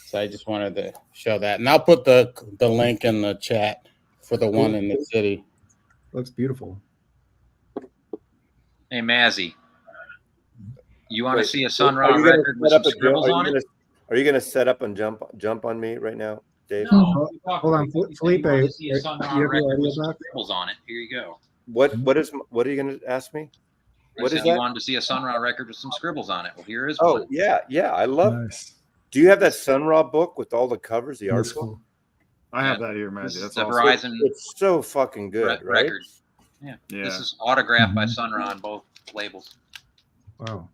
So I just wanted to show that, and I'll put the link in the chat for the one in the city. Looks beautiful. Hey, Mazzy, you want to see a Sun Ra record with some scribbles on it? Are you going to set up and jump on me right now, Dave? No, hold on, Felipe. You want to see a Sun Ra record with some scribbles on it? Here you go. What are you going to ask me? What is that? You wanted to see a Sun Ra record with some scribbles on it. Well, here is one. Oh, yeah. I love it. Do you have that Sun Ra book with all the covers, the art book? I have that here, Mazzy. That's the awesome. Verizon. It's so fucking good, right? Record. Yeah. This is autographed by Sun Ra on both labels. Wow.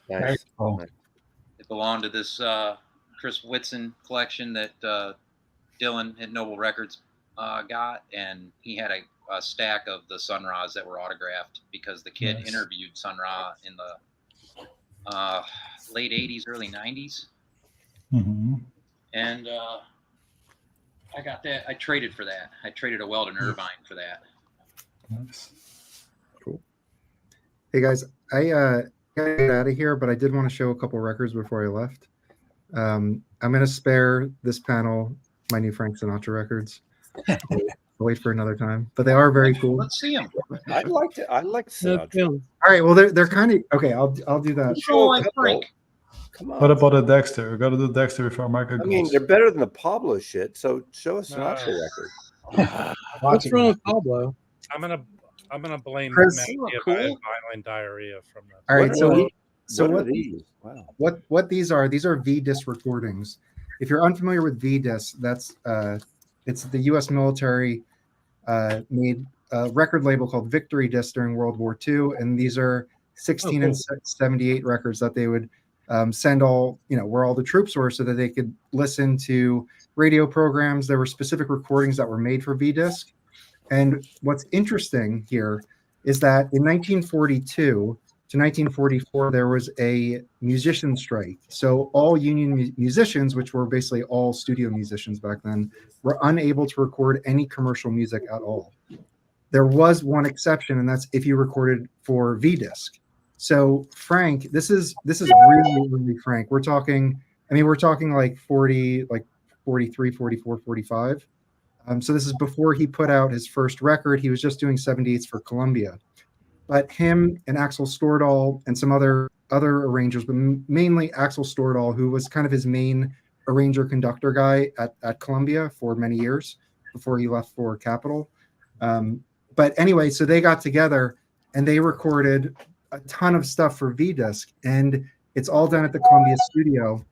Nice. Cool. It belonged to this Chris Whitson collection that Dylan at Noble Records got, and he had a stack of the Sun Ra's that were autographed because the kid interviewed Sun Ra in the late 80s, early 90s. And I got that. I traded for that. I traded a Weldon Irvine for that. Nice. Cool. Hey guys, I gotta get out of here, but I did want to show a couple records before I left. I'm gonna spare this panel my new Frank Sinatra records. I'll wait for another time, but they are very cool. Let's see them. I like Sinatra. All right, well they're kind of okay. I'll do that. Show Frank. Come on. What about the Dexter? We got to do Dexter before Marco goes. I mean, they're better than the Pablo shit. So show us Sinatra record. What's wrong with Pablo? I'm gonna blame Chris, Maggie if cool. I have violent diarrhea from that. All right, what are these? Wow. What these are V-disc recordings. If you're unfamiliar with V-disc, that's it's the U.S. military made a record label called Victory Disc during World War II, and these are 16 and 78 records that they would send all, where all the troops were, so that they could listen to radio programs. There were specific recordings that were made for V-disc. And what's interesting here is that in 1942 to 1944, there was a musician strike. So all union musicians, which were basically all studio musicians back then, were unable to record any commercial music at all. There was one exception, and that's if you recorded for V-disc. So Frank, this is really, really Frank. We're talking like 40, like 43, 44, 45. So this is before he put out his first record. He was just doing 78s for Columbia. But him and Axel Stordahl and some other arrangers, but mainly Axel Stordahl, who was kind of his main arranger conductor guy at Columbia for many years before he left for Capitol. But anyway, so they got together and they recorded a ton of stuff for V-disc, and it's all done at the Columbia studio.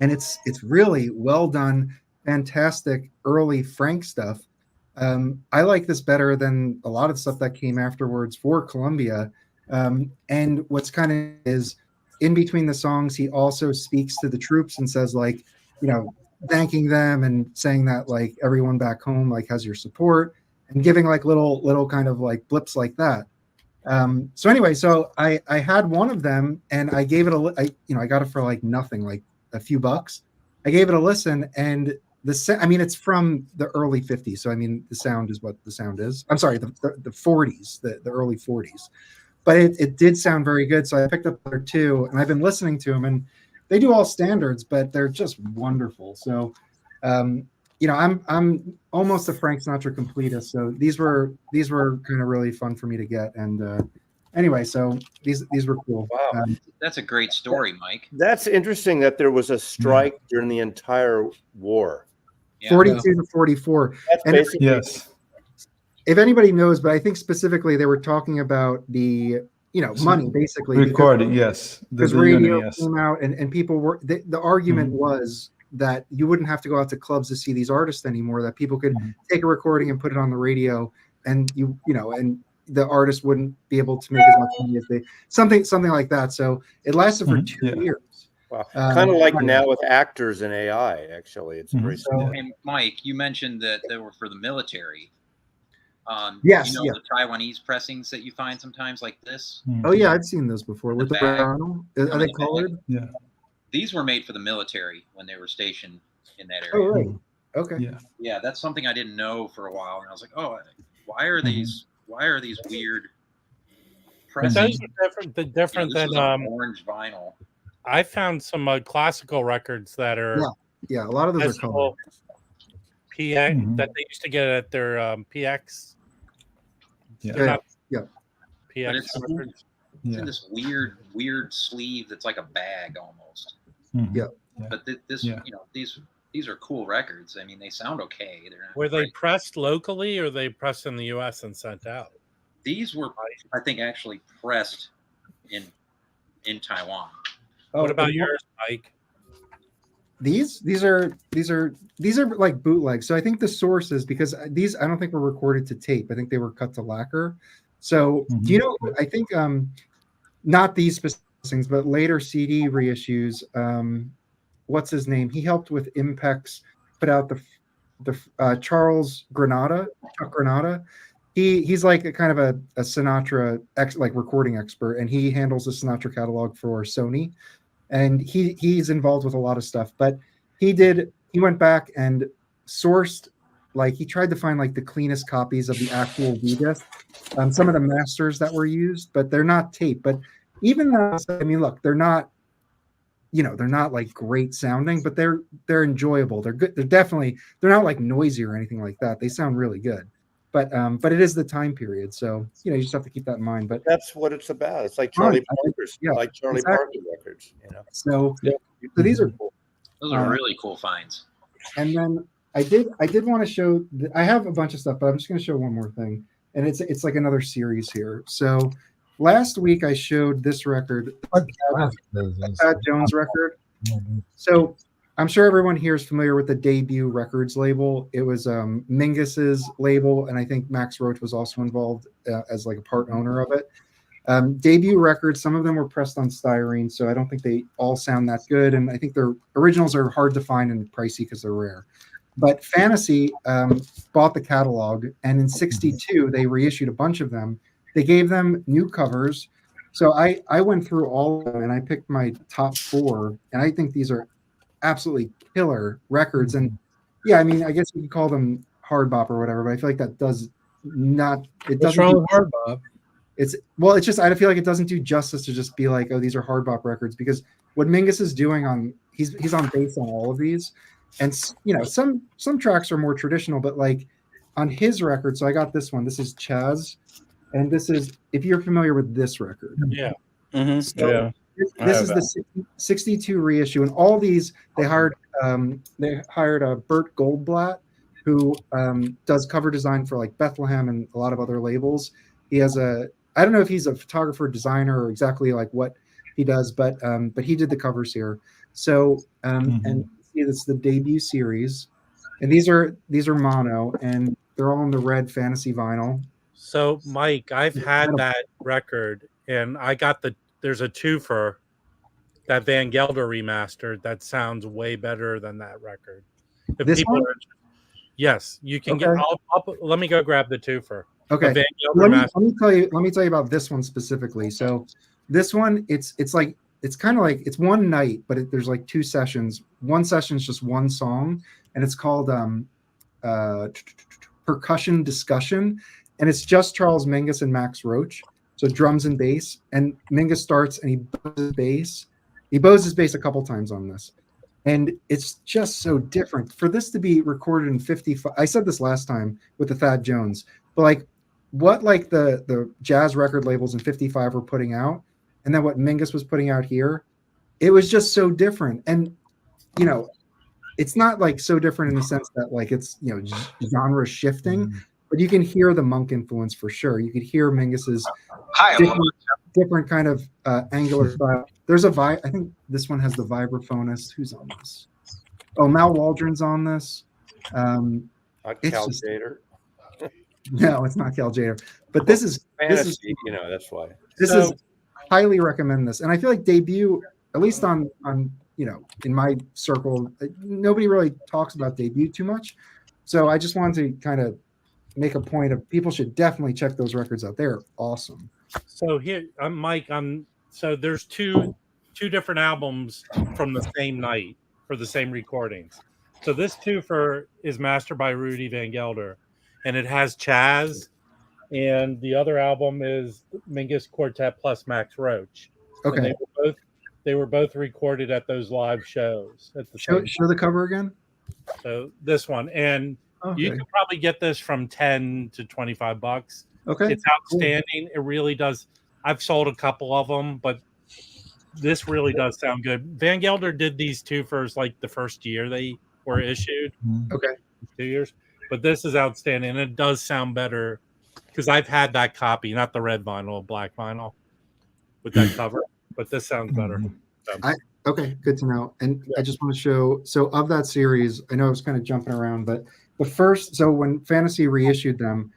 And it's really well done, fantastic early Frank stuff. I like this better than a lot of stuff that came afterwards for Columbia. And what's kind of is in between the songs, he also speaks to the troops and says, like, thanking them and saying that like everyone back home like has your support, and giving like little kind of like blips like that. So anyway, so I had one of them and I gave it I got it for like nothing, like a few bucks. I gave it a listen, and it's from the early 50s. So, the sound is what the sound is. I'm sorry, the 40s, the early 40s. But it did sound very good. So I picked up there too, and I've been listening to them, and they do all standards, but they're just wonderful. So, I'm almost a Frank Sinatra completist. So these were kind of really fun for me to get. And anyway, so these were cool. Wow. That's a great story, Mike. That's interesting that there was a strike during the entire war. 42 to 44. That's basically, yes. If anybody knows, but I think specifically they were talking about the, money basically. Recording, yes. Because radio came out and people were, the argument was that you wouldn't have to go out to clubs to see these artists anymore, that people could take a recording and put it on the radio, and and the artist wouldn't be able to make as much money as they, something like that. So it lasted for 2 years. Wow. Kind of like now with actors and AI, actually. It's very so, hey, Mike, you mentioned that they were for the military. Yes, you know the Taiwanese pressings that you find sometimes like this? Oh, yeah, I've seen those before. With the vinyl. Are they colored? Yeah. These were made for the military when they were stationed in that area. Oh, right. Okay. Yeah. Yeah, that's something I didn't know for a while. And I was like, oh, why are these weird pressings? Those are different than orange vinyl. I found some classical records that are a lot of those are colored. PX that they used to get at their PX. Yeah. PX but it's in this weird sleeve that's like a bag almost. Yeah. But this, these are cool records. I mean, they sound okay. They're not Were they pressed locally or they pressed in the U.S. and sent out? These were, I think, actually pressed in Taiwan. What about yours, Mike? These are like bootlegs. So I think the source is because these I don't think were recorded to tape. I think they were cut to lacquer. So do you know? I think not these specific things, but later CD reissues. What's his name? He helped with Impex put out the Charles Granada, Chuck Granada. He's like a kind of a Sinatra recording expert, and he handles the Sinatra catalog for Sony. And he's involved with a lot of stuff, but he went back and sourced, like he tried to find like the cleanest copies of the actual V-disc, some of the masters that were used, but they're not tape. But even though, I mean, look, they're not like great sounding, but they're enjoyable. They're good. They're not like noisy or anything like that. They sound really good. But it is the time period, so you just have to keep that in mind. But that's what it's about. It's like Charlie Parker's, Parker records, So these are cool. Those are really cool finds. And then I did want to show. I have a bunch of stuff, but I'm just going to show one more thing, and it's like another series here. So last week I showed this record, Thad Jones record. So I'm sure everyone here is familiar with the Debut Records label. It was Mingus's label, and I think Max Roach was also involved as like a part owner of it. Debut Records, some of them were pressed on styrene, so I don't think they all sound that good, and I think their originals are hard to find and pricey because they're rare. But Fantasy bought the catalog, and in '62 they reissued a bunch of them. They gave them new covers. So I went through all of them, and I picked my top 4, and I think these are absolutely killer records. And yeah, I mean, I guess you could call them hard bop or whatever, but I feel like that does not. It doesn't. What's wrong with hard bop? It's just I feel like it doesn't do justice to just be like, oh, these are hard bop records, because what Mingus is doing he's on bass on all of these, and some tracks are more traditional, but like on his record. So I got this one. This is Chaz, and this is, if you're familiar with this record. Yeah. So this is the 62 reissue, and all these they hired Bert Goldblatt, who does cover design for like Bethlehem and a lot of other labels. He has I don't know if he's a photographer, designer, or exactly like what he does, but he did the covers here. So and see, it's the Debut series, and these are mono, and they're all in the red Fantasy vinyl. So Mike, I've had that record, and I got there's a twofer that Van Gelder remastered that sounds way better than that record. If this people one? Yes, you can get. Let me go grab the twofer. Okay. Let me tell you about this one specifically. So this one, it's kind of like it's one night, but there's like 2 sessions. One session is just one song, and it's called Percussion Discussion, and it's just Charles Mingus and Max Roach. So drums and bass, and Mingus starts and he bows his bass a couple times on this, and it's just so different. For this to be recorded in 55, I said this last time with the Thad Jones, but like what like the jazz record labels in 55 were putting out, and then what Mingus was putting out here, it was just so different. And it's not like so different in the sense that like it's genre shifting, but you can hear the Monk influence for sure. You could hear Mingus's different kind of angular style. There's I think this one has the vibraphonist. Who's on this? Oh, Mal Waldron's on this. Not Cal Jader. No, it's not Cal Jader. But this is Fantasy, that's why. This is highly recommend this. And I feel like Debut, at least on in my circle, nobody really talks about Debut too much. So I just wanted to kind of make a point of people should definitely check those records out. They're awesome. So here, Mike. So there's two different albums from the same night for the same recordings. So this twofer is mastered by Rudy Van Gelder, and it has Chaz, and the other album is Mingus Quartet plus Max Roach. Okay. And they were both recorded at those live shows at the show the cover again. So this one, and you can probably get this from $10 to $25. Okay, it's outstanding. Cool. It really does. I've sold a couple of them, but this really does sound good. Van Gelder did these twofers like the first year they were issued. Okay, 2 years, but this is outstanding, and it does sound better because I've had that copy, not the red vinyl, black vinyl with that cover, but this sounds better. Okay, good to know. And I just want to show, so of that series, I know I was kind of jumping around, but the first, so when Fantasy reissued them,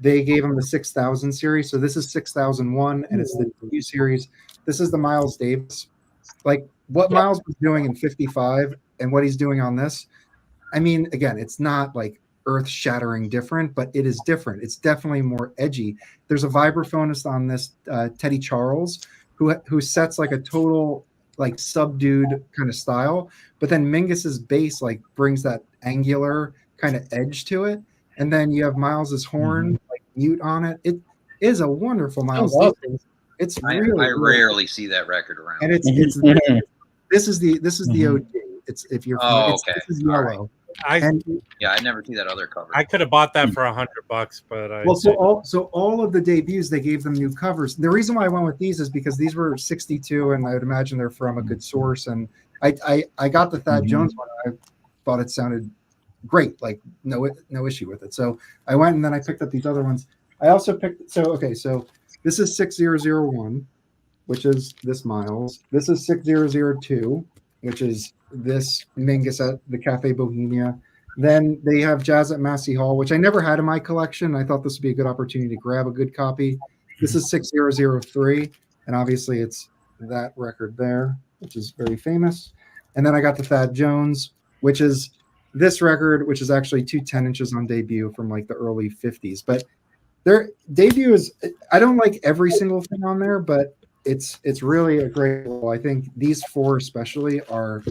they gave them the 6000 series. So this is 6001, and it's the debut series. This is the Miles Davis. Like what Miles was doing in 55 and what he's doing on this. I mean, again, it's not like earth-shattering different, but it is different. It's definitely more edgy. There's a vibraphonist on this, Teddy Charles, who sets like a total like subdued kind of style, but then Mingus's bass like brings that angular kind of edge to it, and then you have Miles's horn like mute on it. It is a wonderful Miles. It's really I rarely see that record around, and it's this is the OG. It's if you're okay. This is yellow. I never see that other cover. I could have bought that for $100, but so all of the debuts they gave them new covers. The reason why I went with these is because these were 62, and I would imagine they're from a good source. And I got the Thad Jones one. I thought it sounded great, like no issue with it. So I went and then I picked up these other ones. I also picked so this is 6001, which is this Miles. This is 6002, which is this Mingus at the Cafe Bohemia. Then they have Jazz at Massey Hall, which I never had in my collection. I thought this would be a good opportunity to grab a good copy. This is 6003, and obviously it's that record there, which is very famous. And then I got the Thad Jones, which is this record, which is actually 2 10-inches on Debut from like the early 50s. But their Debut is, I don't like every single thing on there, but it's really a great level. I think these 4 especially are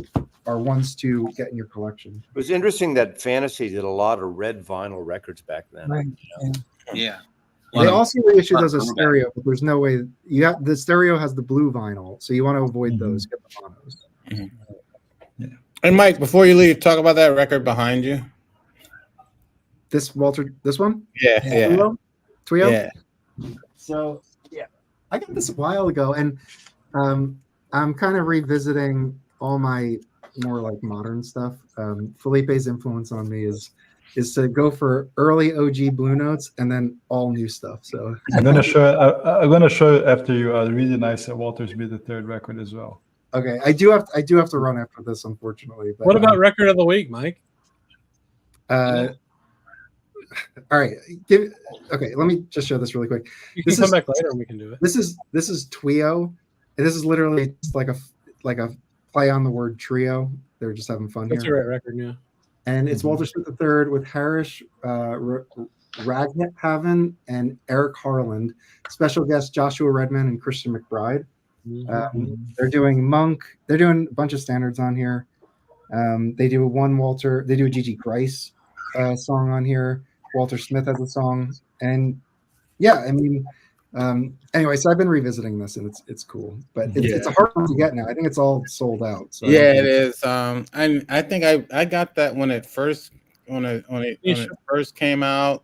ones to get in your collection. It was interesting that Fantasy did a lot of red vinyl records back then. Right. Yeah. They also reissued those as stereo, but there's no way the stereo has the blue vinyl, so you want to avoid those. Get the monos. Yeah. And Mike, before you leave, talk about that record behind you. This one? Yeah. Twio? Yeah. So I got this a while ago, and I'm kind of revisiting all my more like modern stuff. Felipe's influence on me is to go for early OG Blue Notes and then all new stuff. So I'm gonna show after you a really nice Walters Beat the Third record as well. Okay, I do have to run after this, unfortunately. But, what about record of the week, Mike? All right, let me just show this really quick. You can come back later and we can do it. This is Twio, and this is literally like a play on the word trio. They're just having fun. That's here. a great record, yeah. And it's Walter Smith III with Harish Ragnhaven and Eric Harland. Special guests Joshua Redman and Christian McBride. They're doing Monk. They're doing a bunch of standards on here. They do a Gigi Grice song on here. Walter Smith has a song, and yeah, I mean, anyway, so I've been revisiting this, and it's cool, but it's a hard one to get now. I think it's all sold out. So it is. I think I got that when it first came out.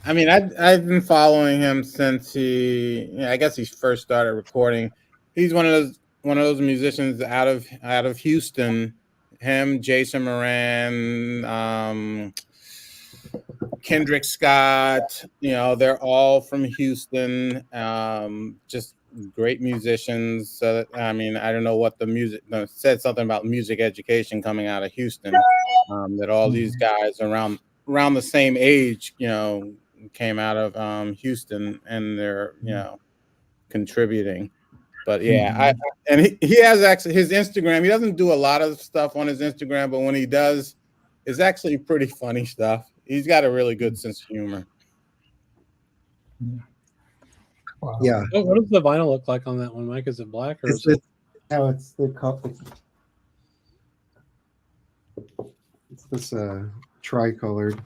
I mean, I've been following him since I guess he first started recording. He's one of those musicians out of Houston. Him, Jason Moran, Kendrick Scott, they're all from Houston. Just great musicians. So I mean, I don't know what the music said something about music education coming out of Houston. That all these guys around the same age, came out of Houston, and they're contributing. But yeah, he has actually his Instagram. He doesn't do a lot of stuff on his Instagram, but when he does, it's actually pretty funny stuff. He's got a really good sense of humor. Wow. Yeah. What does the vinyl look like on that one, Mike? Is it black or is it? No, it's the cup. It's this tricolored.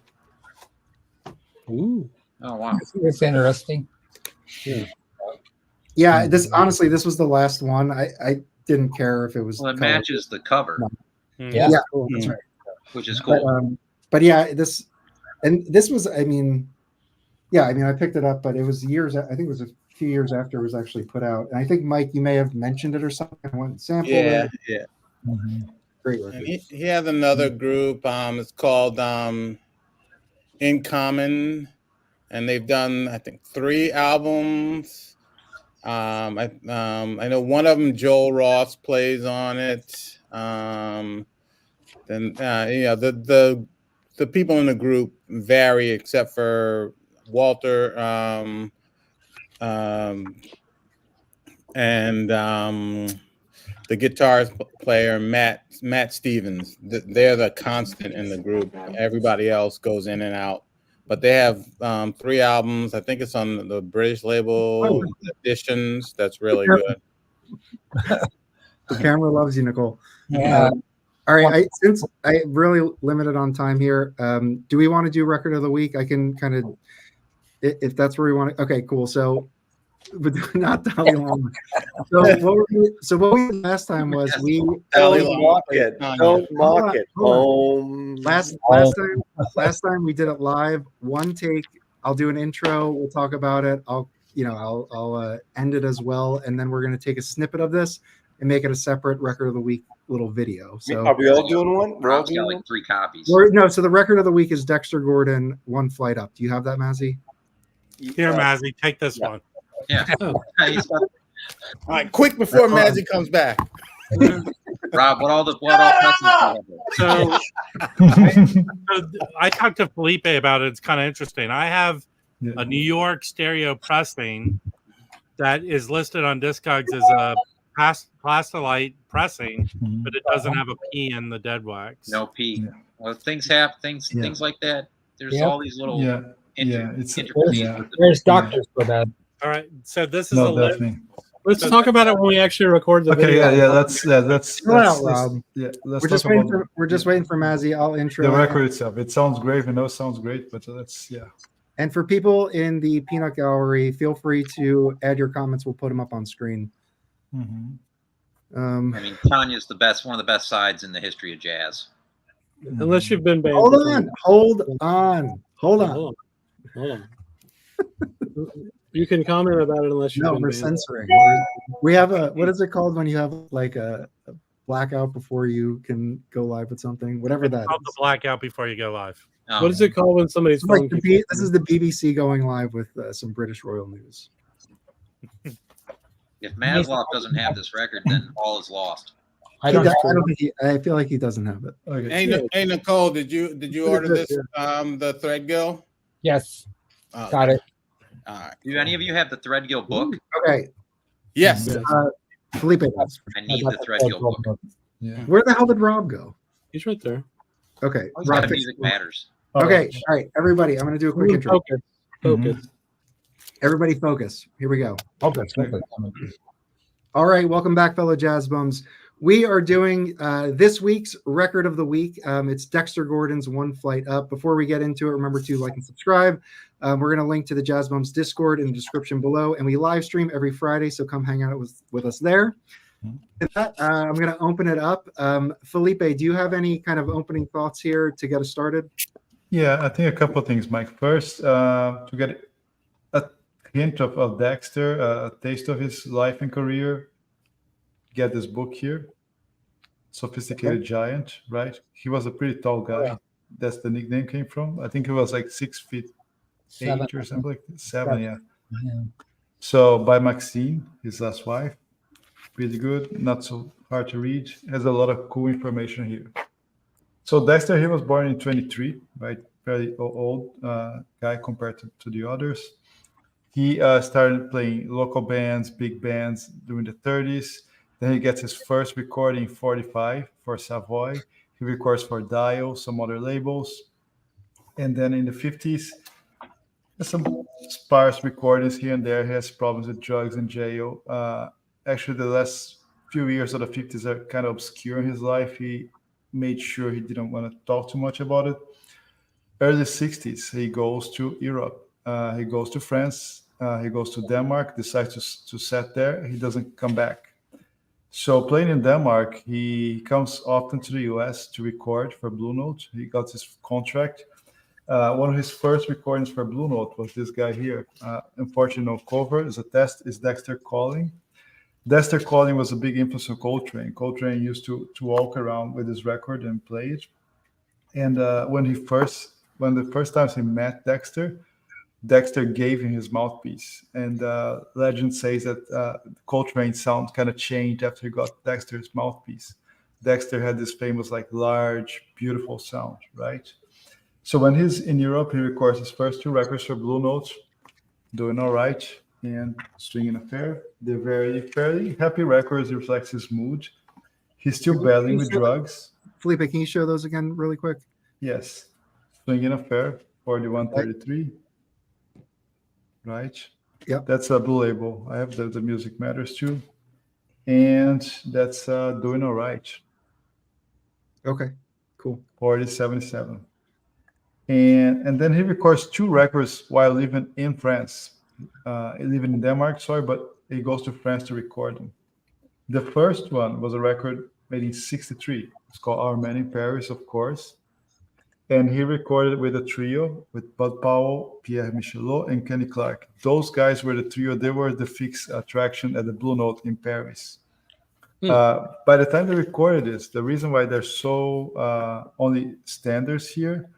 Ooh. Oh wow. It's interesting. Yeah. Yeah, this honestly, this was the last one. I didn't care if it was. Well, it colored. matches the cover, No. Yeah. Yeah, cool. That's right. which is cool. But yeah, this was. I mean, yeah, I mean, I picked it up, but it was years. I think it was a few years after it was actually put out. And I think Mike, you may have mentioned it or something. I went and sampled it. Yeah. Great record. He has another group. It's called In Common, and they've done I think 3 albums. I know one of them Joel Ross plays on it. Then the people in the group vary except for Walter and the guitar player Matt Stevens. They're the constant in the group. Everybody else goes in and out. But they have 3 albums. I think it's on the British label Editions. That's really good. The camera loves you, Nicole. Yeah. All right. Since I really limited on time here, do we want to do record of the week? I can kind of, if that's where we want to. Okay, cool. So, but not Dalai Lama. So what we did last time was we don't mock it. Don't mock it. Last time we did it live, one take. I'll do an intro. We'll talk about it. I'll end it as well, and then we're gonna take a snippet of this and make it a separate record of the week little video. So are we all doing one? We're all Rob's got like 3 copies. No, so the record of the week is Dexter Gordon, One Flight Up. Do you have that, Mazzy? Here, Mazzy, take this one. Yeah. All right, quick before Mazzy comes back. Rob, what all so I talked to Felipe about it. It's kind of interesting. I have a New York stereo pressing that is listed on Discogs as a Plastilite pressing, but it doesn't have a P in the dead wax. No P. Yeah. Well, things happen. Things like that. There's all these little. There's doctors for that. All right, so this is a Let's talk about it when we actually record the video. We're just waiting for Mazzy. I'll intro the record itself. It sounds great. I know it sounds great, but And for people in the Peanut Gallery, feel free to add your comments. We'll put them up on screen. I mean, Tanya's one of the best sides in the history of jazz. Unless you've been banned. Hold on. You can comment about it unless you've been we're banned. censoring. We have what is it called when you have like a blackout before you can go live with something? Whatever that is. The blackout before you go live. What is it called when somebody's phone? This is the BBC going live with some British royal news. If Maslow doesn't have this record, then all is lost. I feel like he doesn't have it. Okay. Hey, Nicole, did you order this? The Threadgill? Yes. Got it. All right. Do any of you have the Threadgill book? Okay. Yes. Felipe does. I need the Threadgill book. Yeah. Where the hell did Rob go? He's right there. Okay. Rob, music matters. Okay. All right, everybody. I'm going to do a quick intro. Focus. Everybody focus. Here we go. Focus. All right. Welcome back, fellow jazz bums. We are doing this week's record of the week. It's Dexter Gordon's One Flight Up. Before we get into it, remember to like and subscribe. We're going to link to the Jazz Bums Discord in the description below, and we live stream every Friday, so come hang out with us there. With that, I'm going to open it up. Felipe, do you have any kind of opening thoughts here to get us started? Yeah, I think a couple of things, Mike. First, to get a hint of Dexter, a taste of his life and career, get this book here, Sophisticated Giant, right? He was a pretty tall guy. Yeah. That's the nickname came from. I think he was like 6'8" or something like that. 7, yeah. So by Maxine, his last wife. Pretty good, not so hard to read. Has a lot of cool information here. So Dexter, he was born in 23, right? Very old guy compared to the others. He started playing local bands, big bands during the 30s. Then he gets his first recording in 45 for Savoy. He records for Dial, some other labels. And then in the 50s, there's some sparse recordings here and there. He has problems with drugs in jail. Actually, the last few years of the 50s are kind of obscure in his life. He made sure he didn't want to talk too much about it. Early 60s, he goes to Europe. He goes to France. He goes to Denmark, decides to set there. He doesn't come back. So playing in Denmark, he comes often to the US to record for Blue Note. He got his contract. One of his first recordings for Blue Note was this guy here. Unfortunately, no cover. Is a test. Is Dexter Gordon. Dexter Gordon was a big influence on Coltrane. Coltrane used to walk around with his record and play it. And when the first times he met Dexter, Dexter gave him his mouthpiece. And legend says that Coltrane's sound kind of changed after he got Dexter's mouthpiece. Dexter had this famous, like, large, beautiful sound, right? So when he's in Europe, he records his first 2 records for Blue Note, Doing All Right and Swinging Affair. They're fairly happy records, reflects his mood. He's still battling with drugs. Felipe, can you show those again really quick? Yes. Swinging Affair, 4133. Right? Yep. That's a Blue Label. I have the Music Matters too. And that's Doing All Right. Okay, cool. 4077. And then he records 2 records while living in France. Living in Denmark, but he goes to France to record them. The first one was a record made in 63. It's called Our Man in Paris, of course. And he recorded with a trio with Bud Powell, Pierre Michelot, and Kenny Clark. Those guys were the trio. They were the fixed attraction at the Blue Note in Paris. By the time they recorded this, the reason why there's so only standards here,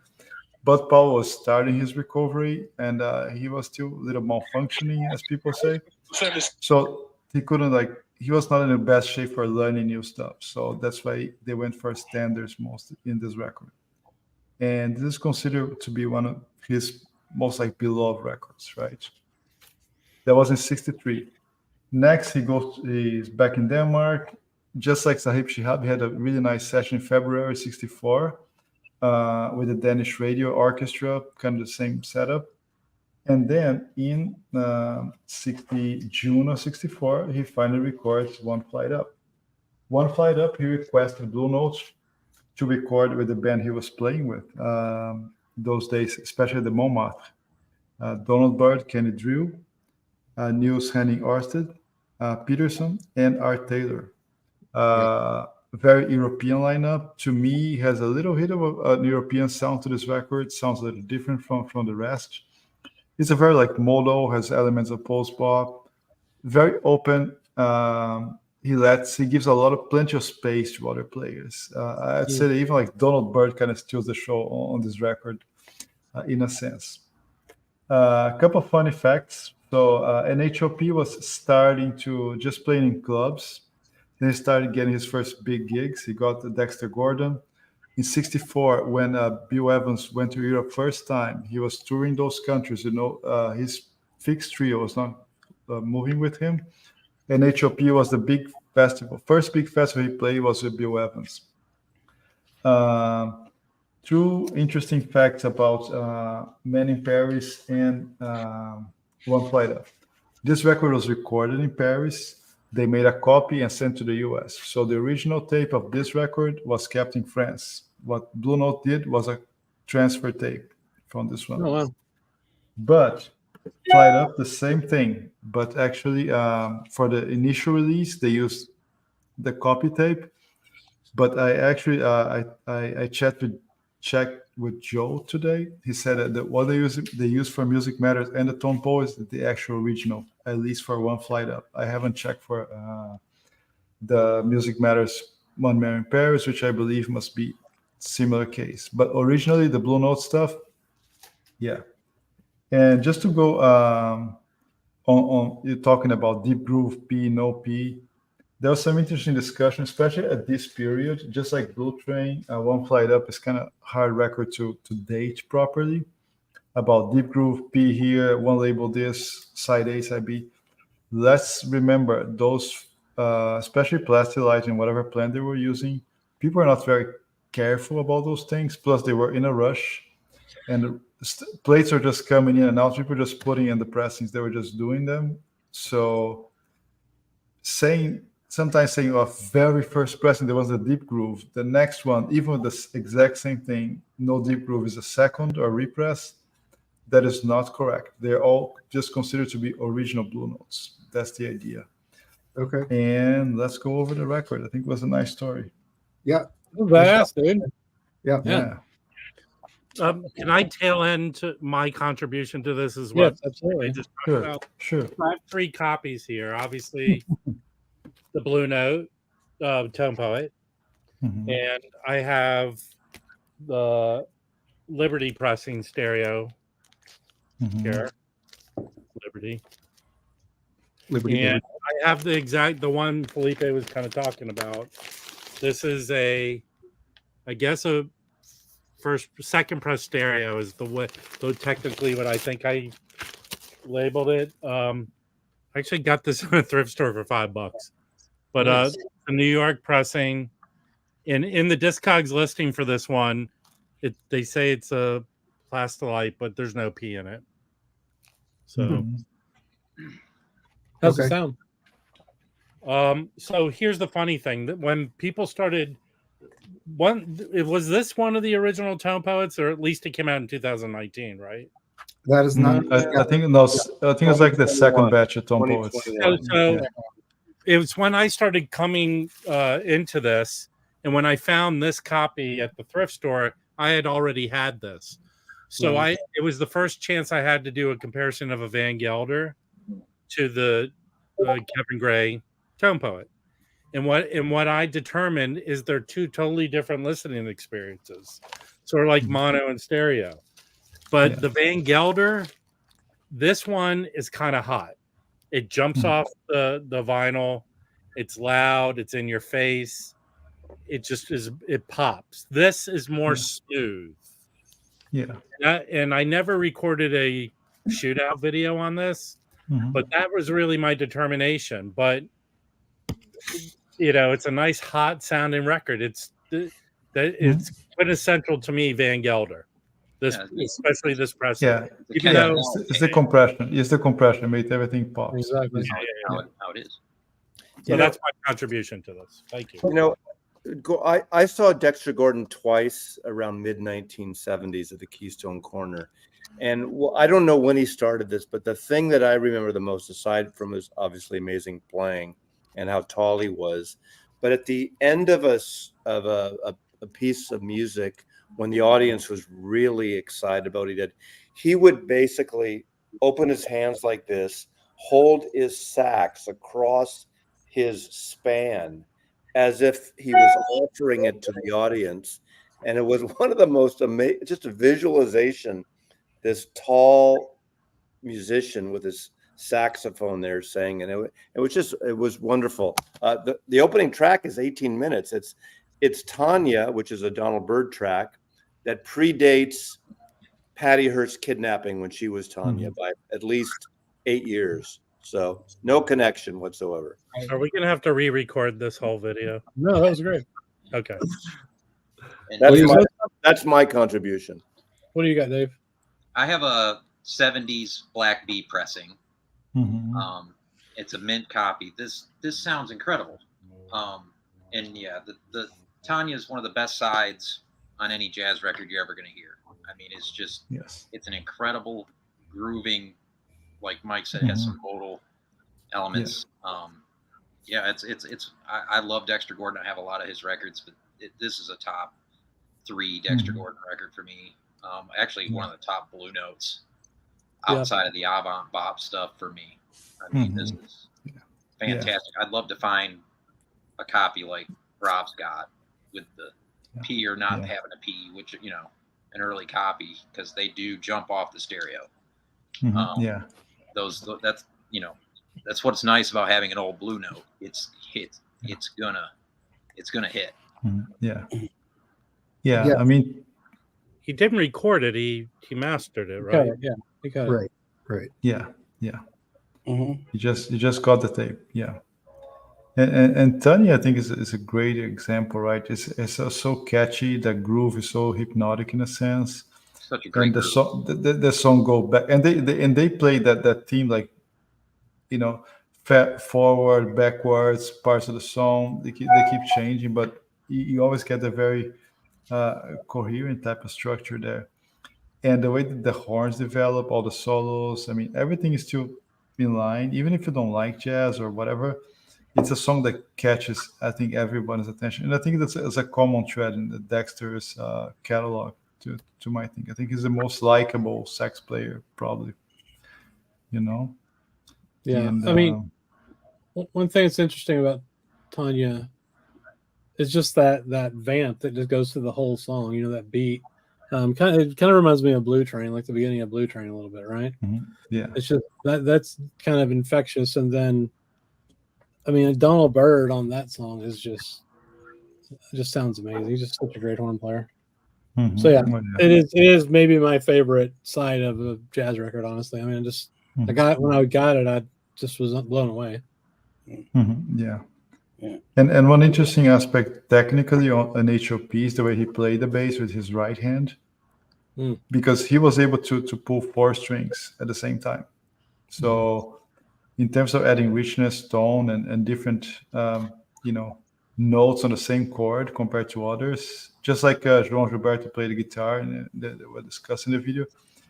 Bud Powell was starting his recovery, and he was still a little malfunctioning, as people say. So he couldn't, he was not in the best shape for learning new stuff. So that's why they went for standards most in this record. And this is considered to be one of his most beloved records, right? That was in 63. Next, he's back in Denmark. Just like Sahib Shihab, he had a really nice session in February 64 with the Danish Radio Orchestra, kind of the same setup. And then in June of 64, he finally records One Flight Up. One Flight Up, he requested Blue Note to record with the band he was playing with those days, especially the Montmartre. Donald Byrd, Kenny Drew, Niels Henning Ørsted, Peterson, and Art Taylor. Very European lineup. To me, has a little hit of an European sound to this record. Sounds a little different from the rest. It's a very modal, has elements of post-bop, very open. He gives plenty of space to other players. I'd say that even Donald Byrd kind of steals the show on this record, in a sense. A couple of funny facts. So NHOP was starting to just playing in clubs. Then he started getting his first big gigs. He got the Dexter Gordon. In 64, when Bill Evans went to Europe first time, he was touring those countries. His fixed trio was not moving with him. And HOP was the big festival. First big festival he played was with Bill Evans. 2 interesting facts about Men in Paris and One Flight Up. This record was recorded in Paris. They made a copy and sent to the US. So the original tape of this record was kept in France. What Blue Note did was a transfer tape from this one. Oh, wow. But Flight Up, the same thing. But actually, for the initial release, they used the copy tape. But I actually, I checked with Joe today. He said that what they use for Music Matters and the Tone Poe is the actual original, at least for One Flight Up. I haven't checked for the Music Matters One Man in Paris, which I believe must be similar case. But originally, the Blue Note stuff, yeah. And just to go on you're talking about deep groove P, no P. There was some interesting discussion, especially at this period. Just like Blue Train, One Flight Up is kind of hard record to date properly. about deep groove, P here, one label this, side A, side B. Let's remember those, especially Plastilite and whatever plant they were using, people are not very careful about those things. Plus, they were in a rush, and plates are just coming in and out. People are just putting in the pressings. They were just doing them. So sometimes saying, oh, very first pressing, there was a deep groove. The next one, even with the exact same thing, no deep groove is a second or repress. That is not correct. They're all just considered to be original blue notes. That's the idea. Okay. And let's go over the record. I think it was a nice story. Yeah. Fast, dude. Yeah. Yeah. Can I tail into my contribution to this as well? Yes, absolutely. I just talked about? Sure. I have 3 copies here. Obviously, the Blue Note, Tone Poet, and I have the Liberty pressing stereo here. Liberty. And I have the one Felipe was kind of talking about. This is I guess a second press stereo is the way, though technically what I think I labeled it. I actually got this in a thrift store for $5, but Nice. the New York pressing, in the Discogs listing for this one, they say it's a Plastilite, but there's no P in it. So how's it sound? So here's the funny thing, that when people started, was this one of the original Tone Poets, or at least it came out in 2019, right? That is not. I think it's like the second batch of Tone Poets. So it was when I started coming into this, and when I found this copy at the thrift store, I had already had this. So it was the first chance I had to do a comparison of a Van Gelder to the Kevin Gray Tone Poet. And what I determined is they're 2 totally different listening experiences, sort of like mono and stereo. But the Van Gelder, this one is kind of hot. It jumps off the vinyl. It's loud. It's in your face. It just is. It pops. This is more smooth. Yeah. And I never recorded a shootout video on this, but that was really my determination. But it's a nice hot sounding record. It's quintessential to me, Van Gelder. Especially this press. Yeah, it's the compression. It's the compression made everything pop. Exactly. How it is. So that's my contribution to this. Thank you. I saw Dexter Gordon twice around mid-1970s at the Keystone Corner. And I don't know when he started this, but the thing that I remember the most, aside from his obviously amazing playing and how tall he was, but at the end of a piece of music, when the audience was really excited about what he would basically open his hands like this, hold his sax across his span as if he was offering it to the audience. And it was one of the most amazing, just a visualization, this tall musician with his saxophone there saying, and it was wonderful. The opening track is 18 minutes. It's Tanya, which is a Donald Byrd track that predates Patty Hearst's kidnapping when she was Tanya by at least 8 years. So no connection whatsoever. Are we going to have to re-record this whole video? No, that was great. Okay. That's my contribution. What do you got, Dave? I have a 70s Black Bee pressing. It's a mint copy. This sounds incredible. And yeah, the Tanya is one of the best sides on any jazz record you're ever going to hear. I mean, it's just it's an incredible grooving, like Mike said, has some modal elements. I love Dexter Gordon. I have a lot of his records, but this is a top 3 Dexter Gordon record for me. Actually, one of the top blue notes outside of the avant bop stuff for me. I mean, this is fantastic. I'd love to find a copy like Rob's got with the P or not having a P, which, an early copy, because they do jump off the stereo. That's what's nice about having an old blue note. It's gonna hit. I mean, he didn't record it. He mastered it, right? Yeah, he cut Right. Right. Yeah. Mm-hmm. You just got the tape. Yeah. And Tanya, I think, is a great example, right? It's so catchy. The groove is so hypnotic in a sense. Such a great and the song, the song go back, and they play that theme like, forward, backwards parts of the song. They keep changing, but you always get a very coherent type of structure there. And the way that the horns develop, all the solos, I mean, everything is still in line. Even if you don't like jazz or whatever, it's a song that catches, I think, everyone's attention. And I think that's a common thread in the Dexter's catalog, to my thing. I think he's the most likable sax player, probably. Yeah. And, I mean, one thing that's interesting about Tanya is just that vamp that just goes through the whole song, that beat. It kind of reminds me of Blue Train, like the beginning of Blue Train a little bit, right? Mm-hmm. Yeah. It's just that's kind of infectious. And then, I mean, Donald Byrd on that song is just sounds amazing. He's just such a great horn player. Mm-hmm. So yeah, it is maybe my favorite side of a jazz record, honestly. I mean, when I got it, I just was blown away. Mm-hmm. Yeah. And one interesting aspect technically on an HOP is the way he played the bass with his right hand, because he was able to pull 4 strings at the same time. So in terms of adding richness, tone, and different, notes on the same chord compared to others, just like João Gilberto played the guitar and they were discussing the video,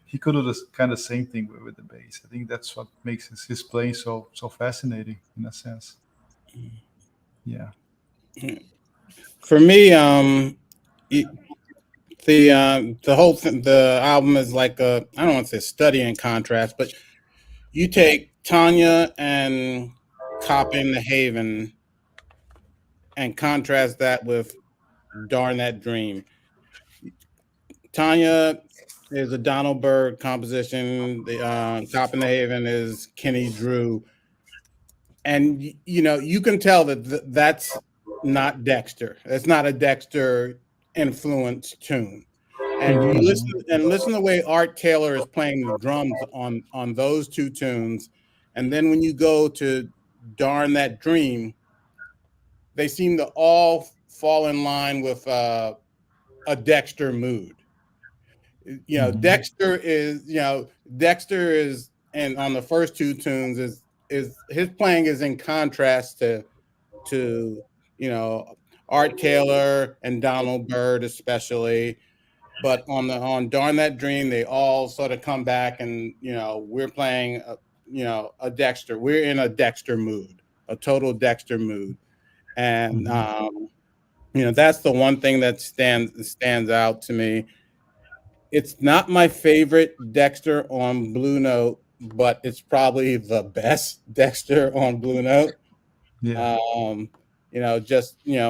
he could do this kind of same thing with the bass. I think that's what makes his playing so fascinating in a sense. Yeah. For me, the whole the album is like I don't want to say study in contrast, but you take Tanya and Cop in the Haven and contrast that with Darn That Dream. Tanya is a Donald Byrd composition. The Cop in the Haven is Kenny Drew. And, you can tell that that's not Dexter. That's not a Dexter influenced tune. And you listen to the way Art Taylor is playing the drums on those 2 tunes. And then when you go to Darn That Dream, they seem to all fall in line with a Dexter mood. Dexter is, and on the first 2 tunes is his playing is in contrast to Art Taylor and Donald Byrd especially, but on Darn That Dream they all sort of come back and we're playing a Dexter. We're in a Dexter mood, a total Dexter mood, and that's the one thing that stands out to me. It's not my favorite Dexter on Blue Note, but it's probably the best Dexter on Blue Note. Yeah.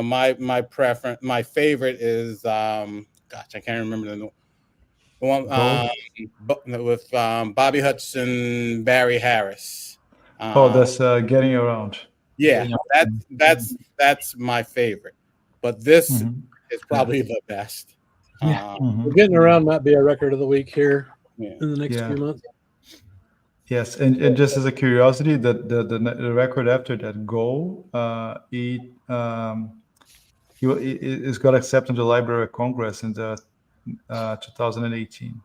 My preference, my favorite is I can't remember the one with Bobby Hutcherson, Barry Harris. That's Getting Around. Yeah, that's my favorite, but this is probably the best. Getting Around might be a record of the week here in the next few months. Yes, and just as a curiosity, the record after that, Go, it got accepted in the Library of Congress in the 2018.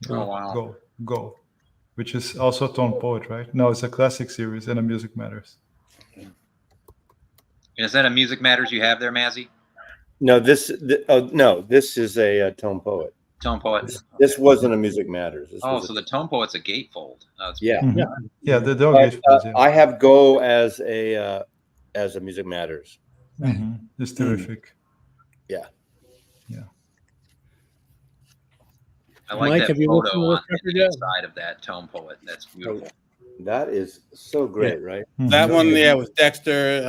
Oh wow! Go, which is also a tone poet, right? No, it's a classic series and a Music Matters. Is that a Music Matters you have there, Mazzy? No, this is a tone poet. Tone poet. This wasn't a Music Matters. So the tone poet's a gatefold. Yeah. Yeah, the gatefolds. Yeah. I have Go as a Music Matters. It's terrific. Yeah. I like Mike, that have you photo on listened to the inside of that tone poet. That's beautiful. That is so great, right? That one, with Dexter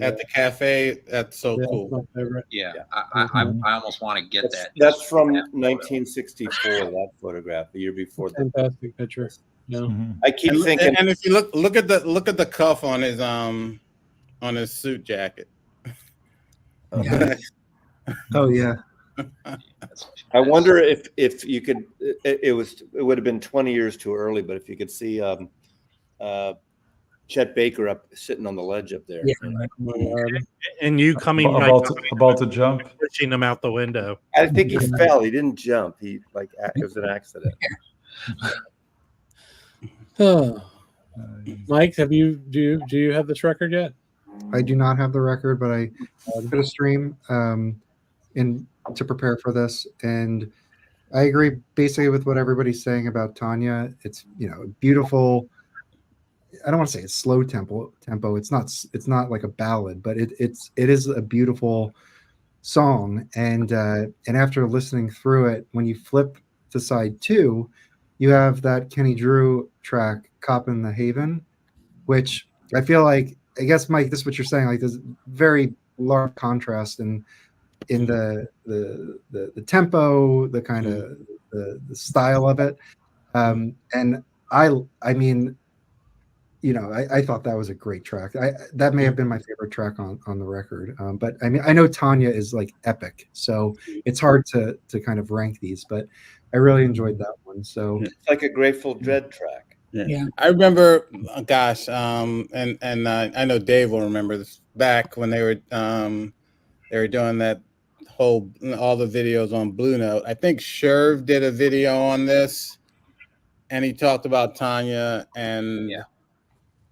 at the cafe. That's so cool. My favorite. Yeah. I almost want to get that. That's from 1964. That photograph, the year before. Fantastic picture. Yeah. I keep thinking. And if you look at the cuff on his suit jacket. Oh yeah. I wonder if you could. It would have been 20 years too early, but if you could see Chet Baker up sitting on the ledge up there, and you coming about to jump, pushing him out the window. I think he fell. He didn't jump. It was an accident. Mike, do you have this record yet? I do not have the record, but I did a stream to prepare for this, and I agree basically with what everybody's saying about Tanya. It's beautiful. I don't want to say it's slow tempo. It's not like a ballad, but it is a beautiful song. And after listening through it, when you flip to side 2, you have that Kenny Drew track, "Cop in the Haven," which I feel like, I guess, Mike, this is what you're saying. Like, there's very large contrast in the tempo, the kind of the style of it, and I mean, I thought that was a great track. That may have been my favorite track on the record. But I mean, I know Tanya is like epic, so it's hard to kind of rank these, but I really enjoyed that one. So it's like a Grateful Dead track. Yeah. I remember, gosh, and I know Dave will remember this, back when they were doing that all the videos on Blue Note. I think Sherv did a video on this, and he talked about Tanya, and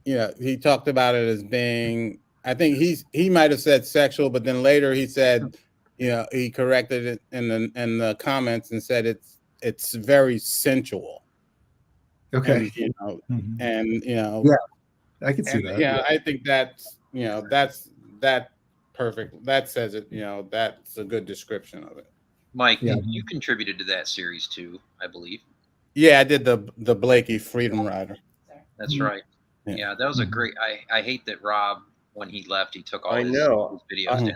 he talked about it as being, I think he might have said sexual, but then later he said, he corrected it in the comments and said it's very sensual. Okay. And I can see that. Yeah, I think that's perfect. That says it. That's a good description of it. Mike, you contributed to that series too, I believe. Yeah, I did the Blakey Freedom Rider. That's right. Yeah, that was a great. I hate that Rob, when he left, he took all his videos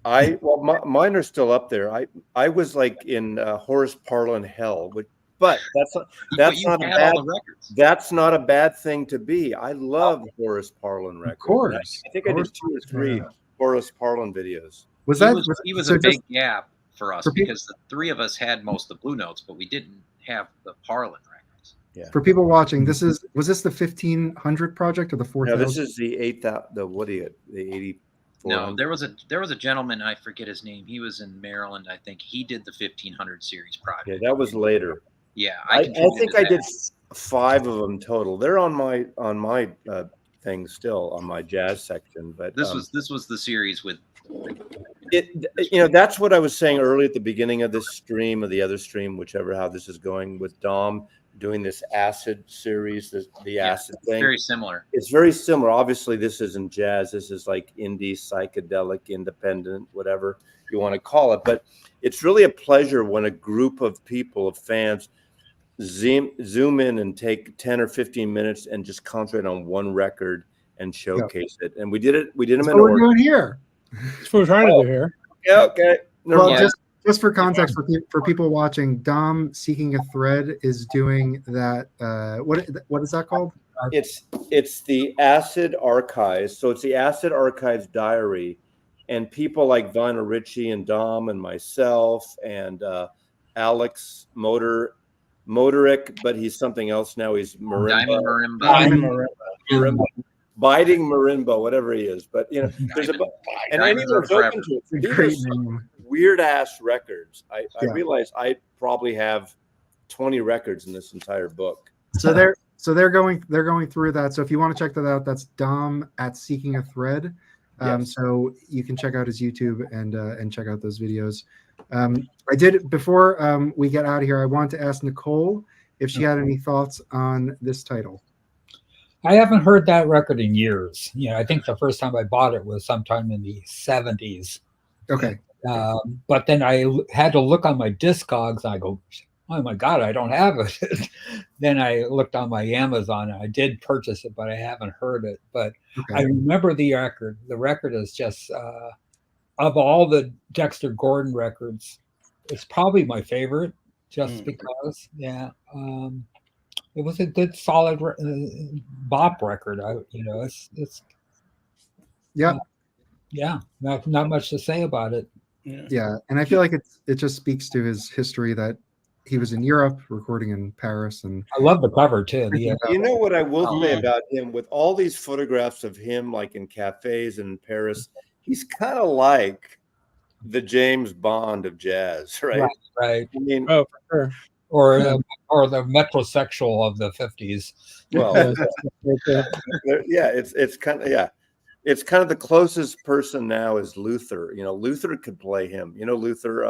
down. Mine are still up there. I was like in Horace Parlin hell, but that's not a bad thing to be. I love Horace Parlin records. Of course. I think I did 2 or 3 Horace Parlin videos. He was a big gap for us because the 3 of us had most of the Blue Notes, but we didn't have the Parlin records. Yeah. For people watching, was this the 1500 project or the 4000? No, this is the 8000. The 80. No, there was a gentleman, I forget his name. He was in Maryland, I think. He did the 1500 series project. Yeah, that was later. Yeah, I think I did 5 of them total. They're on my thing still, on my jazz section. But this was the series with it. That's what I was saying early at the beginning of this stream, or the other stream, how this is going, with Dom doing this acid series, the acid thing. Very similar. It's very similar. Obviously, this isn't jazz. This is like indie, psychedelic, independent, whatever you want to call it. But it's really a pleasure when a group of people, of fans, zoom in and take 10 or 15 minutes and just concentrate on one record and showcase it. And we did it. We did them in order. What we're doing here. That's what we're trying to do here. Yeah. Okay. Just for context, for people watching, Dom Seeking a Thread is doing that. What is that called? It's the Acid Archives. So it's the Acid Archives diary, and people like Vinyl Richie and Dom and myself and Alex Motoric, but he's something else now. He's Diamond Marimba. Biting Marimba, whatever he is. But there's and anyone's open to it. These are weird ass records. I realize I probably have 20 records in this entire book. So they're going through that. So if you want to check that out, that's Dom at Seeking a Thread. So you can check out his YouTube and check out those videos. I did, before we get out of here, I wanted to ask Nicole if she had any thoughts on this title. I haven't heard that record in years. I think the first time I bought it was sometime in the 70s. Okay. But then I had to look on my Discogs, and I go, oh my God, I don't have it. Then I looked on my Amazon, and I did purchase it, but I haven't heard it. But I remember the record. The record is just, of all the Dexter Gordon records, it's probably my favorite, just because, it was a good, solid bop record. It's not much to say about it. Yeah, and I feel like it just speaks to his history that he was in Europe recording in Paris, and I love the cover too. You know what I will say about him, with all these photographs of him like in cafes in Paris, he's kind of like the James Bond of jazz, right? Right. I mean, Oh, for sure. Or the metrosexual of the 50s. Well, yeah, it's kind of it's kind of the closest person now is Luther. You know, Luther could play him. You know, Luther.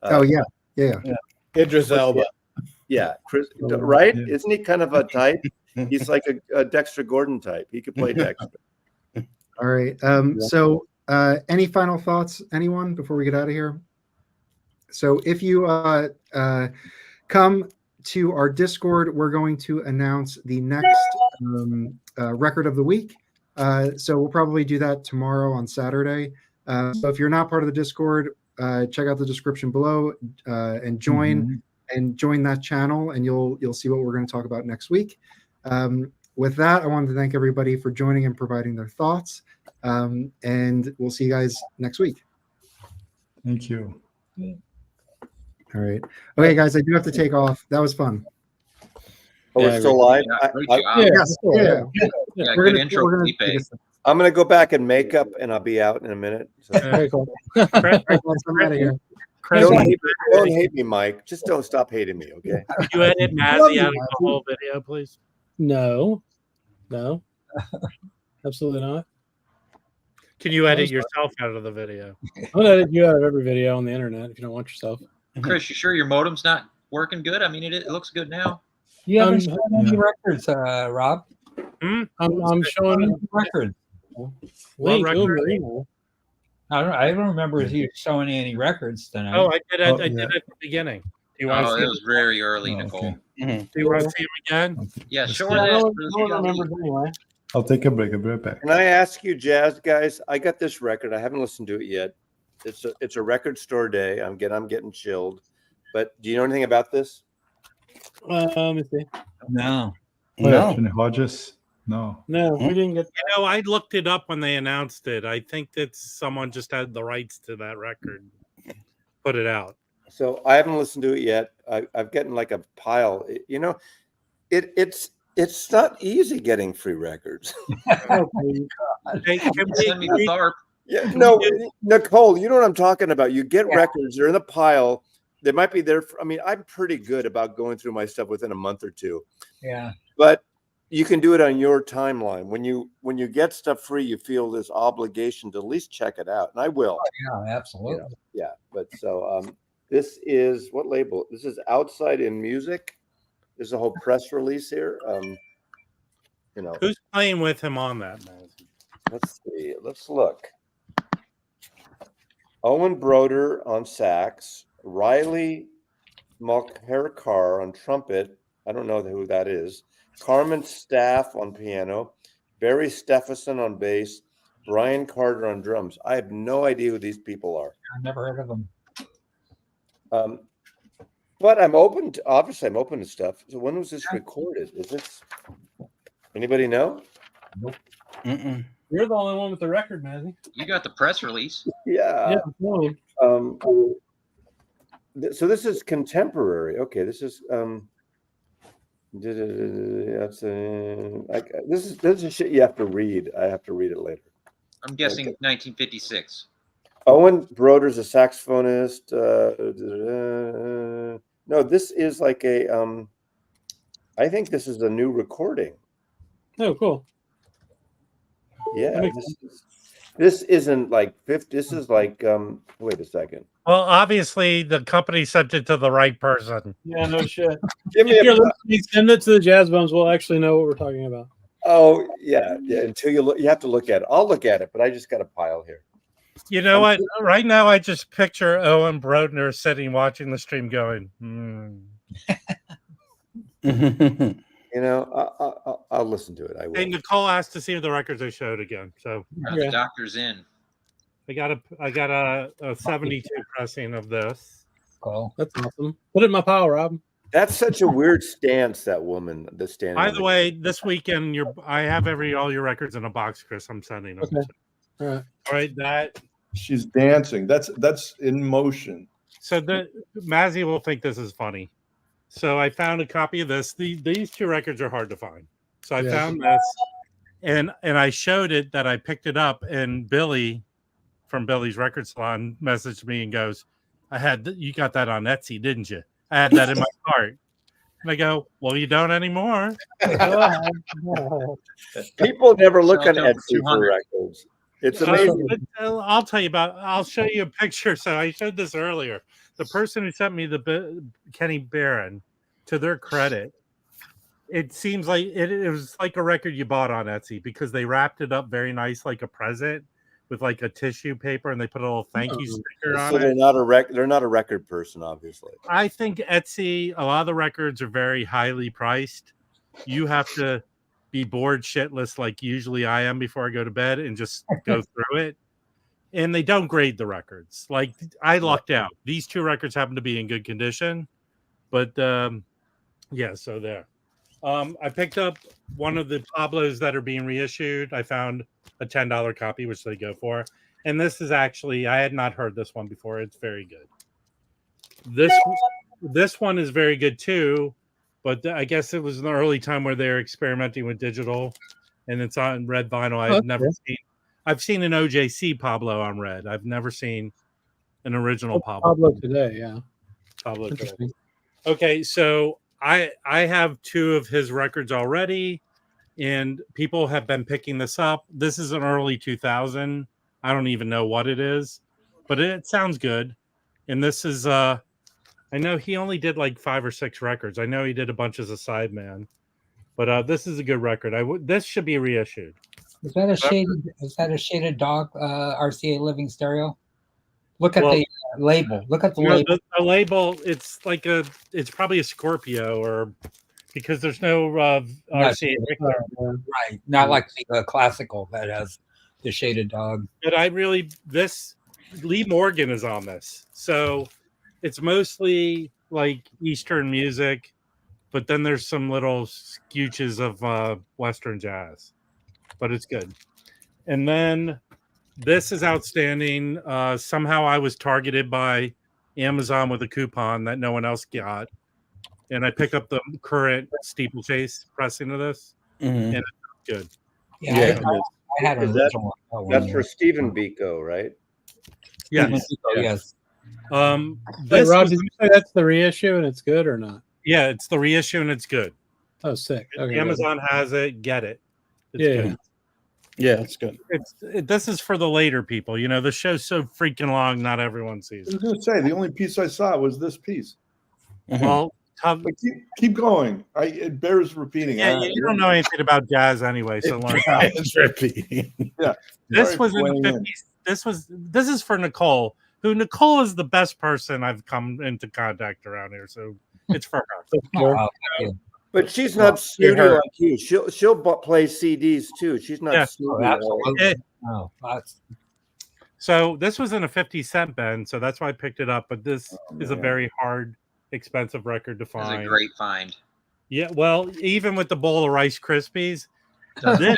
Oh yeah. Idris Elba. Yeah, Chris, right? Isn't he kind of a type? He's like a Dexter Gordon type. He could play Dexter. All right. So, any final thoughts, anyone, before we get out of here? So, if you come to our Discord, we're going to announce the next record of the week. So we'll probably do that tomorrow on Saturday. So if you're not part of the Discord, check out the description below and join that channel, and you'll see what we're going to talk about next week. With that, I wanted to thank everybody for joining and providing their thoughts. And we'll see you guys next week. Thank you. All right. Okay, guys, I do have to take off. That was fun. Oh, we're still live? Yeah, good intro, Felipe. I'm going to go back and make up, and I'll be out in a minute. So. Very cool. I'm out of here. Don't hate me, Mike. Just don't stop hating me, okay? Can you edit Mazzy out of the whole video, please? No, absolutely not. Can you edit yourself out of the video? I'm gonna edit you out of every video on the internet if you don't want yourself. Chris, you sure your modem's not working good? I mean, it looks good now. You haven't shown any records, Rob. I'm showing records. Wait, I don't remember you showing any records tonight. Oh, I did. I did at the beginning. Do you want to see it was very early, Nicole. Do you want to see him again? Yeah, sure. Anyway. I'll take a break. I'll be right back. Can I ask you, Jazz guys? I got this record. I haven't listened to it yet. It's a record store day. I'm getting chilled. But do you know anything about this? Let me see. No. Anthony Hodges? No. No, we didn't get. You know, I looked it up when they announced it. I think that someone just had the rights to that record, put it out. So I haven't listened to it yet. I've gotten like a pile. You know, it's not easy getting free records. Hey, send me the TARP. Yeah, no, Nicole, you know what I'm talking about. You get records, they're in the pile. They might be there. I mean, I'm pretty good about going through my stuff within a month or two. Yeah. But you can do it on your timeline. When you get stuff free, you feel this obligation to at least check it out. And I will. Oh, yeah, absolutely. You know, yeah. But so this is what label? This is Outside in Music. There's a whole press release here. You know. Who's playing with him on that, man? Let's see. Let's look. Owen Broder on sax, Riley Mulcair on trumpet. I don't know who that is. Carmen Staff on piano, Barry Stephenson on bass, Brian Carter on drums. I have no idea who these people are. I've never heard of them. But I'm open to stuff. So when was this recorded? Is this anybody know? Nope. You're the only one with the record, Mazzy. You got the press release. Yeah. No. So this is contemporary. Okay, this is this is shit you have to read. I have to read it later. I'm guessing 1956. Owen Broder's a saxophonist. No, this is like a I think this is a new recording. Oh, cool. Yeah, this isn't like 50. This is like wait a second. Well, obviously the company sent it to the right person. Yeah, no shit. Give me send it to the Jazz Bums. We'll actually know what we're talking about. Oh yeah. Until you look, you have to look at it. I'll look at it, but I just got a pile here. You know what? Right now, I just picture Owen Brodner sitting watching the stream, going, You know, I'll listen to it. I will. Hey, Nicole asked to see the records I showed again, so the doctor's in. I got a 72 pressing of this. Cool. That's awesome. Put it in my pile, Rob. That's such a weird stance. That woman, the stand. By the way, this weekend, I have all your records in a box, Chris. I'm sending them. Okay. All right. All right. That She's dancing. That's in motion. So Mazzy will think this is funny. So I found a copy of this. These two records are hard to find. So I found this, and I showed it that I picked it up, and Billy from Billy's Record Salon messaged me and goes, you got that on Etsy, didn't you? I had that in my cart. And I go, well, you don't anymore. People never look on Etsy for records. It's amazing. I'll show you a picture. So I showed this earlier. The person who sent me the Kenny Barron, to their credit, it seems like it was like a record you bought on Etsy because they wrapped it up very nice, like a present, with like a tissue paper, and they put a little thank you sticker on so it. They're not a record person, obviously. I think Etsy, a lot of the records are very highly priced. You have to be bored shitless like usually I am before I go to bed and just go through it. And they don't grade the records. Like I lucked out. These two records happen to be in good condition. But yeah, so there. I picked up one of the Pablos that are being reissued. I found a $10 copy, which they go for. And this is actually, I had not heard this one before. It's very good. This one is very good too, but I guess it was an early time where they were experimenting with digital, and it's on red vinyl. I've seen an OJC Pablo on red. I've never seen an original Pablo today, yeah. Pablo today. Okay, so I have two of his records already, and people have been picking this up. This is an early 2000. I don't even know what it is, but it sounds good. And this is I know he only did like 5 or 6 records. I know he did a bunch as a sideman, but this is a good record. This should be reissued. Is that a shaded dog RCA Living Stereo? Look at the label. Look at the label. The label, it's probably a Scorpio, or because there's no RCA. Right. Not like the classical that has the shaded dog. But Lee Morgan is on this. So it's mostly like Eastern music, but then there's some little skewches of Western jazz. But it's good. And then this is outstanding. Somehow I was targeted by Amazon with a coupon that no one else got. And I picked up the current steeplechase pressing of this. And it's good. Yeah. I had an original. That's for Stephen Biko, right? Yes. Yes. Hey, Rob, did you say that's the reissue and it's good or not? Yeah, it's the reissue and it's good. Oh, sick. Okay, Amazon has it. Get it. It's good. Yeah, it's good. This is for the later people. You know, the show's so freaking long, not everyone sees it. I was going to say, the only piece I saw was this piece. Well, but keep going. It bears repeating. Yeah, you don't know anything about jazz anyway, so learn. It's repeating. Yeah. This was in the 50s. This is for Nicole, Nicole is the best person I've come into contact around here. So it's for her. But she's not snooty like you. She'll play CDs too. She's not snooty. So this was in a 50-cent bin, so that's why I picked it up. But this is a very hard, expensive record to find. It's a great find. Yeah, well, even with the bowl of Rice Krispies, the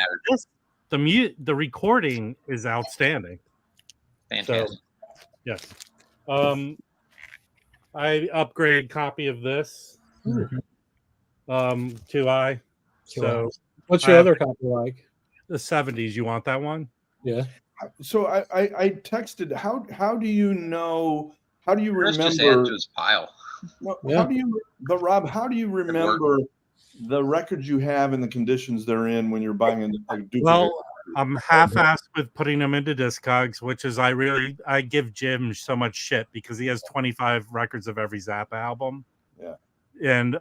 recording is outstanding. Fantastic. So, yes. I upgraded copy of this. 2i. So what's your other copy like? The 70s. You want that one? Yeah. So I texted. How do you know? How do you Chris remember? just added to his pile. No, how do you? But Rob, how do you remember the records you have and the conditions they're in when you're buying a duplicate? Well, I'm half-assed with putting them into Discogs, which is I give Jim so much shit because he has 25 records of every Zappa album. Yeah. And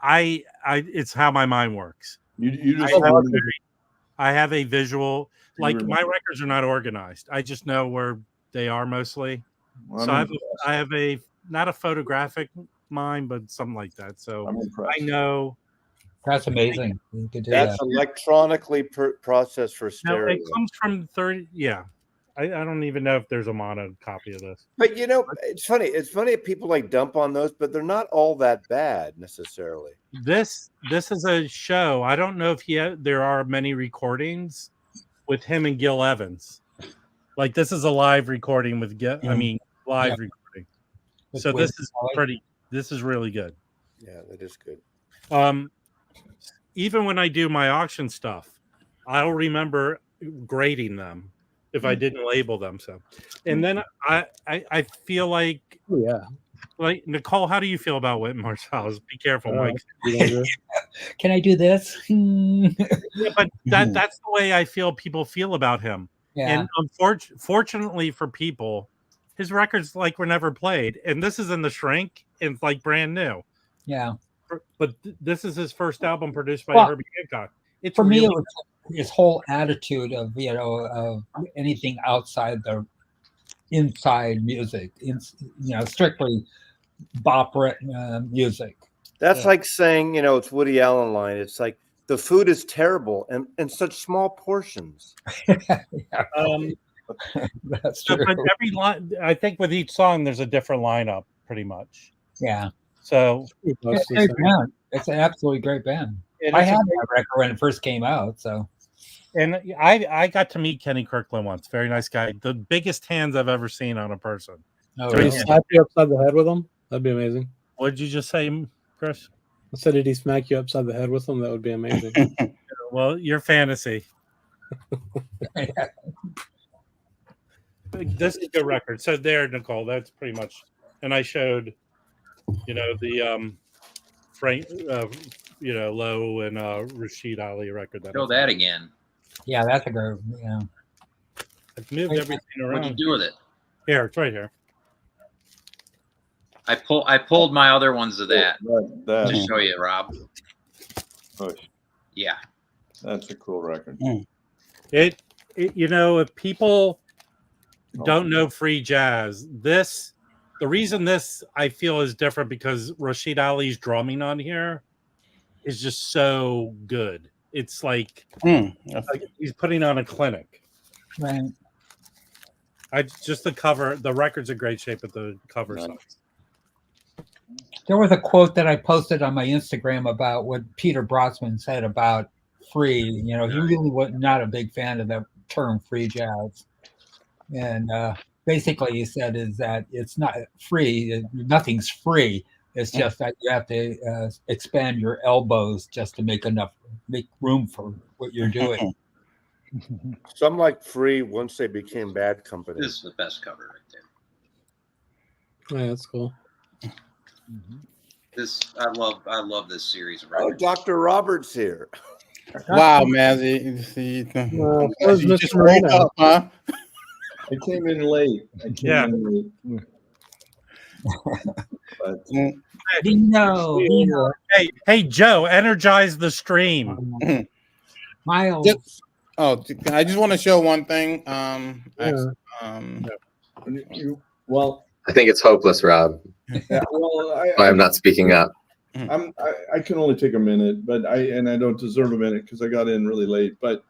I it's how my mind works. You just I have a visual, like my records are not organized. I just know where they are mostly. Well, so I have a not a photographic mind, but something like that. So I know. That's amazing. You could do That's that. electronically processed for stereo. No, it comes from 30. Yeah. I don't even know if there's a mono copy of this. But you know, it's funny. It's funny if people like dump on those, but they're not all that bad necessarily. This is a show. I don't know if there are many recordings with him and Gil Evans. Like this is a live recording with live recording. So this is this is really good. Yeah, that is good. Even when I do my auction stuff, I'll remember grading them if I didn't label them. So, and then I feel like, like Nicole, how do you feel about Wynton Marsalis's? Be careful, Mike. Can I do this? Yeah, but that's the way I feel people feel about him. Yeah. And fortunately for people, his records like were never played, and this is in the shrink, and it's like brand new. Yeah. But this is his first album produced by Herbie Hancock. It's for really me, it was his whole attitude of of anything outside the inside music, strictly bop music. That's like saying, it's Woody Allen line. It's like the food is terrible and in such small portions. That's true. But every line, I think with each song, there's a different lineup, pretty much. Yeah. So it's a great band. It's an absolutely great band. I had that record when it first came out. So, and I got to meet Kenny Kirkland once. Very nice guy. The biggest hands I've ever seen on a person. Oh, did he slap you upside the head with them? That'd be amazing. What did you just say, Chris? I said, did he smack you upside the head with them? That would be amazing. Well, your fantasy. This is a good record. So there, Nicole, that's pretty much. And I showed, the Frank, Lowe and Rashid Ali record. Show that again. Yeah, that's a good. Yeah. I've moved everything around. What'd you do with it? Here, it's right here. I pulled my other ones of that to show you, Rob. Push. Yeah, that's a cool record. It if people don't know free jazz, the reason this I feel is different because Rashid Ali's drumming on here is just so good. It's like he's putting on a clinic. Right. The record's in great shape, but the cover sucks. There was a quote that I posted on my Instagram about what Peter Brosman said about free. He really was not a big fan of the term free jazz. And basically he said is that it's not free. Nothing's free. It's just that you have to expand your elbows just to make room for what you're doing. Some like free once they became bad company. This is the best cover right there. Yeah, that's cool. This I love this series of records. Dr. Roberts here. Wow, man! You just woke up, huh? I came in late. Dino. Hey, Joe, energize the stream. Miles. I just want to show one thing. Well, I think it's hopeless, Rob. Yeah, well, I'm not speaking up. I can only take a minute, but I don't deserve a minute because I got in really late. But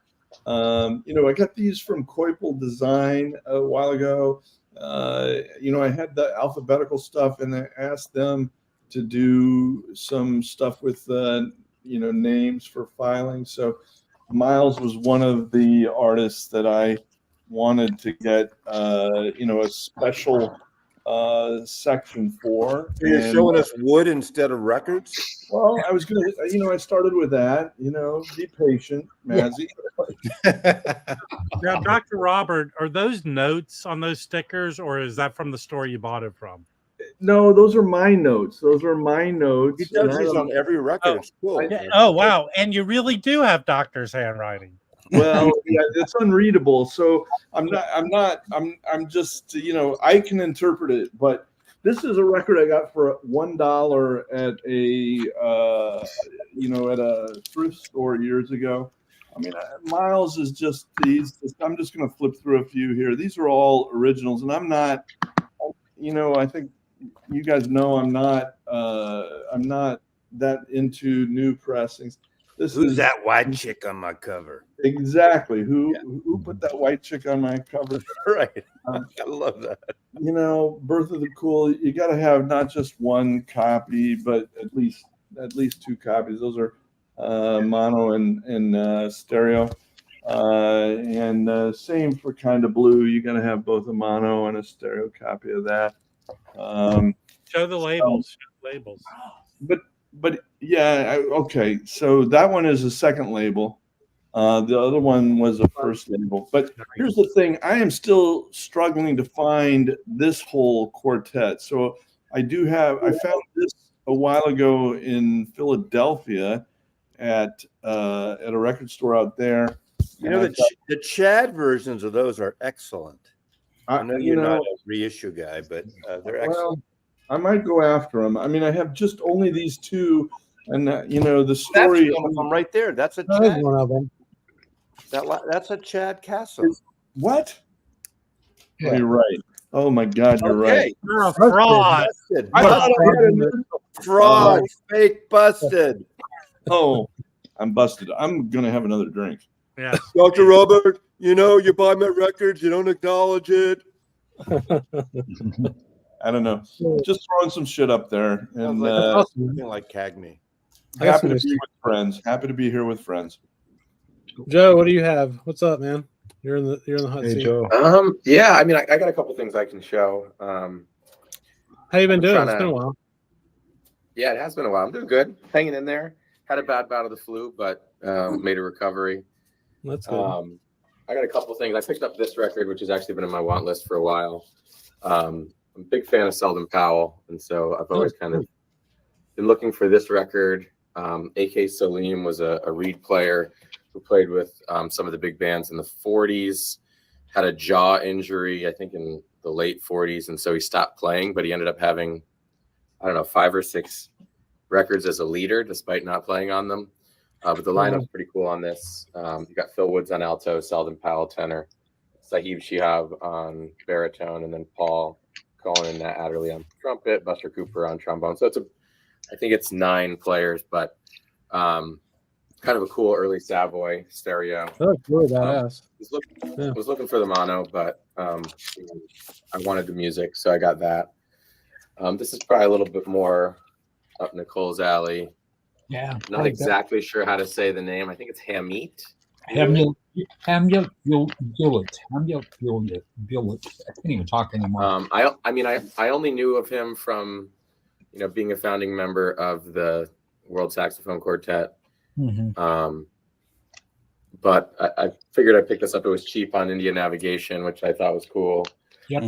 I got these from Koipel Design a while ago. I had the alphabetical stuff, and I asked them to do some stuff with names for filing. So Miles was one of the artists that I wanted to get a special section for. So you're showing us wood instead of records? Well, I was gonna, I started with that. Be patient, Mazzy. Now, Dr. Robert, are those notes on those stickers, or is that from the store you bought it from? No, those are my notes. Those are my notes. He does these on every record. It's cool. Oh, wow! And you really do have doctor's handwriting. Well, yeah, it's unreadable. So I'm just, I can interpret it, but this is a record I got for $1 at a thrift store years ago. I mean, Miles is just these. I'm just going to flip through a few here. These are all originals, and I'm not. I think you guys know I'm not that into new pressings. Who's that white chick on my cover? Exactly. Who put that white chick on my cover? Right. I love that. Birth of the Cool. You got to have not just one copy, but at least two copies. Those are mono and stereo. And same for Kind of Blue. You're going to have both a mono and a stereo copy of that. Show the labels. Show the labels. But yeah, okay. So that one is a second label. The other one was a first label. But here's the thing: I am still struggling to find this whole quartet. So I found this a while ago in Philadelphia at a record store out there. You know, the Chad versions of those are excellent. I know you're not a reissue guy, but they're excellent. Well, I might go after them. I mean, I have just only these two, and the story. That's one of them right there. That's a That is Chad. one of them. That's a Chad Castle. What? Yeah. Oh, you're right. Oh my God, you're right. You're a fraud. Busted. I thought I had a Fraud. Fake busted. Oh, I'm busted. I'm gonna have another drink. Yeah. Dr. Robert, you know, you buy my records, you don't acknowledge it. I don't know. Just throwing some shit up there, and Something like Cagney. happy to be with friends. Happy to be here with friends. Joe, what do you have? What's up, man? You're in the hot seat. Joe. Yeah, I mean, I got a couple things I can show. How you been doing? It's been a while. Yeah, it has been a while. I'm doing good, hanging in there. Had a bad bout of the flu, but made a recovery. That's good. I got a couple things. I picked up this record, which has actually been in my want list for a while. I'm a big fan of Selden Powell, and so I've always kind of been looking for this record. A.K. Salim was a reed player who played with some of the big bands in the 40s, had a jaw injury, I think in the late 40s, and so he stopped playing, but he ended up having, 5 or 6 records as a leader, despite not playing on them. But the lineup's pretty cool on this. You got Phil Woods on alto, Selden Powell tenor, Sahib Shihab on baritone, and then Paul Cohen and Nat Adderley on trumpet, Buster Cooper on trombone. So I think it's 9 players, but kind of a cool early Savoy stereo. Oh, really badass. Was looking for the mono, but I wanted the music, so I got that. This is probably a little bit more up Nicole's alley. Yeah. Not exactly sure how to say the name. I think it's Hamit. Hamlet. I can't even talk anymore. I only knew of him from, being a founding member of the World Saxophone Quartet. Mm-hmm. But I figured I'd pick this up. It was cheap on India Navigation, which I thought was cool. Yep.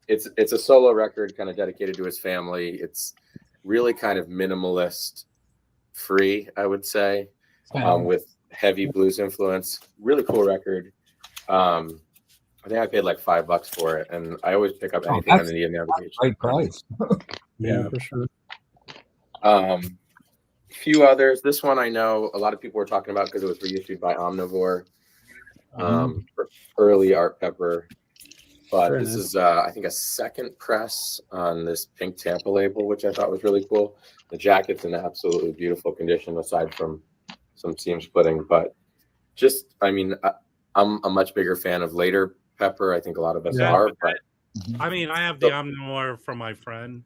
It's a solo record kind of dedicated to his family. It's really kind of minimalist free, I would say, with heavy blues influence. Really cool record. I think I paid like $5 for it, and I always pick up anything on India Navigation. Great price. Yeah, for sure. Few others. This one I know a lot of people were talking about because it was reissued by Omnivore, early Art Pepper. But Very this nice. is, I think, a second press on this Pink Tampa label, which I thought was really cool. The jacket's in absolutely beautiful condition, aside from some seam splitting. But I'm a much bigger fan of later Pepper. I think a lot of us are. But I have the Omnivore from my friend.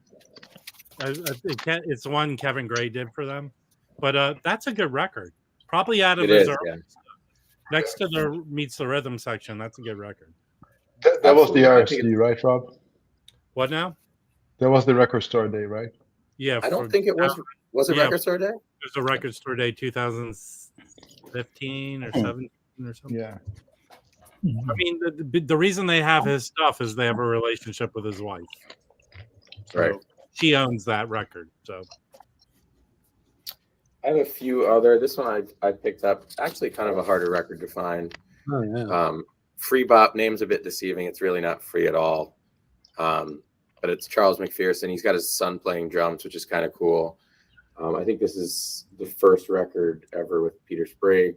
It's one Kevin Gray did for them. But that's a good record. Probably out of his early stuff. Next to the Meets the Rhythm section, that's a good record. That was the RSD, right, Rob? What now? That was the Record Store Day, right? Yeah. I don't think it was. Was it Record Store Day? It was a Record Store Day 2015 or 17 or something. Yeah. I mean, the reason they have his stuff is they have a relationship with his wife. So Right. She owns that record. So I have a few other. This one I picked up. Actually, kind of a harder record to find. Oh yeah. Free Bop, name's a bit deceiving. It's really not free at all. But it's Charles McPherson. He's got his son playing drums, which is kind of cool. I think this is the first record ever with Peter Sprague.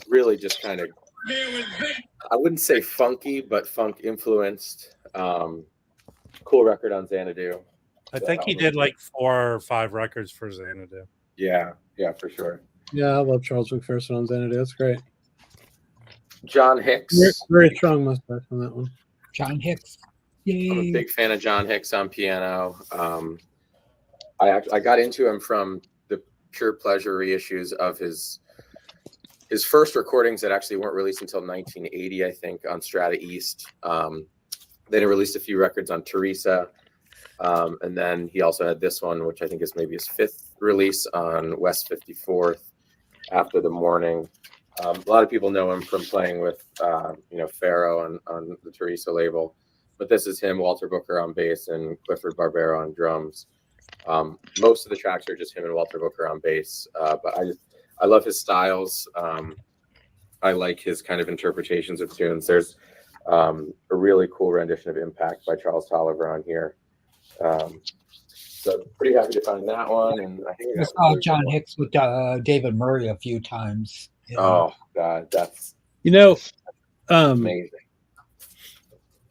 Really just kind of, I wouldn't say funky, but funk influenced. Cool record on Xanadu. I think he did like 4 or 5 records for Xanadu. Yeah, for sure. Yeah, I love Charles McPherson on Xanadu. That's great. John Hicks. Very strong mustache on that one. John Hicks. I'm a big fan of John Hicks on piano. I got into him from the pure pleasure reissues of his his first recordings that actually weren't released until 1980, I think, on Strata East. Then he released a few records on Teresa. And then he also had this one, which I think is maybe his 5th release on West 54th, After the Morning. A lot of people know him from playing with, Pharaoh on the Teresa label. But this is him, Walter Booker on bass, and Clifford Barbera on drums. Most of the tracks are just him and Walter Booker on bass. But I love his styles. I like his kind of interpretations of tunes. There's a really cool rendition of Impact by Charles Tolliver on here. So pretty happy to find that one. And I think I saw John Hicks with David Murray a few times. Oh God, that's amazing.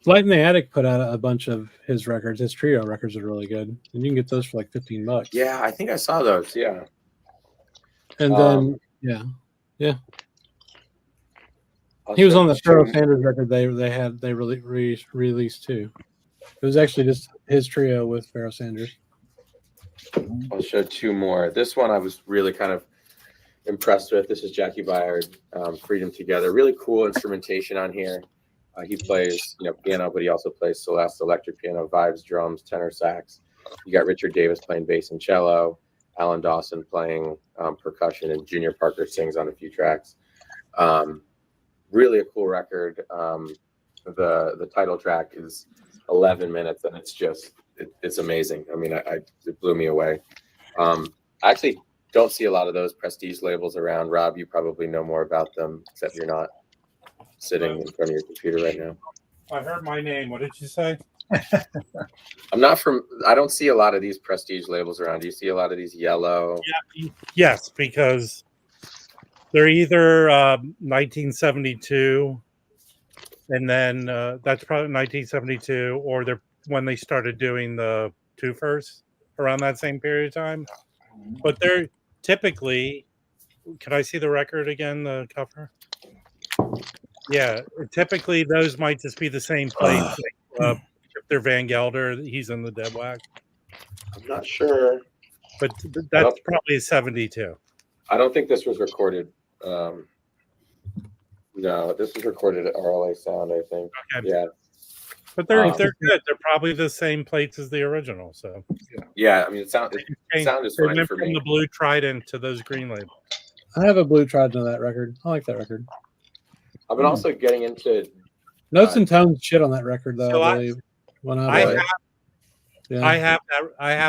Light in the Attic put out a bunch of his records. His trio records are really good, and you can get those for like $15. Yeah, I think I saw those. Yeah, and then yeah. He was on the Pharoah Sanders record they released too. It was actually just his trio with Pharoah Sanders. I'll show 2 more. This one I was really kind of impressed with. This is Jackie Byard, Freedom Together. Really cool instrumentation on here. He plays, piano, but he also plays Celeste, electric piano, vibes, drums, tenor sax. You got Richard Davis playing bass and cello, Alan Dawson playing percussion, and Junior Parker sings on a few tracks. Really a cool record. The title track is 11 minutes, and it's just it's amazing. I mean, it blew me away. I actually don't see a lot of those prestige labels around. Rob, you probably know more about them, except you're not sitting in front of your computer right now. I heard my name. What did you say? I don't see a lot of these prestige labels around. Do you see a lot of these yellow? Yeah, yes, because they're either 1972, and then that's probably 1972, or they're when they started doing the twofers around that same period of time. But they're typically, can I see the record again, the cover? Yeah, typically those might just be the same place. If they're Van Gelder, he's in the Dead Wax. I'm not sure. But that's probably a 72. I don't think this was recorded. No, this was recorded at RLA Sound, I think. Okay. Yeah. But they're good. They're probably the same plates as the original. So yeah, I mean, it sound is fine for me. From the Blue Trident to those green labels. I have a Blue Trident on that record. I like that record. I've been also getting into Notes and Tones shit on that record though. So I believe. I have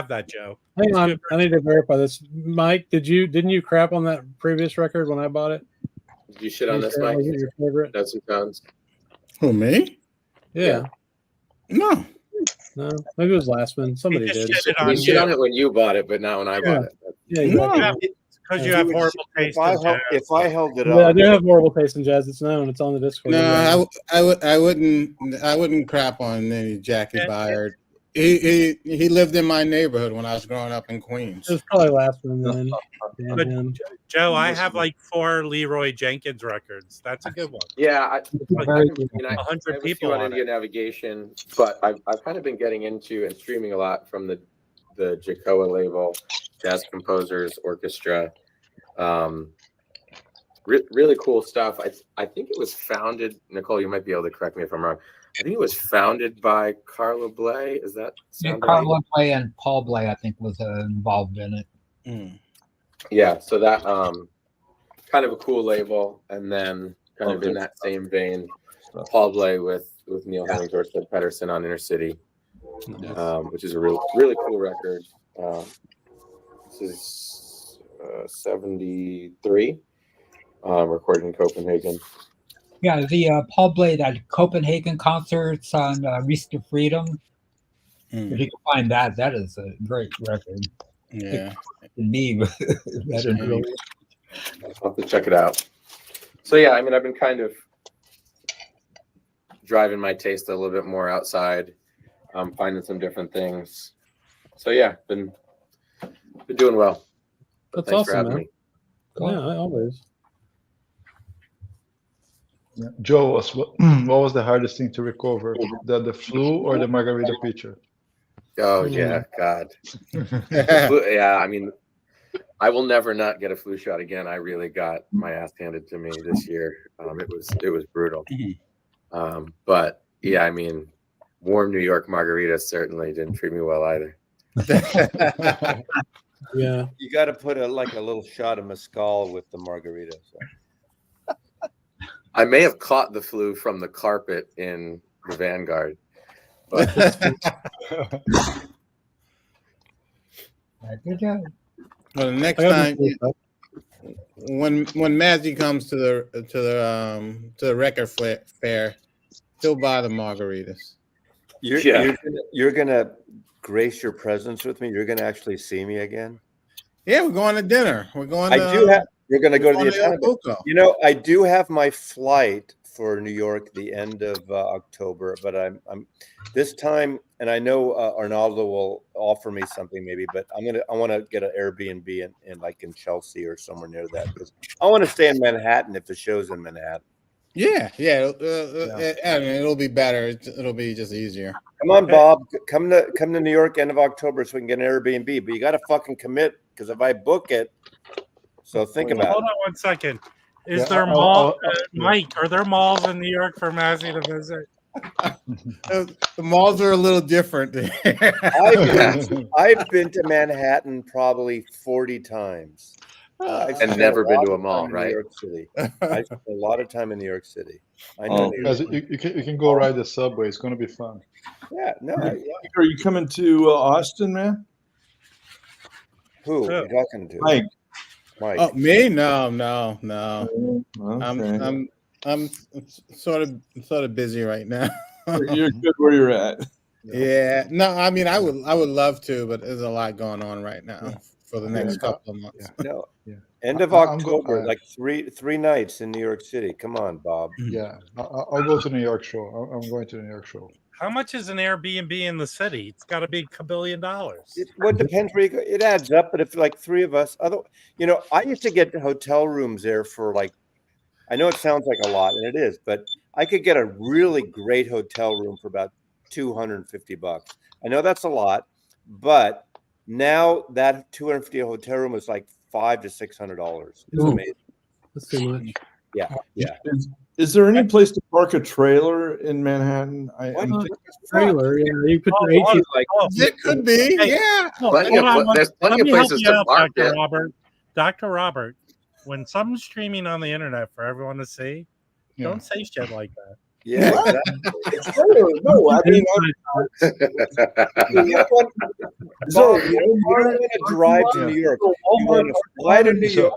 that, Joe. Hang on, I need to verify this. Mike, didn't you crap on that previous record when I bought it? Did you shit on this, Mike? Your favorite? Notes and Tones. Who, me? Yeah. No, maybe it was Lastman. Somebody did. You shit on it when you bought it, but not when I bought it. Yeah, exactly. Because you have horrible taste. If I held it up, yeah, I do have horrible taste in jazz. It's known. It's on the Discord. No, I wouldn't crap on any Jackie Byard. He lived in my neighborhood when I was growing up in Queens. It was probably Lastman then. But Joe, I have like 4 Leroy Jenkins records. That's a good one. Yeah, I 100 people on India Navigation, but I've kind of been getting into and streaming a lot from the Jacoa label, Jazz Composers Orchestra. Really cool stuff. I think it was founded, Nicole, you might be able to correct me if I'm wrong. I think it was founded by Carla Bley. Is that Carla Bley and Paul Bley, I think, was involved in it. Yeah, so that kind of a cool label, and then kind of in that same vein, Paul Bley with Neil Hemmings or Sid Pedersen on Inner City, which is a really cool record. This is 73, recorded in Copenhagen. Yeah, the Paul Bley, that Copenhagen concerts on Reach to Freedom. If you can find that, that is a great record. Yeah. Me, I'll have to check it out. So yeah, I mean, I've been kind of driving my taste a little bit more outside, finding some different things. So yeah, been doing well. That's thanks awesome, for having man. me. Yeah, always. Yeah. Joe, what was the hardest thing to recover? The flu or the margarita pitcher? Oh yeah, God. Yeah, I mean, I will never not get a flu shot again. I really got my ass handed to me this year. It was brutal. But yeah, I mean, warm New York margaritas certainly didn't treat me well either. Yeah, you got to put a little shot of mezcal with the margarita. So. I may have caught the flu from the carpet in the Vanguard, but well, the next time when Mazzy comes to the record fair, he'll buy the margaritas. You're gonna grace your presence with me. You're gonna actually see me again. Yeah, we're going to dinner. We're going. You're going to go to the Italian. You know, I do have my flight for New York the end of October, but I'm this time, and I know Arnaldo will offer me something maybe, but I want to get an Airbnb in Chelsea or somewhere near that because I want to stay in Manhattan if the show's in Manhattan. Yeah. I mean, it'll be better. It'll be just easier. Come on, Bob. Come to New York end of October so we can get an Airbnb. But you got to fucking commit because if I book it, so think about it. Hold on 1 second. Is there Mike? Are there malls in New York for Mazzy to visit? The malls are a little different. I've been to Manhattan probably 40 times. And never been to a mall, right? New York City. I spent a lot of time in New York City. I know. You can go ride the subway. It's going to be fun. Yeah. No. Are you coming to Austin, man? Who are you talking to? Mike. Oh, me? No. Okay. I'm sort of busy right now. You're good where you're at. Yeah. No, I mean I would love to, but there's a lot going on right now for the next couple of months. Yeah. No. Yeah. End of October, like three nights in New York City. Come on, Bob. Yeah. I'll go to New York show. I'm going to the New York show. How much is an Airbnb in the city? It's got to be $1 billion. It depends where you go. It adds up, but if like three of us, I used to get hotel rooms there for I know it sounds like a lot, and it is, but I could get a really great hotel room for about $250. I know that's a lot, but now that $250 hotel room is like $500 to $600. It's amazing. That's too much. Yeah. Is there any place to park a trailer in Manhattan? Trailer, yeah. You put your 18. It could be, yeah. There's plenty of places to park. Dr. Robert, when something's streaming on the internet for everyone to see, don't say shit like that. Yeah, exactly. No, I mean, Bob, you want to drive to New York. You want to fly to New York.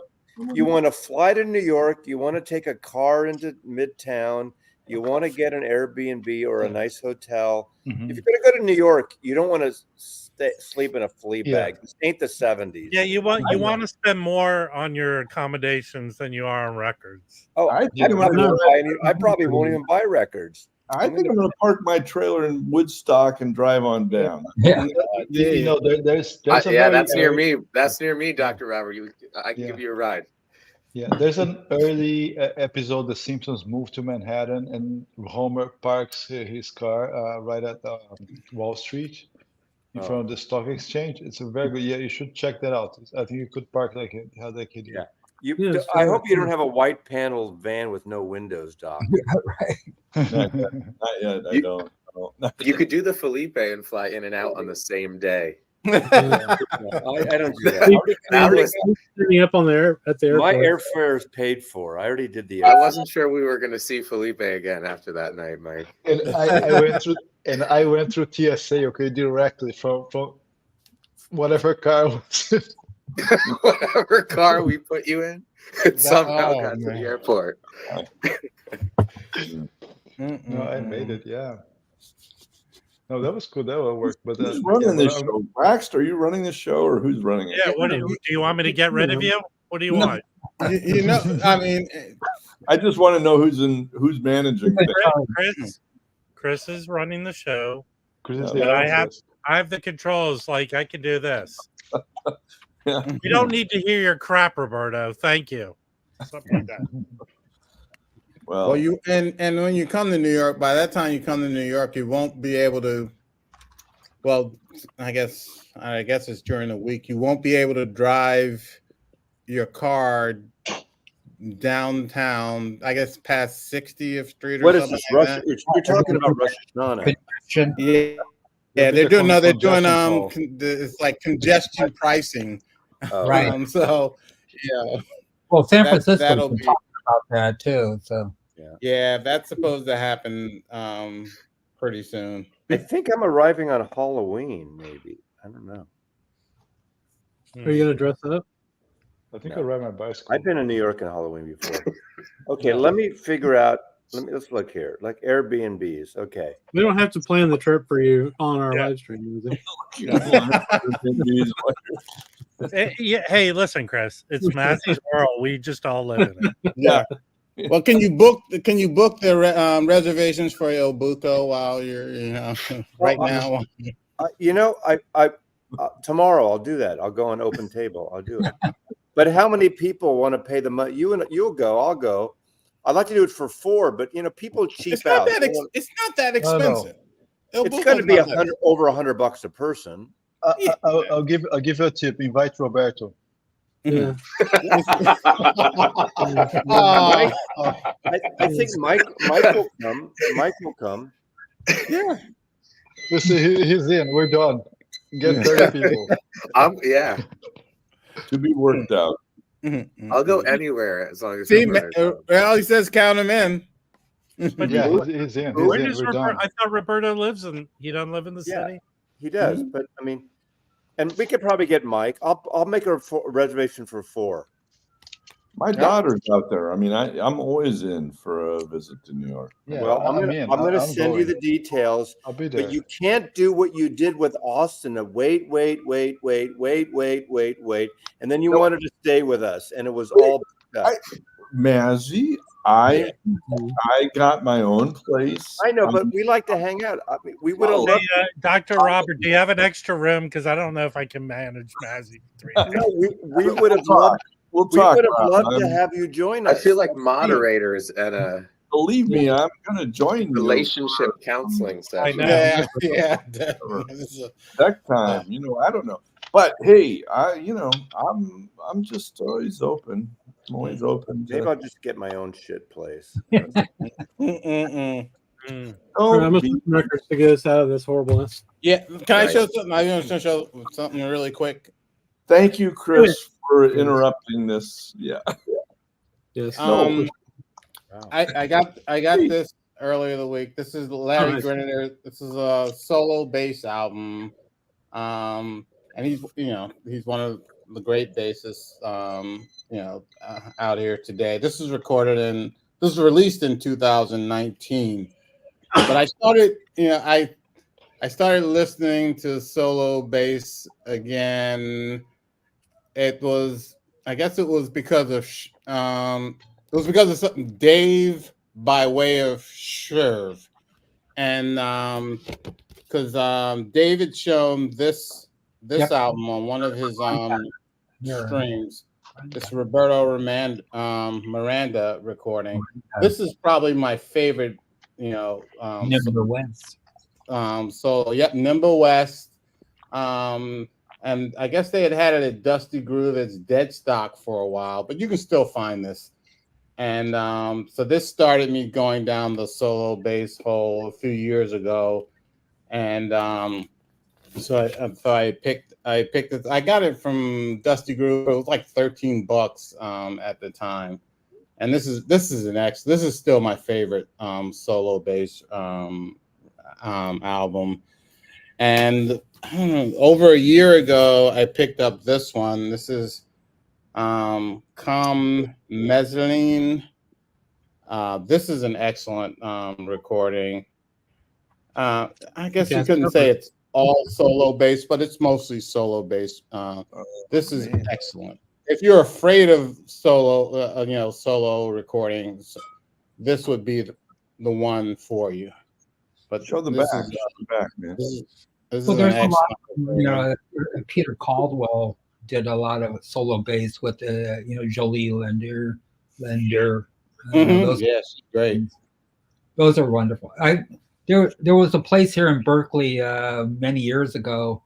You want to fly to New York. You want to take a car into Midtown. You want to get an Airbnb or a nice hotel. If you're going to go to New York, you don't want to sleep in a flea bag. This ain't the 70s. Yeah, you want to spend more on your accommodations than you are on records. Oh, I probably won't even buy records. I think I'm going to park my trailer in Woodstock and drive on down. Yeah, that's near me. That's near me, Dr. Robert. I can give you a ride. Yeah, there's an early episode. The Simpsons moved to Manhattan, and Homer parks his car right at Wall Street in front of the stock exchange. It's a very good. Yeah, you should check that out. I think you could park like how they could. Yeah. I hope you don't have a white panel van with no windows, Doc. Not yet. I don't. You could do the Felipe and fly in and out on the same day. I don't do that. Up on there at the airport. My airfare is paid for. I already did the. I wasn't sure we were going to see Felipe again after that night, Mike. And I went through TSA. Okay, directly from whatever car was. Whatever car we put you in, it somehow got to the airport. No, I made it. Yeah. No, that was cool. That will work. But who's running this show? Braxt, are you running the show, or who's running it? Yeah. What do you want me to get rid of you? What do you want? I mean, I just want to know who's managing. Chris is running the show. I have the controls. Like I can do this. You don't need to hear your crap, Roberto. Thank you. Something like that. Well, you and when you come to New York, by that time you come to New York, you won't be able to. Well, I guess it's during the week. You won't be able to drive your car downtown, I guess past 60th Street or What is something this? like Russia? that. You're talking about Rosh Hashanah. Yeah, they're doing it's like congestion pricing. Right. So yeah. Well, San Francisco's that'll been be talking about that too. So yeah, that's supposed to happen pretty soon. I think I'm arriving on Halloween, maybe. I don't know. Are you gonna dress up? I think I ride my bicycle. I've been in New York on Halloween before. Okay, let me figure out. Let's look here. Like Airbnbs. Okay. We don't have to plan the trip for you on our live stream. Hey, listen, Chris. It's Matthew's world. We just all live in it. Yeah. Well, can you book the reservations for El Buco while you're right now? I tomorrow I'll do that. I'll go on Open Table. I'll do it. But how many people want to pay the money? You'll go. I'll go. I'd like to do it for 4, but people cheap out. It's not that expensive. It's going to be over $100 a person. I'll give you a tip. Invite Roberto. Yeah. I think Mike will come. Mike will come. Yeah. He's in. We're done. Get 30 people. Yeah. To be worked out. I'll go anywhere as long as. Well, he says count him in. But yeah, he's in. We're done. I thought Roberto lives in. He doesn't live in the city. He does, but I mean, and we could probably get Mike. I'll make a reservation for 4. My daughter's out there. I mean, I'm always in for a visit to New York. Yeah, well, I'm gonna send you the details. I'll be there. But you can't do what you did with Austin of wait, and then you wanted to stay with us, and it was all Mazzy, I got my own place. I know, but we like to hang out. I mean, we would have loved. Dr. Robert, do you have an extra room? Because I don't know if I can manage Mazzy. No, we would have loved. We'll talk. We would have loved to have you join us. I feel like moderators at a. Believe me, I'm going to join relationship counseling session. Yeah. That time, I don't know, but hey, I'm just always open. I'm always open. Maybe I'll just get my own shit place. I'm gonna put records to get us out of this horribleness. Yeah, can I show something? I'm going to show something really quick. Thank you, Chris, for interrupting this. Yeah. Yes. I got this earlier the week. This is Larry Grenadier. This is a solo bass album, and he's one of the great bassists out here today. This was released in 2019, but I started I started listening to solo bass again. I guess it was because of something Dave by way of Sherv, and because David shown this album on one of his streams. This Roberto Miranda recording. This is probably my favorite, Nimble West. So yep, Nimble West. And I guess they had it at Dusty Groove as dead stock for a while, but you can still find this. And so this started me going down the solo bass hole a few years ago, and so I picked it. I got it from Dusty Groove. It was like $13 at the time, and this is still my favorite solo bass album. And over a year ago, I picked up this one. This is Com Mezzanine. This is an excellent recording. I guess you couldn't say it's all solo bass, but it's mostly solo bass. This is excellent. If you're afraid of solo recordings, this would be the one for you. But show the back, man. This well, is there's an a lot. Peter Caldwell did a lot of solo bass with Jolie Lender. Yes, great. Those are wonderful. There was a place here in Berkeley many years ago,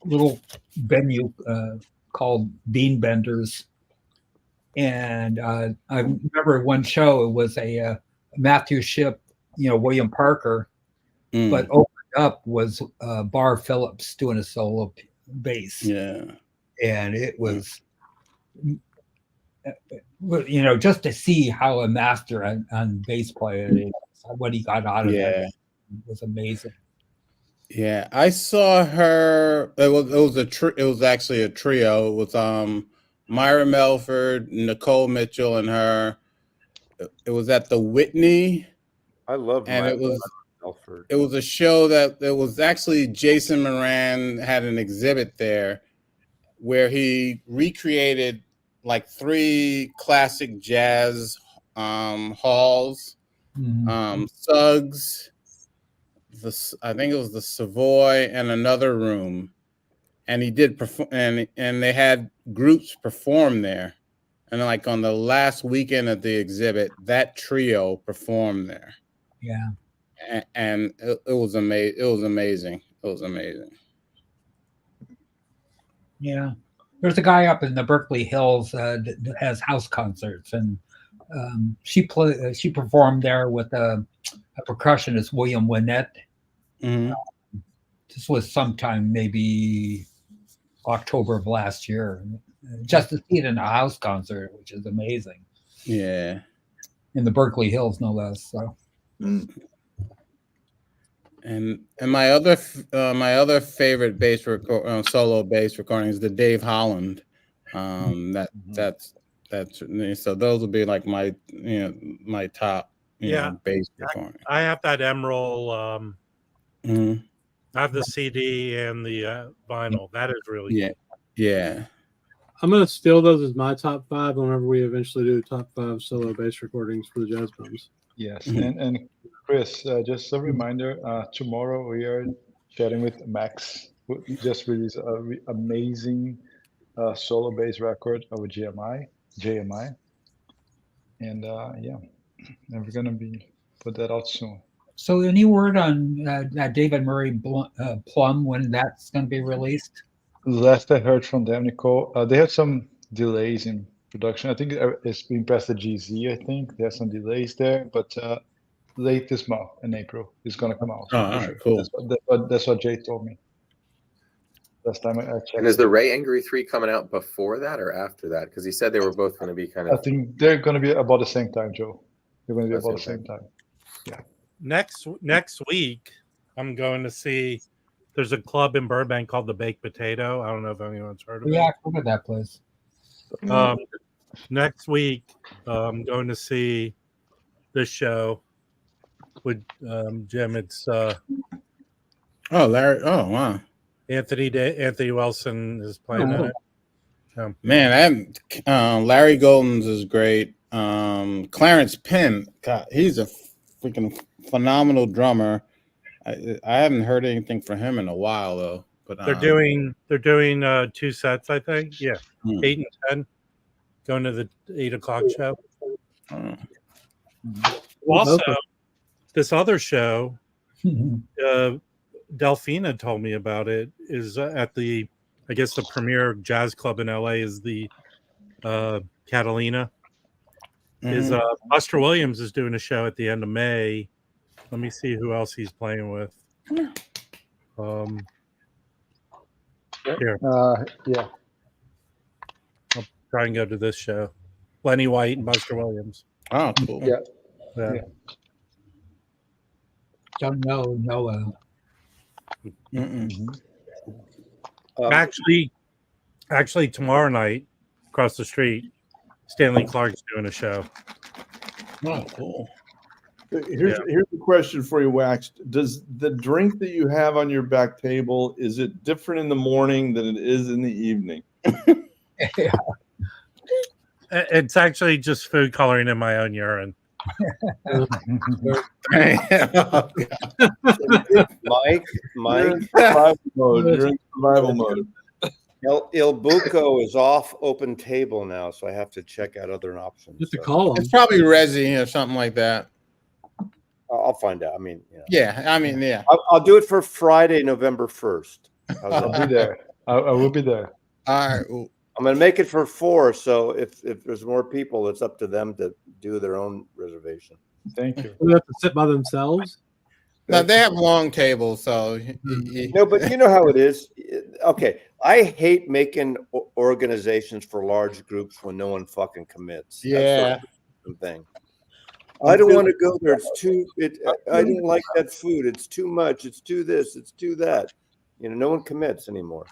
little venue called Bean Benders. And I remember one show, it was a Matthew Shipp, William Parker, but opened up was Bar Phillips doing a solo bass. Yeah. And it was, just to see how a master on bass player, what he got out of that was amazing. Yeah, I saw her. It was actually a trio. It was Myra Melford, Nicole Mitchell, and her. It was at the Whitney. I love and Myra it was Melford. It was a show that it was actually Jason Moran had an exhibit there where he recreated like 3 classic jazz halls, Suggs. I think it was the Savoy and another room, and he did perform, and they had groups perform there, and like on the last weekend of the exhibit, that trio performed there. Yeah, and it was amazing. It was amazing. It was amazing. Yeah, there's a guy up in the Berkeley Hills that has house concerts, and she performed there with a percussionist, William Winnett. This was sometime maybe October of last year, just to see it in a house concert, which is amazing. Yeah, in the Berkeley Hills, no less. So, and my other favorite solo bass recording is the Dave Holland. That's so those would be like my my top bass recording. I have that Emerald. I have the CD and the vinyl. That is really cool. Yeah. I'm gonna steal those as my top 5 whenever we eventually do top 5 solo bass recordings for the Jazz Bums. Yes, and Chris, just a reminder: tomorrow we are chatting with Max, who just released an amazing solo bass record of a JMI, and and we're gonna put that out soon. So, any word on that David Murray Plum, when that's going to be released? Last I heard from them, Nicole, they had some delays in production. I think it's being past the GZ. I think there's some delays there, but late this month in April it's going to come out. Oh, all right, cool. That's what Jay told me last time I checked. And is the Ray Angry 3 coming out before that or after that? Because he said they were both going to be kind of. I think they're going to be about the same time, Joe. They're going to be about the same time. Yeah. Next week, I'm going to see. There's a club in Burbank called the Baked Potato. I don't know if anyone's heard of it. Yeah, I've heard of that place. Next week, I'm going to see this show with Jim. It's Larry. Oh, wow. Anthony Wilson is playing in it. Man, Larry Golden's is great. Clarence Penn, God, he's a freaking phenomenal drummer. I haven't heard anything from him in a while though. But they're doing 2 sets, I think. Yeah, 8 and 10. Going to the 8 o'clock show. Also, this other show, Delphina told me about it. Is at the, I guess the premier jazz club in LA is the Catalina. Is Buster Williams is doing a show at the end of May. Let me see who else he's playing with. Here. Yeah. I'll try and go to this show. Lenny White and Buster Williams. Oh, cool. Yeah. Don't know Noah. Actually, tomorrow night, across the street, Stanley Clark's doing a show. Oh, cool. Here's a question for you, Wax. Does the drink that you have on your back table, is it different in the morning than it is in the evening? Yeah. It's actually just food coloring in my own urine. Mike, survival mode. You're in survival mode. Il Buco is off open table now, so I have to check out other options. Just to call him. It's probably Resi or something like that. I'll find out. I mean, I'll do it for Friday, November 1st. I'll be there. I will be there. All right. I'm going to make it for 4. So if there's more people, it's up to them to do their own reservation. Thank you. They have to sit by themselves. No, they have long tables, so No, but you know how it is. Okay, I hate making organizations for large groups when no one fucking commits. Yeah. That's the thing. I don't want to go there. It's too. I don't like that food. It's too much. It's too this. It's too that. You know, no one commits anymore.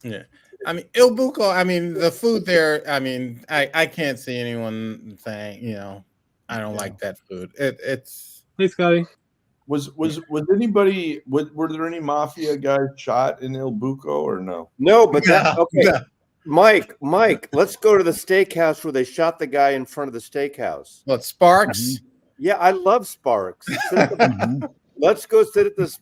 Yeah. I mean, Il Buco, I mean, the food there, I mean, I can't see anyone saying, you know, I don't like that food. It's. Hey, Scotty. Was anybody? Were there any mafia guys shot in Il Buco or no? No, but that okay. No. Mike, let's go to the steakhouse where they shot the guy in front of the steakhouse. What, Sparks? Yeah, I love Sparks. Let's go sit at this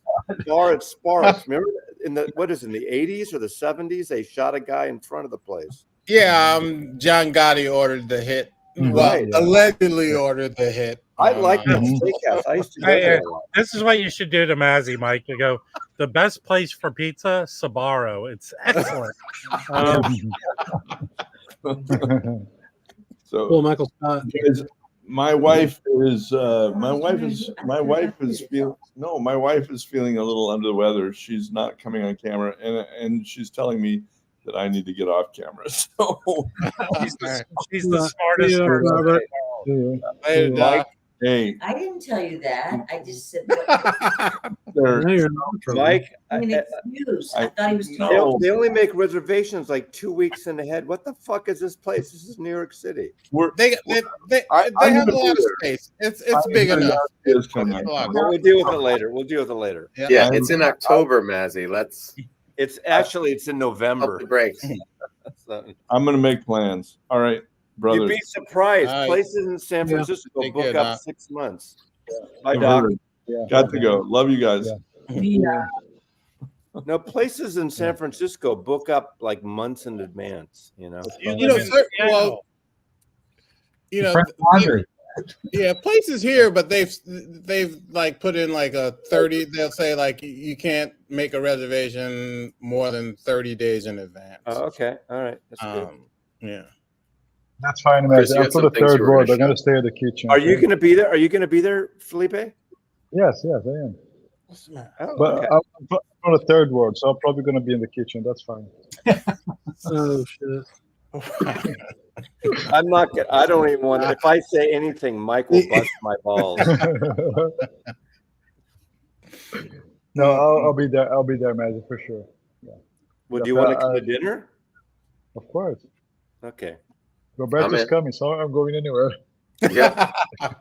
bar at Sparks. Remember in the 80s or the 70s, they shot a guy in front of the place. Yeah, John Gotti ordered the hit. Well, allegedly ordered the hit. I like that steakhouse. I used to go there a lot. This is what you should do to Mazzy, Mike. You go, the best place for pizza, Sbarro. It's excellent. So, well, Michael Scott. My wife is feeling a little under the weather. She's not coming on camera, and she's telling me that I need to get off camera. So she's the smartest person. Mike, hey, I didn't tell you that. I just said, Mike, I mean, excuse. I thought he was talking. They only make reservations like 2 weeks in ahead. What the fuck is this place? This is New York City. They have a lot of space. It's big enough. We'll deal with it later. Yeah, it's in October, Mazzy. It's in November. The breaks. I'm gonna make plans. All right, brothers. You'd be surprised. Places in San Francisco book up 6 months. Bye, Doc. Got to go. Love you guys. Yeah. No, places in San Francisco book up like months in advance. You know. Yeah, places here, but they've like put in like a 30. They'll say like you can't make a reservation more than 30 days in advance. Oh, okay, all right, that's good. Yeah, that's fine. Chris, I'm for the third board. I'm going to stay at the kitchen. Are you going to be there? Are you going to be there, Felipe? Yes, I am. Oh, but okay. I'm on the third ward, so I'm probably going to be in the kitchen. That's fine. Oh shit. I'm not. I don't even want. If I say anything, Mike will bust my balls. No, I'll be there. I'll be there, Magic, for sure. Yeah. Would you want to come to dinner? Of course. Okay. Roberto's coming, so I'm going anywhere. Yeah. All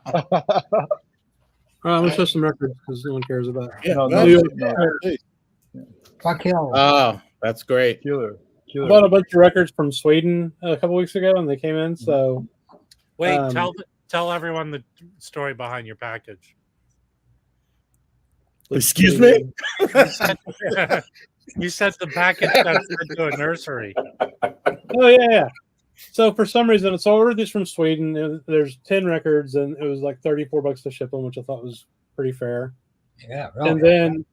right, I'm gonna show some records because no one cares about it. Fuck hell. Oh, that's great. Killer. I bought a bunch of records from Sweden a couple weeks ago, and they came in. So, wait, tell everyone the story behind your package. Excuse me. You said the package that's into a nursery. Oh yeah. So for some reason, I ordered these from Sweden. There's 10 records, and it was like $34 to ship them, which I thought was pretty fair. Yeah. Really. And then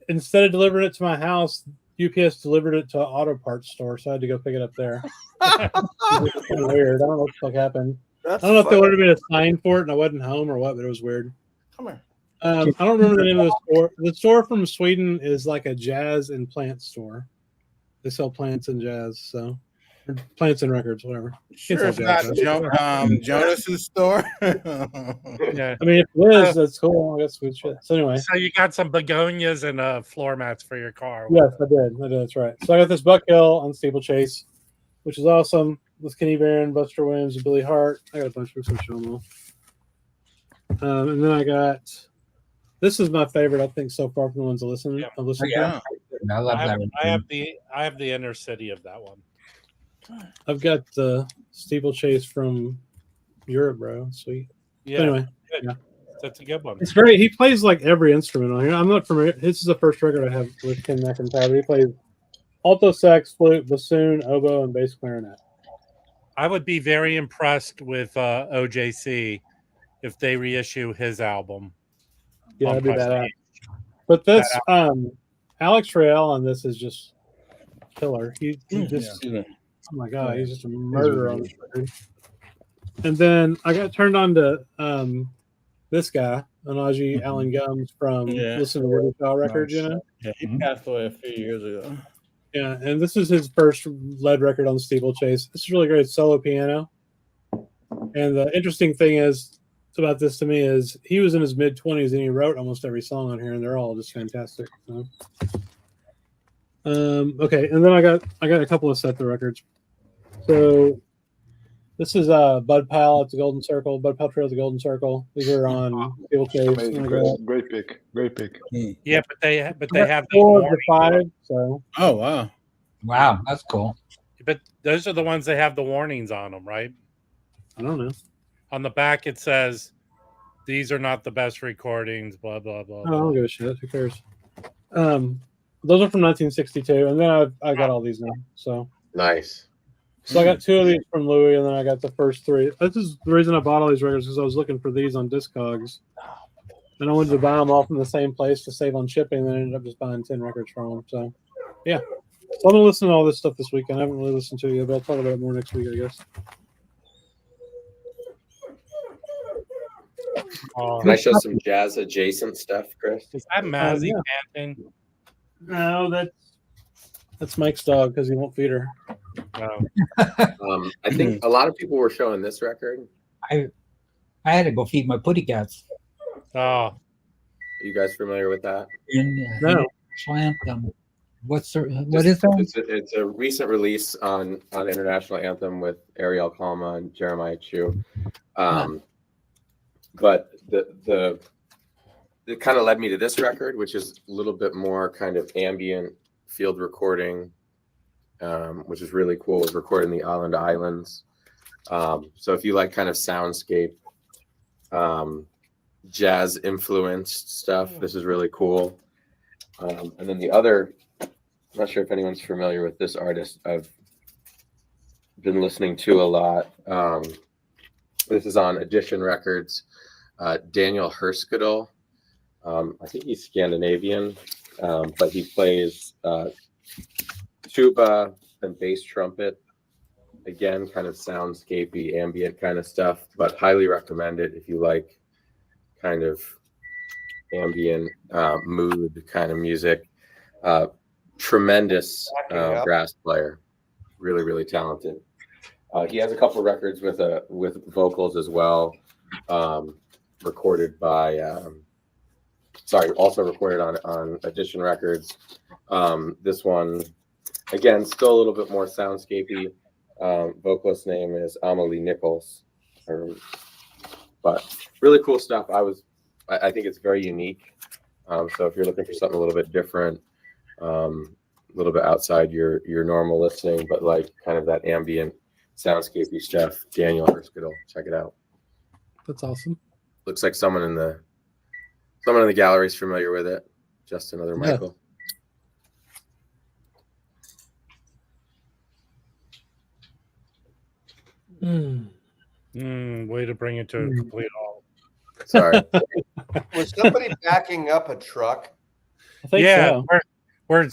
instead of delivering it to my house, UPS delivered it to an auto parts store, so I had to go pick it up there. It was kind of weird. I don't know what the fuck happened. I don't know if they wanted me to sign for it and I wasn't home or what, but it was weird. Come here. I don't remember the name of the store. The store from Sweden is like a jazz and plant store. They sell plants and jazz, so plants and records, whatever. Sure, it's not Jonas's store. Yeah, I mean, if it is, that's cool. I guess we should. So anyway, so you got some begonias and floor mats for your car. Yes, I did. That's right. So I got this Buck Hill on Steeplechase, which is awesome, with Kenny Barron, Buster Williams, and Billy Hart. I got a bunch of them. And then I got. This is my favorite, I think, so far from the ones I listened to. I love that. I have the inner city of that one. I've got the Steeplechase from Europe, bro. Sweet. Yeah. Anyway, that's a good one. It's great. He plays like every instrument on here. I'm not familiar. This is the first record I have with Ken McIntyre. He plays alto sax, flute, bassoon, oboe, and bass clarinet. I would be very impressed with OJC if they reissue his album. Yeah, I'd do that. But this, Alex Rael on this is just killer. He just Oh my god, he's just a murderer on this record. And then I got turned on to this guy, Anaji Allen Gums from Listen to Woody Shaw records, you know? Yeah, he passed away a few years ago. Yeah, and this is his first lead record on Steeplechase. This is really great solo piano. And the interesting thing is about this to me is he was in his mid-20s and he wrote almost every song on here, and they're all just fantastic. So. Okay, and then I got a couple of Setha records. So this is Bud Powell at the Golden Circle, Bud Powell Trail at the Golden Circle. These are on Steeplechase. Great pick. Yeah, but they have the 4 of the warning. 5. So Oh wow, that's cool. But those are the ones that have the warnings on them, right? I don't know. On the back it says these are not the best recordings. Blah blah blah. I don't give a shit. Who cares? Those are from 1962, and then I got all these now. So nice. So I got 2 of these from Louis, and then I got the first 3. This is the reason I bought all these records, because I was looking for these on Discogs, and I wanted to buy them all from the same place to save on shipping. And then I ended up just buying 10 records from them. So yeah, so I'm gonna listen to all this stuff this weekend. I haven't really listened to it yet, but I'll talk about it more next week, I guess. Can I show some jazz adjacent stuff, Chris? Is that Mazzy panting? No, that's Mike's dog because he won't feed her. I think a lot of people were showing this record. I had to go feed my putty cats. Oh, are you guys familiar with that? No. What is that? It's a recent release on International Anthem with Ariel Kalma and Jeremiah Chu. But it kind of led me to this record, which is a little bit more kind of ambient field recording, which is really cool. It was recorded in the Island Islands. So if you like kind of soundscape, jazz influenced stuff, this is really cool. And then the other, I'm not sure if anyone's familiar with this artist. I've been listening to a lot. This is on Edition Records. Daniel Herskadel. I think he's Scandinavian, but he plays tuba and bass trumpet. Again, kind of soundscapey, ambient kind of stuff, but highly recommend it if you like kind of ambient mood kind of music. Tremendous brass player, really, really talented. He has a couple of records with vocals as well. Recorded by also recorded on Edition Records. This one, again, still a little bit more soundscapey. Vocalist name is Amelie Nichols, but really cool stuff. I think it's very unique. So if you're looking for something a little bit different, a little bit outside your normal listening, but like kind of that ambient soundscapey stuff, Daniel Herskadel, check it out. That's awesome. Looks like someone in the gallery is familiar with it. Just another Michael. Way to bring it to a complete halt. Sorry. Was somebody backing up a truck? I think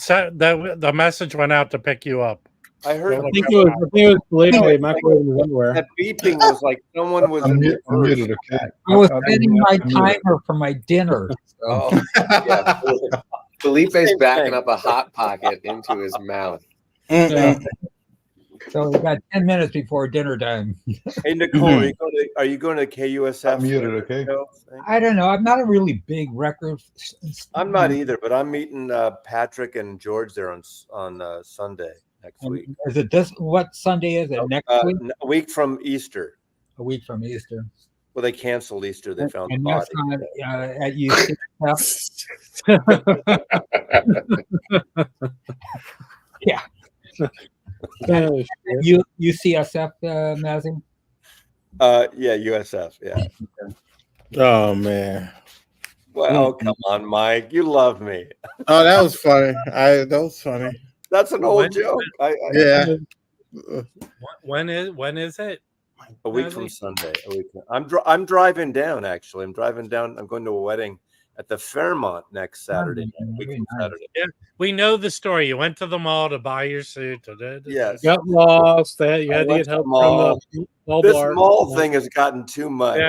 so. The message went out to pick you up. I heard. I think it was Felipe microwaving his underwear. That beeping was like someone was in muted, okay? I was setting my timer for my dinner. So. Oh, yeah. Felipe's backing up a hot pocket into his mouth. So we got 10 minutes before dinner time. Hey Nicole, are you going to KUSF? I'm muted, okay? I don't know. I'm not a really big record. I'm not either, but I'm meeting Patrick and George there on Sunday next week. Is it this? What Sunday is it? Next week? A week from Easter. A week from Easter. Well, they canceled Easter. They found and the that's body. At UCSF. Yeah. UCSF, Mazzy? Yeah, USF. Yeah. Oh man. Well, come on, Mike. You love me. Oh, that was funny. That was funny. That's an old joke. Yeah. When is it? A week from Sunday. I'm driving down. Actually, I'm driving down. I'm going to a wedding at the Fairmont next Saturday. Saturday. Yeah, we know the story. You went to the mall to buy your suit. Yes. Got lost. You had to get help from this mall thing has gotten too much.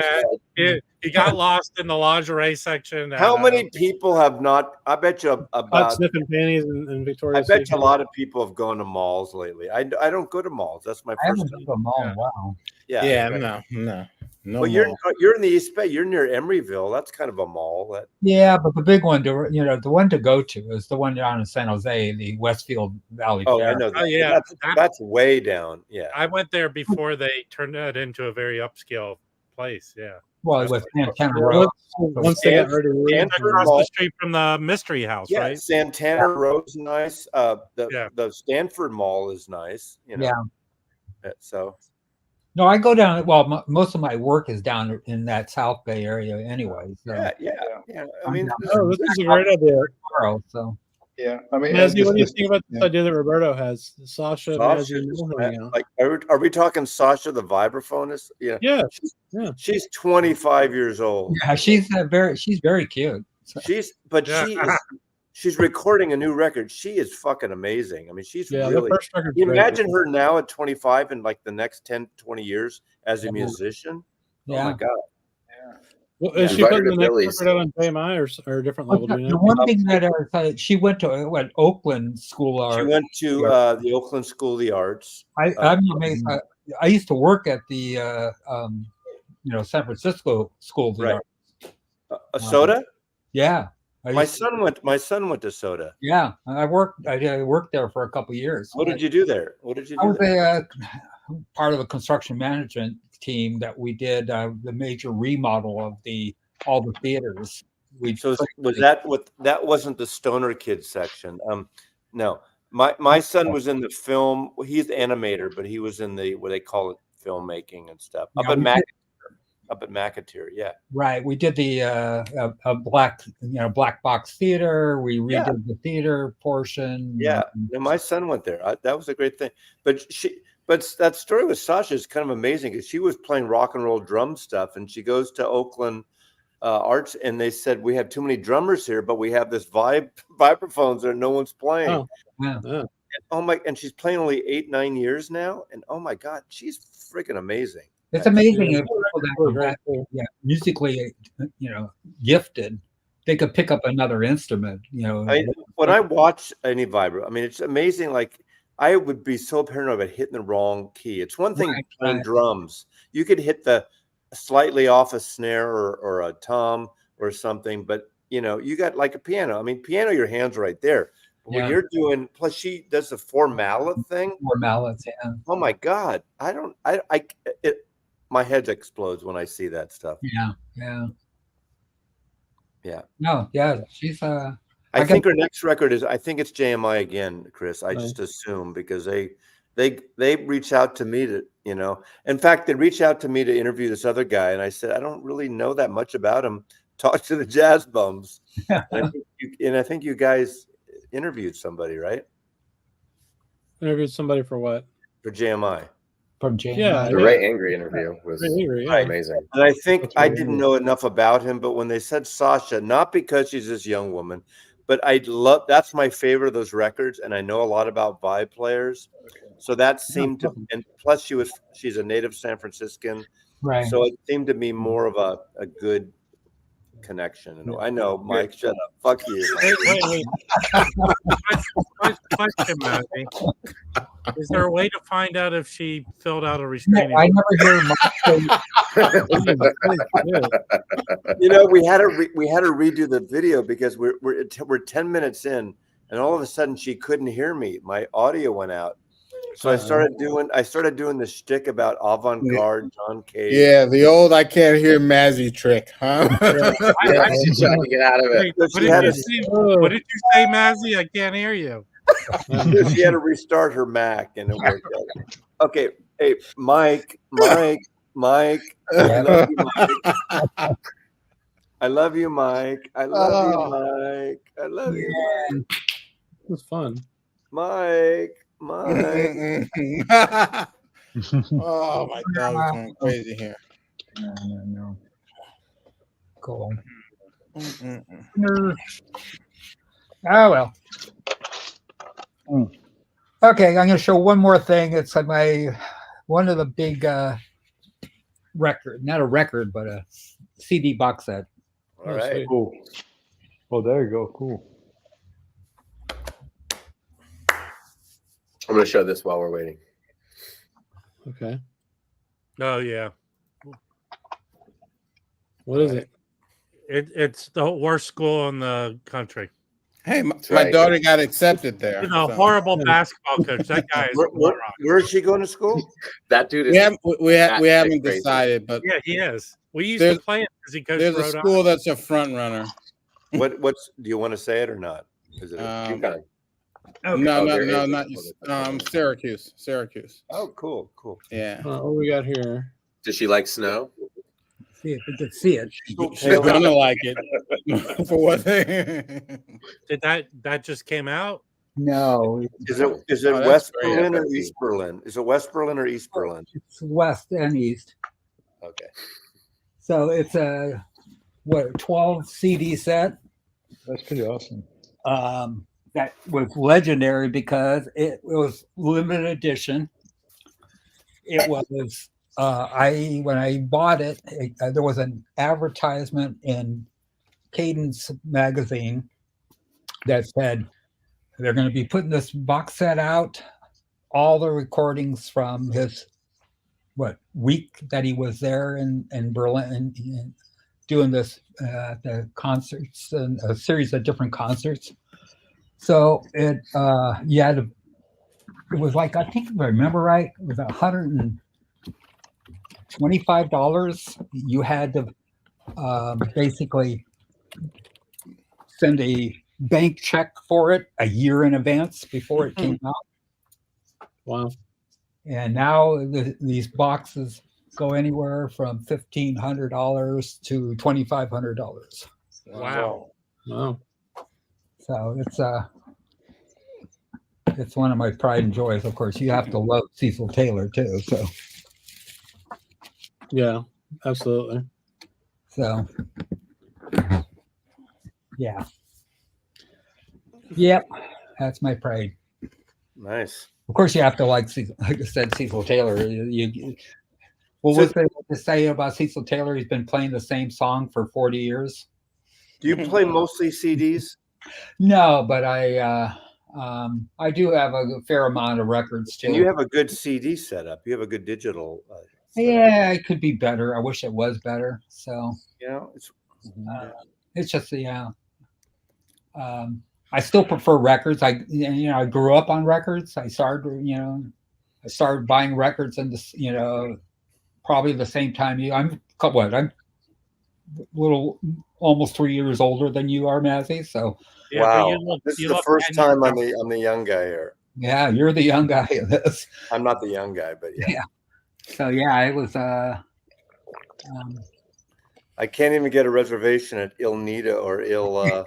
Yeah, you got lost in the lingerie section. How many people have not? I bet you about sniffing panties in Victoria's I bet you a Secret. lot of people have gone to malls lately. I don't go to malls. That's my I first haven't been to a mall. Wow. Yeah. No. Well, you're in the East Bay. You're near Emeryville. That's kind of a mall. Yeah, but the big one to the one to go to is the one down in San Jose, the Westfield Valley Oh, Fair. I know that. Oh, yeah. That's way down. Yeah. I went there before they turned that into a very upscale place. Yeah. Well, it was Santana Road. Once they got rid of across the street from the Mystery House, Yeah, right? Santana Road's nice. The Stanford Mall is nice. You know. Yeah. So. No, I go down. Well, most of my work is down in that South Bay area, anyway. So. Yeah. I mean, this is a great idea. Tomorrow, so. Yeah, I mean, Mazzy, what do you think about this idea that Roberto has? Sasha, Sasha, Mazzy, Mel hanging out. like, are we talking Sasha the vibraphonist? Yeah. She's 25 years old. Yeah, she's very cute. So. She's recording a new record. She is fucking amazing. I mean, she's really. The first record's you great. imagine her now at 25 in like the next 10, 20 years as a musician. Yeah. Oh my god. Well, is she putting the next record out on JMI or a different level? The one thing that she went to Oakland School of Art. She went to the Oakland School of the Arts. I'm amazed. I used to work at the San Francisco School of the Arts. Soda? Yeah. My son went to Soda. Yeah, I worked there for a couple of years. What did you do there? What did you do? I was part of a construction management team that we did the major remodel of all the theaters. That wasn't the Stoner Kids section? No, my son was in the film. He's the animator, but he was in the what they call it filmmaking and stuff up at McAteer. Yeah, right. We did the black box theater. We redid the theater portion. Yeah, my son went there. That was a great thing. But that story with Sasha is kind of amazing because she was playing rock and roll drum stuff, and she goes to Oakland Arts, and they said we have too many drummers here, but we have this vibraphones that no one's playing. Oh, yeah. And she's playing only 8-9 years now, and oh my god, she's freaking amazing. It's amazing if people that are musically, gifted, they could pick up another instrument. When I watch any vibra, I mean, it's amazing. Like I would be so paranoid about hitting the wrong key. It's one thing playing drums; you could hit the slightly off a snare or a tom or something, but you got like a piano. I mean, piano, your hands right there. But when you're doing, plus she does the 4 mallet thing. 4 mallets, yeah. Oh my god, my head explodes when I see that stuff. Yeah. Yeah. No, yeah, she's I think her next record is. I think it's JMI again, Chris. I just assume because they reach out to me to In fact, they reached out to me to interview this other guy, and I said I don't really know that much about him. Talk to the Jazz Bums, and I think you guys interviewed somebody, right? Interviewed somebody for what? For JMI. From JMI. Yeah, the Ray Angry interview was amazing. And I think I didn't know enough about him, but when they said Sasha, not because she's this young woman, but that's my favorite of those records, and I know a lot about vibe players. So that seemed to, and plus she's a native San Franciscan, right? So it seemed to be more of a good connection. And I know, Mike, shut up. Fuck you. Wait. Question, Matthew. Is there a way to find out if she filled out a restraining? I never hear Mike. We had to redo the video because we're 10 minutes in, and all of a sudden she couldn't hear me. My audio went out. So I started doing the shtick about avant-garde John Cage. Yeah, the old I can't hear Mazzy trick, huh? She's trying to get out of it. What did you say, Mazzy? I can't hear you. She had to restart her Mac, and it worked out. Okay, hey, Mike. I love you, Mike. I love you. It was fun. Mike. Oh my god, we're going crazy here. No. Cool. Oh well. Okay, I'm going to show one more thing. It's one of the big record, not a record, but a CD box set. All right. Cool. Oh, there you go. Cool. I'm going to show this while we're waiting. Okay. Oh yeah. What is it? It's the worst school in the country. Hey, my daughter got accepted there. You know, horrible basketball coach. That guy is. Where is she going to school? That dude is. We haven't decided, but yeah, he is. We used to play him because he coached. There's a Rhode school Island. that's a front runner. What's? Do you want to say it or not? Is it? No, not Syracuse. Syracuse. Oh, cool. Yeah. What we got here? Does she like snow? See if we can see it. She's gonna like it. For what? Did that just came out? No. Is it West Berlin or East Berlin? Is it West Berlin or East Berlin? It's west and east. Okay. So it's a 12 CD set. That's pretty awesome. That was legendary because it was limited edition. It was when I bought it, there was an advertisement in Cadence magazine that said they're going to be putting this box set out, all the recordings from his week that he was there in Berlin and doing this the concerts and a series of different concerts. So it it was like, I think if I remember right, it was $125. You had to basically send a bank check for it a year in advance before it came out. Wow. And now these boxes go anywhere from $1,500 to $2,500. Wow. So it's one of my pride and joys. Of course, you have to love Cecil Taylor too. So yeah, absolutely. So yeah. Yep, that's my pride. Nice. Of course, you have to like I said, Cecil Taylor. What's there to say about Cecil Taylor? He's been playing the same song for 40 years. Do you play mostly CDs? No, but I do have a fair amount of records too. And you have a good CD setup. You have a good digital. Yeah, it could be better. I wish it was better. So it's just I still prefer records. I grew up on records. I started buying records in this, probably the same time you. I'm a little, almost 3 years older than you are, Mazzy. So wow, this is the first time I'm the young guy here. Yeah, you're the young guy in this. I'm not the young guy, but yeah. So yeah, it was. I can't even get a reservation at Il Nido or Il.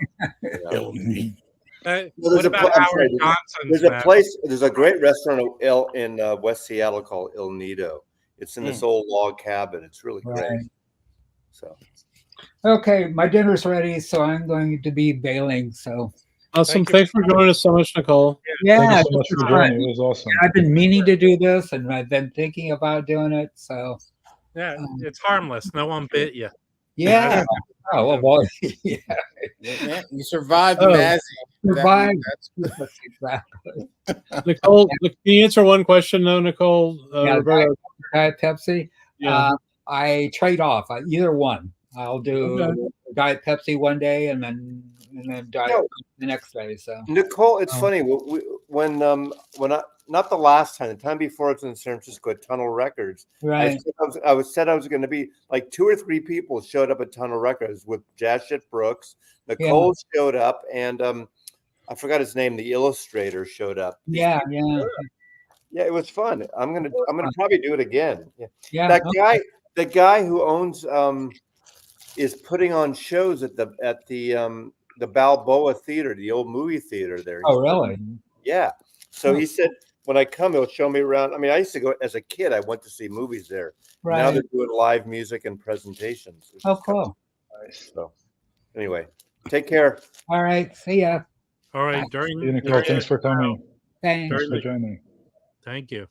There's a place. There's a great restaurant in West Seattle called Il Nido. It's in this old log cabin. It's really great. So. Okay, my dinner's ready, so I'm going to be bailing. So. Awesome. Thanks for joining us so much, Nicole. Yeah, thank you so much for joining. It was awesome. I've been meaning to do this, and I've been thinking about doing it. So. Yeah, it's harmless. No one bit you. Yeah. Oh well, boy. Yeah. You survived the Mazzy. Survived. Exactly. Nicole, can you answer one question though, Nicole? Roberto? Diet Pepsi. Yeah. I trade off either one. I'll do Diet Pepsi one day, and then Diet the next day. So Nicole, it's funny when not the last time, the time before, it's in San Francisco at Tunnel Records. Right. I said I was going to be like 2 or 3 people showed up at Tunnel Records with Jashit Brooks. Nicole showed up, and I forgot his name. The illustrator showed up. Yeah. It was fun. I'm gonna probably do it again. Yeah. That the guy who owns is putting on shows at the Balboa Theater, the old movie theater there. Oh, really? Yeah. So he said, when I come, he'll show me around. I mean, I used to go as a kid. I went to see movies there. Right. Now they're doing live music and presentations. Oh, cool. Nice. So, Anyway, take care. All right. See ya. All right. Bye. During See you, Nicole. during Thanks for coming. Thanks. Thanks during for the, joining. thank you.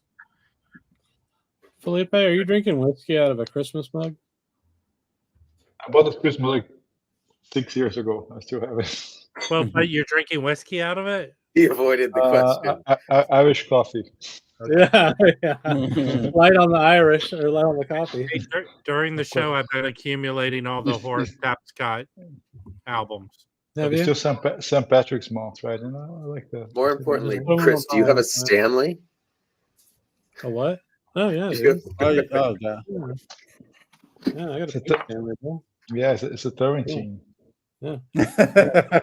Felipe, are you drinking whiskey out of a Christmas mug? I bought this Christmas like 6 years ago. I still have it. Well, but you're drinking whiskey out of it? He avoided the question. Irish coffee. Yeah, yeah. Light on the Irish or light on the coffee. Hey, during the show, I've been accumulating all the Horace Tapscott albums. Have It's you? still St. Patrick's Month, right? And I like that. More importantly, Put 'em Chris, do you have a on. Stanley? A what? Oh yeah, You dude. have- Oh, yeah. Yeah, I got It's a a pink Stanley, bro. Yeah, it's a Turrentine. Yeah. I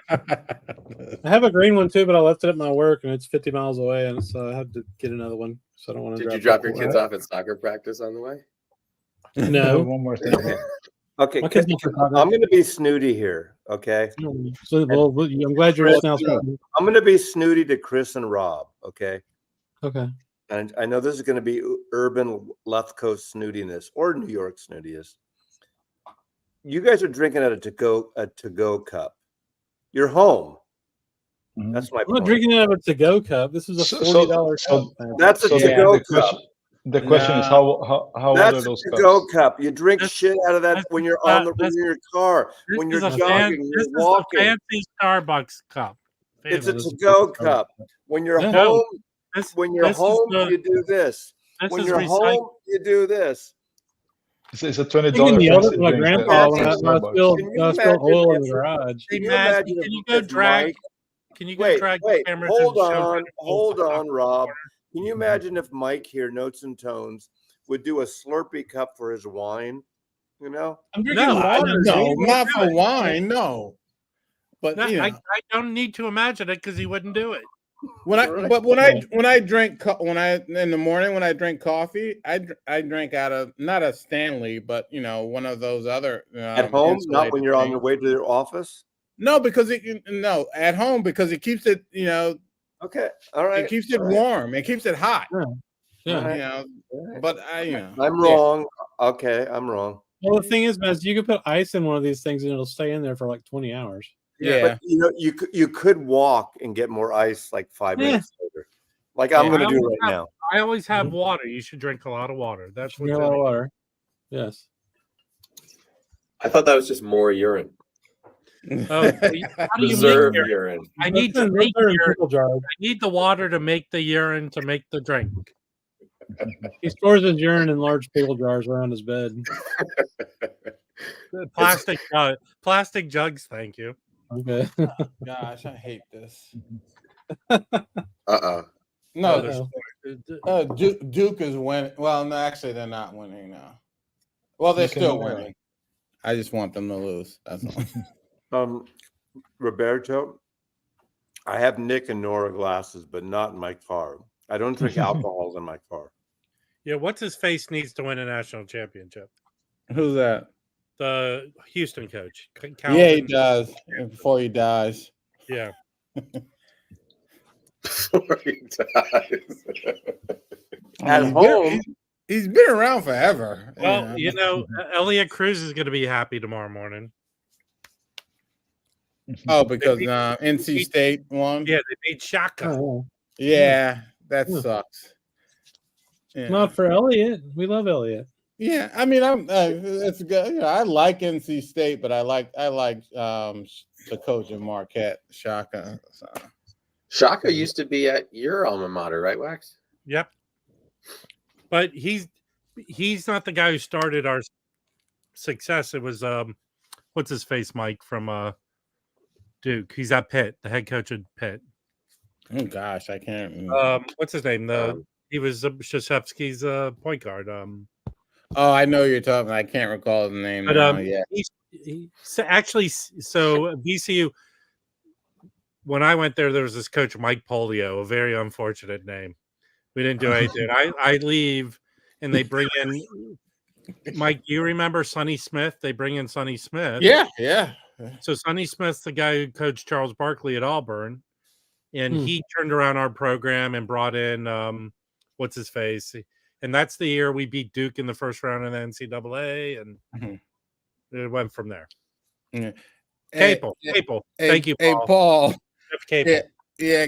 have a green one too, but I left it at my work and it's 50 miles away, and so I had to get another one. So I don't want to. Did you drop your kids off at soccer practice on the way? No. One more thing. Okay, My kids don't play soccer. I'm going to be snooty here. Okay, So, well, I'm glad you're just now. I'm going to be snooty to Chris and Rob. Okay, Okay. and I know this is going to be urban left coast snootiness or New York snootiness. You guys are drinking out of a to-go cup. You're home. Mhm. That's my I'm not point. drinking out of a to-go cup. This is a So- $40 so- cup. man. That's a So to-go the cup. question is how old are That's a those to-go cups? cup. You drink This- shit out of that this when is you're not- on the when this- you're in your car, This when is you're a jogging, this you're is walking. a fancy Starbucks cup. It's a This is to-go a cup. When you're Yeah. home, This, when you're this is home, the- you do this. this When is you're recycled. home, you do this. It's a I $20 think in the old fancy my drink that grandpa when I, comes when I from spilled, Can when you I spilled imagine oil in if- the garage. Can you Matt, imagine can you if- go if drag? Mike? Can you go Wait, drag wait, the camera? hold to show on, the hold full on, top? Rob. Can you imagine if Mike here, Notes and Tones, would do a Slurpee cup for his wine? You know, I'm drinking No, water. No, dude. not for wine. No. But No, you know, I don't need to imagine it because he wouldn't do it. when I Right. but when I drink when I in the morning when I drink coffee, I drink out of not a Stanley, but you know one of those other at home, not when insulated you're on things. your way to your office. No, because no at home because it keeps it Okay, all right. it keeps it all right, warm, it keeps it hot. all Yeah. right. You know, All right. but I'm yeah. wrong. Okay, I'm wrong. Well, the thing is, man, is you can put ice in one of these things and it'll stay in there for like 20 hours. Yeah. But you know, you could walk and get more ice like 5 Yeah. minutes later, like I'm Yeah. going to I do always right have- now. I always have water. You should drink a lot of water. That's what's Drink a in lot of it. water. Yes. I thought that was just more urine. Oh, how do you make Reserve urine? urine. I need to Those make are in urine. pickle jars. I need the water to make the urine to make the drink. He stores his urine in large pickle jars around his bed. Plastic jugs. Thank you. Okay. Gosh, I hate this. Uh-oh. No, Uh-oh. Duke is winning. Well, no, actually, they're not winning now. Well, they're You can still win. winning. I just want them to lose. That's all. Roberto, I have Nick and Nora glasses, but not in my car. I don't drink alcohols in my car. Yeah, what's his face needs to win a national championship. Who's that? The Houston coach. Yeah, he Calvin. does. Before he dies. Yeah. Before he dies. At He's home, been- he's been around forever. Well, you know, Elliot Cruz is going to be happy tomorrow morning. Oh, because They beat- NC State won. Yeah, they beat Shaka. Oh, Yeah, that Yeah. sucks. Yeah. not for Elliot. We love Elliot. Yeah, I mean, I'm. It's good. You know, I like NC State, but I like the coach of Marquette, Shaka. So. Shaka used to be at your alma mater, right, Wax? Yep. But he's not the guy who started our success. It was what's his face, Mike from Duke. He's at Pitt, the head coach at Pitt. Oh gosh, I can't. What's his name? He was Krzyzewski's point guard. Oh, I know you're talking. I can't recall the name. But now. Yeah. So VCU. When I went there was this coach Mike Polio, a very unfortunate name. We didn't do anything. I leave, and they bring in Mike. You remember Sonny Smith? They bring in Sonny Smith. Yeah. So Sonny Smith's the guy who coached Charles Barkley at Auburn, and he turned around our program and brought in what's his face, and that's the year we beat Duke in the first round of the NCAA, and it went from there. Yeah. Capel. Thank you, Paul. Hey, Paul. Jeff Capel. Yeah,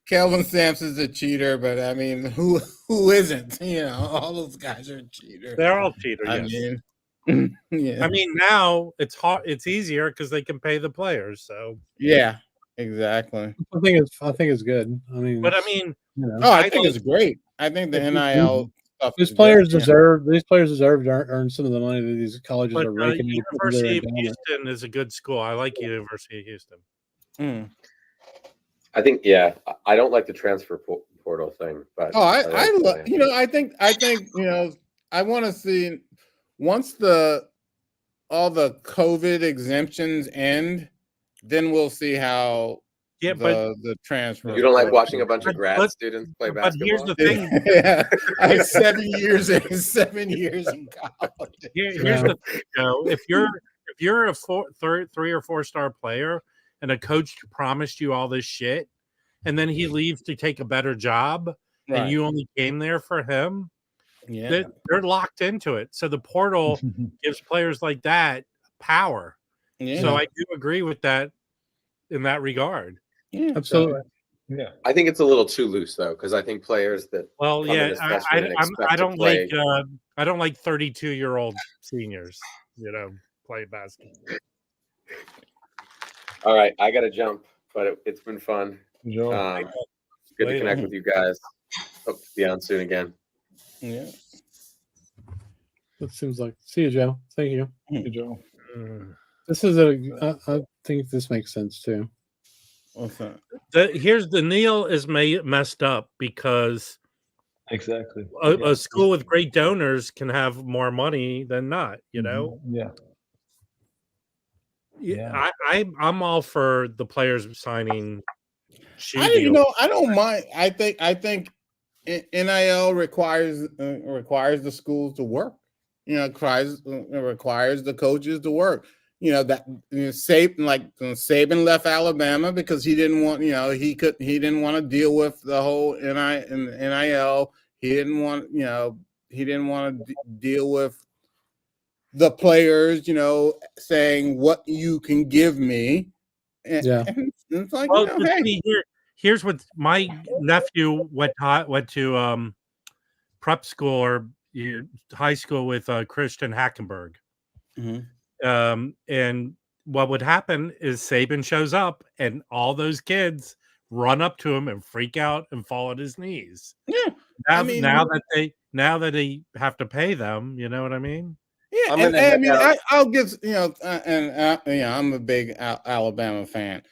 Kelvin Sampson's a cheater, but I mean, who isn't? You know, all those guys are cheaters. They're all cheaters. I Yes. mean, yeah. I mean, now it's hard. It's easier because they can pay the players. So yeah, exactly. I think it's good. I mean, but I mean, you know, I think it's great. I think the NIL stuff. These players deserve to earn some of the money that these colleges but are raking. University of Houston is a good school. I like University of Houston. I think, I don't like the transfer portal thing, but I think I want to see once all the COVID exemptions end, then we'll see how the transfer. You don't like watching a bunch of grad students play basketball? But here's the thing. I have 7 years in college. Here's the thing, Joe. If you're a 3 or 4 star player and a coach promised you all this shit, and then he leaves to take a better job, and you only came there for him, they're locked into it. So the portal gives players like that power. Yeah. So I do agree with that in that regard. Yeah, absolutely. Yeah, I think it's a little too loose though, because I think players that I don't like 32-year-old seniors, play basketball. All right, I got to jump, but it's been fun. Good to connect with you guys. Hope to be on soon again. Yeah. That seems like. See you, Joe. Thank you. Hey, Joe. This is I think this makes sense too. Here's the Neil is messed up because exactly a school with great donors can have more money than not. I'm all for the players signing. I don't mind. I think NIL requires the schools to work. Requires the coaches to work. Saban left Alabama because he didn't want. He didn't want to deal with the whole NIL. He didn't want. He didn't want to deal with the players. Saying what you can give me. And it's like, here's what my nephew went to prep school or high school with Christian Hackenberg. And what would happen is Saban shows up and all those kids run up to him and freak out and fall at his knees. Now that they have to pay them, you know what I mean? Yeah, I'll give I'm a big Alabama fan.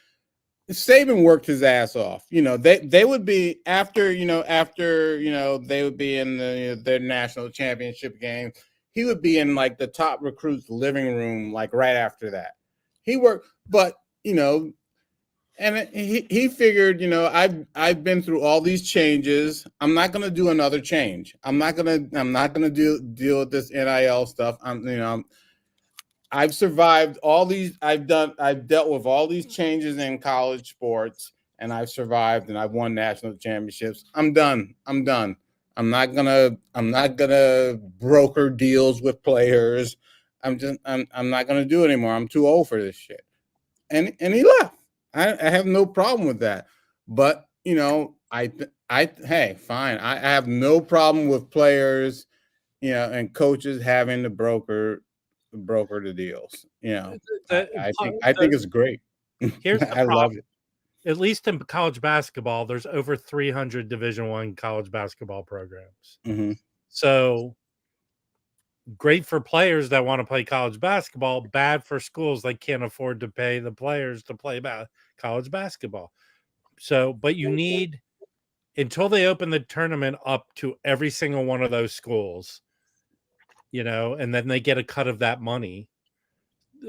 Saban worked his ass off. They would be after they would be in their national championship game. He would be in like the top recruits' living room, like right after that. He worked, but and he figured, I've been through all these changes. I'm not going to do another change. I'm not going to deal with this NIL stuff. I've survived all these. I've dealt with all these changes in college sports, and I've survived, and I've won national championships. I'm done. I'm not gonna broker deals with players. I'm not gonna do it anymore. I'm too old for this shit. And he left. I have no problem with that. But hey, fine. I have no problem with players, and coaches having to broker the deals. I think it's great. Here's the I love it. At least in college basketball, there's over 300 Division I college basketball programs. So great for players that want to play college basketball, bad for schools that can't afford to pay the players to play college basketball. So, but you need, until they open the tournament up to every single one of those schools, and then they get a cut of that money.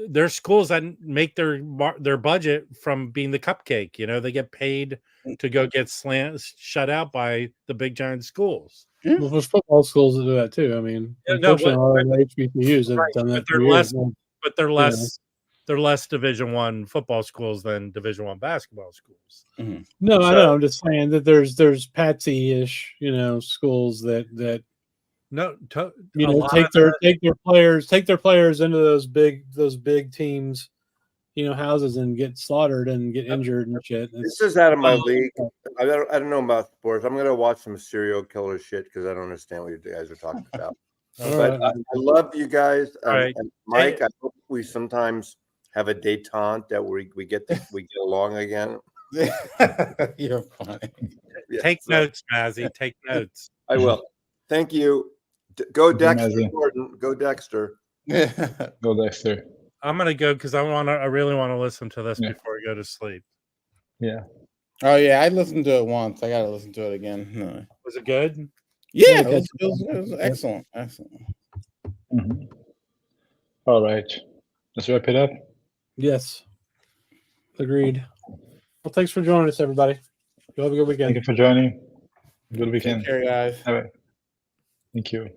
There's schools that make their budget from being the cupcake. They get paid to go get shut out by the big giant schools. Well, there's football schools that do that too. I mean, unfortunately, a lot of the HBCUs have done that. But they're less Division I football schools than Division I basketball schools. No, I know. I'm just saying that there's Patsy-ish, schools that. Take their players into those big teams, houses and get slaughtered and get injured and shit. This is out of my league. I don't know about sports. I'm gonna watch some serial killer shit because I don't understand what you guys are talking about. But I love you guys. And Mike, I hope we sometimes have a detente that we get along again. You're funny. Take notes, Mazzy. Take notes. I will. Thank you. Go Dexter Gordon. Go Dexter. Go Dexter. I'm gonna go because I really want to listen to this before I go to sleep. Yeah. Oh yeah, I listened to it once. I gotta listen to it again. No. Was it good? Yeah, it was excellent. Excellent. Mm-hmm. All right. Let's wrap it up. Yes. Agreed. Well, thanks for joining us, everybody. You have a good weekend. Thank you for joining. Good weekend. Take care, guys. All right. Thank you.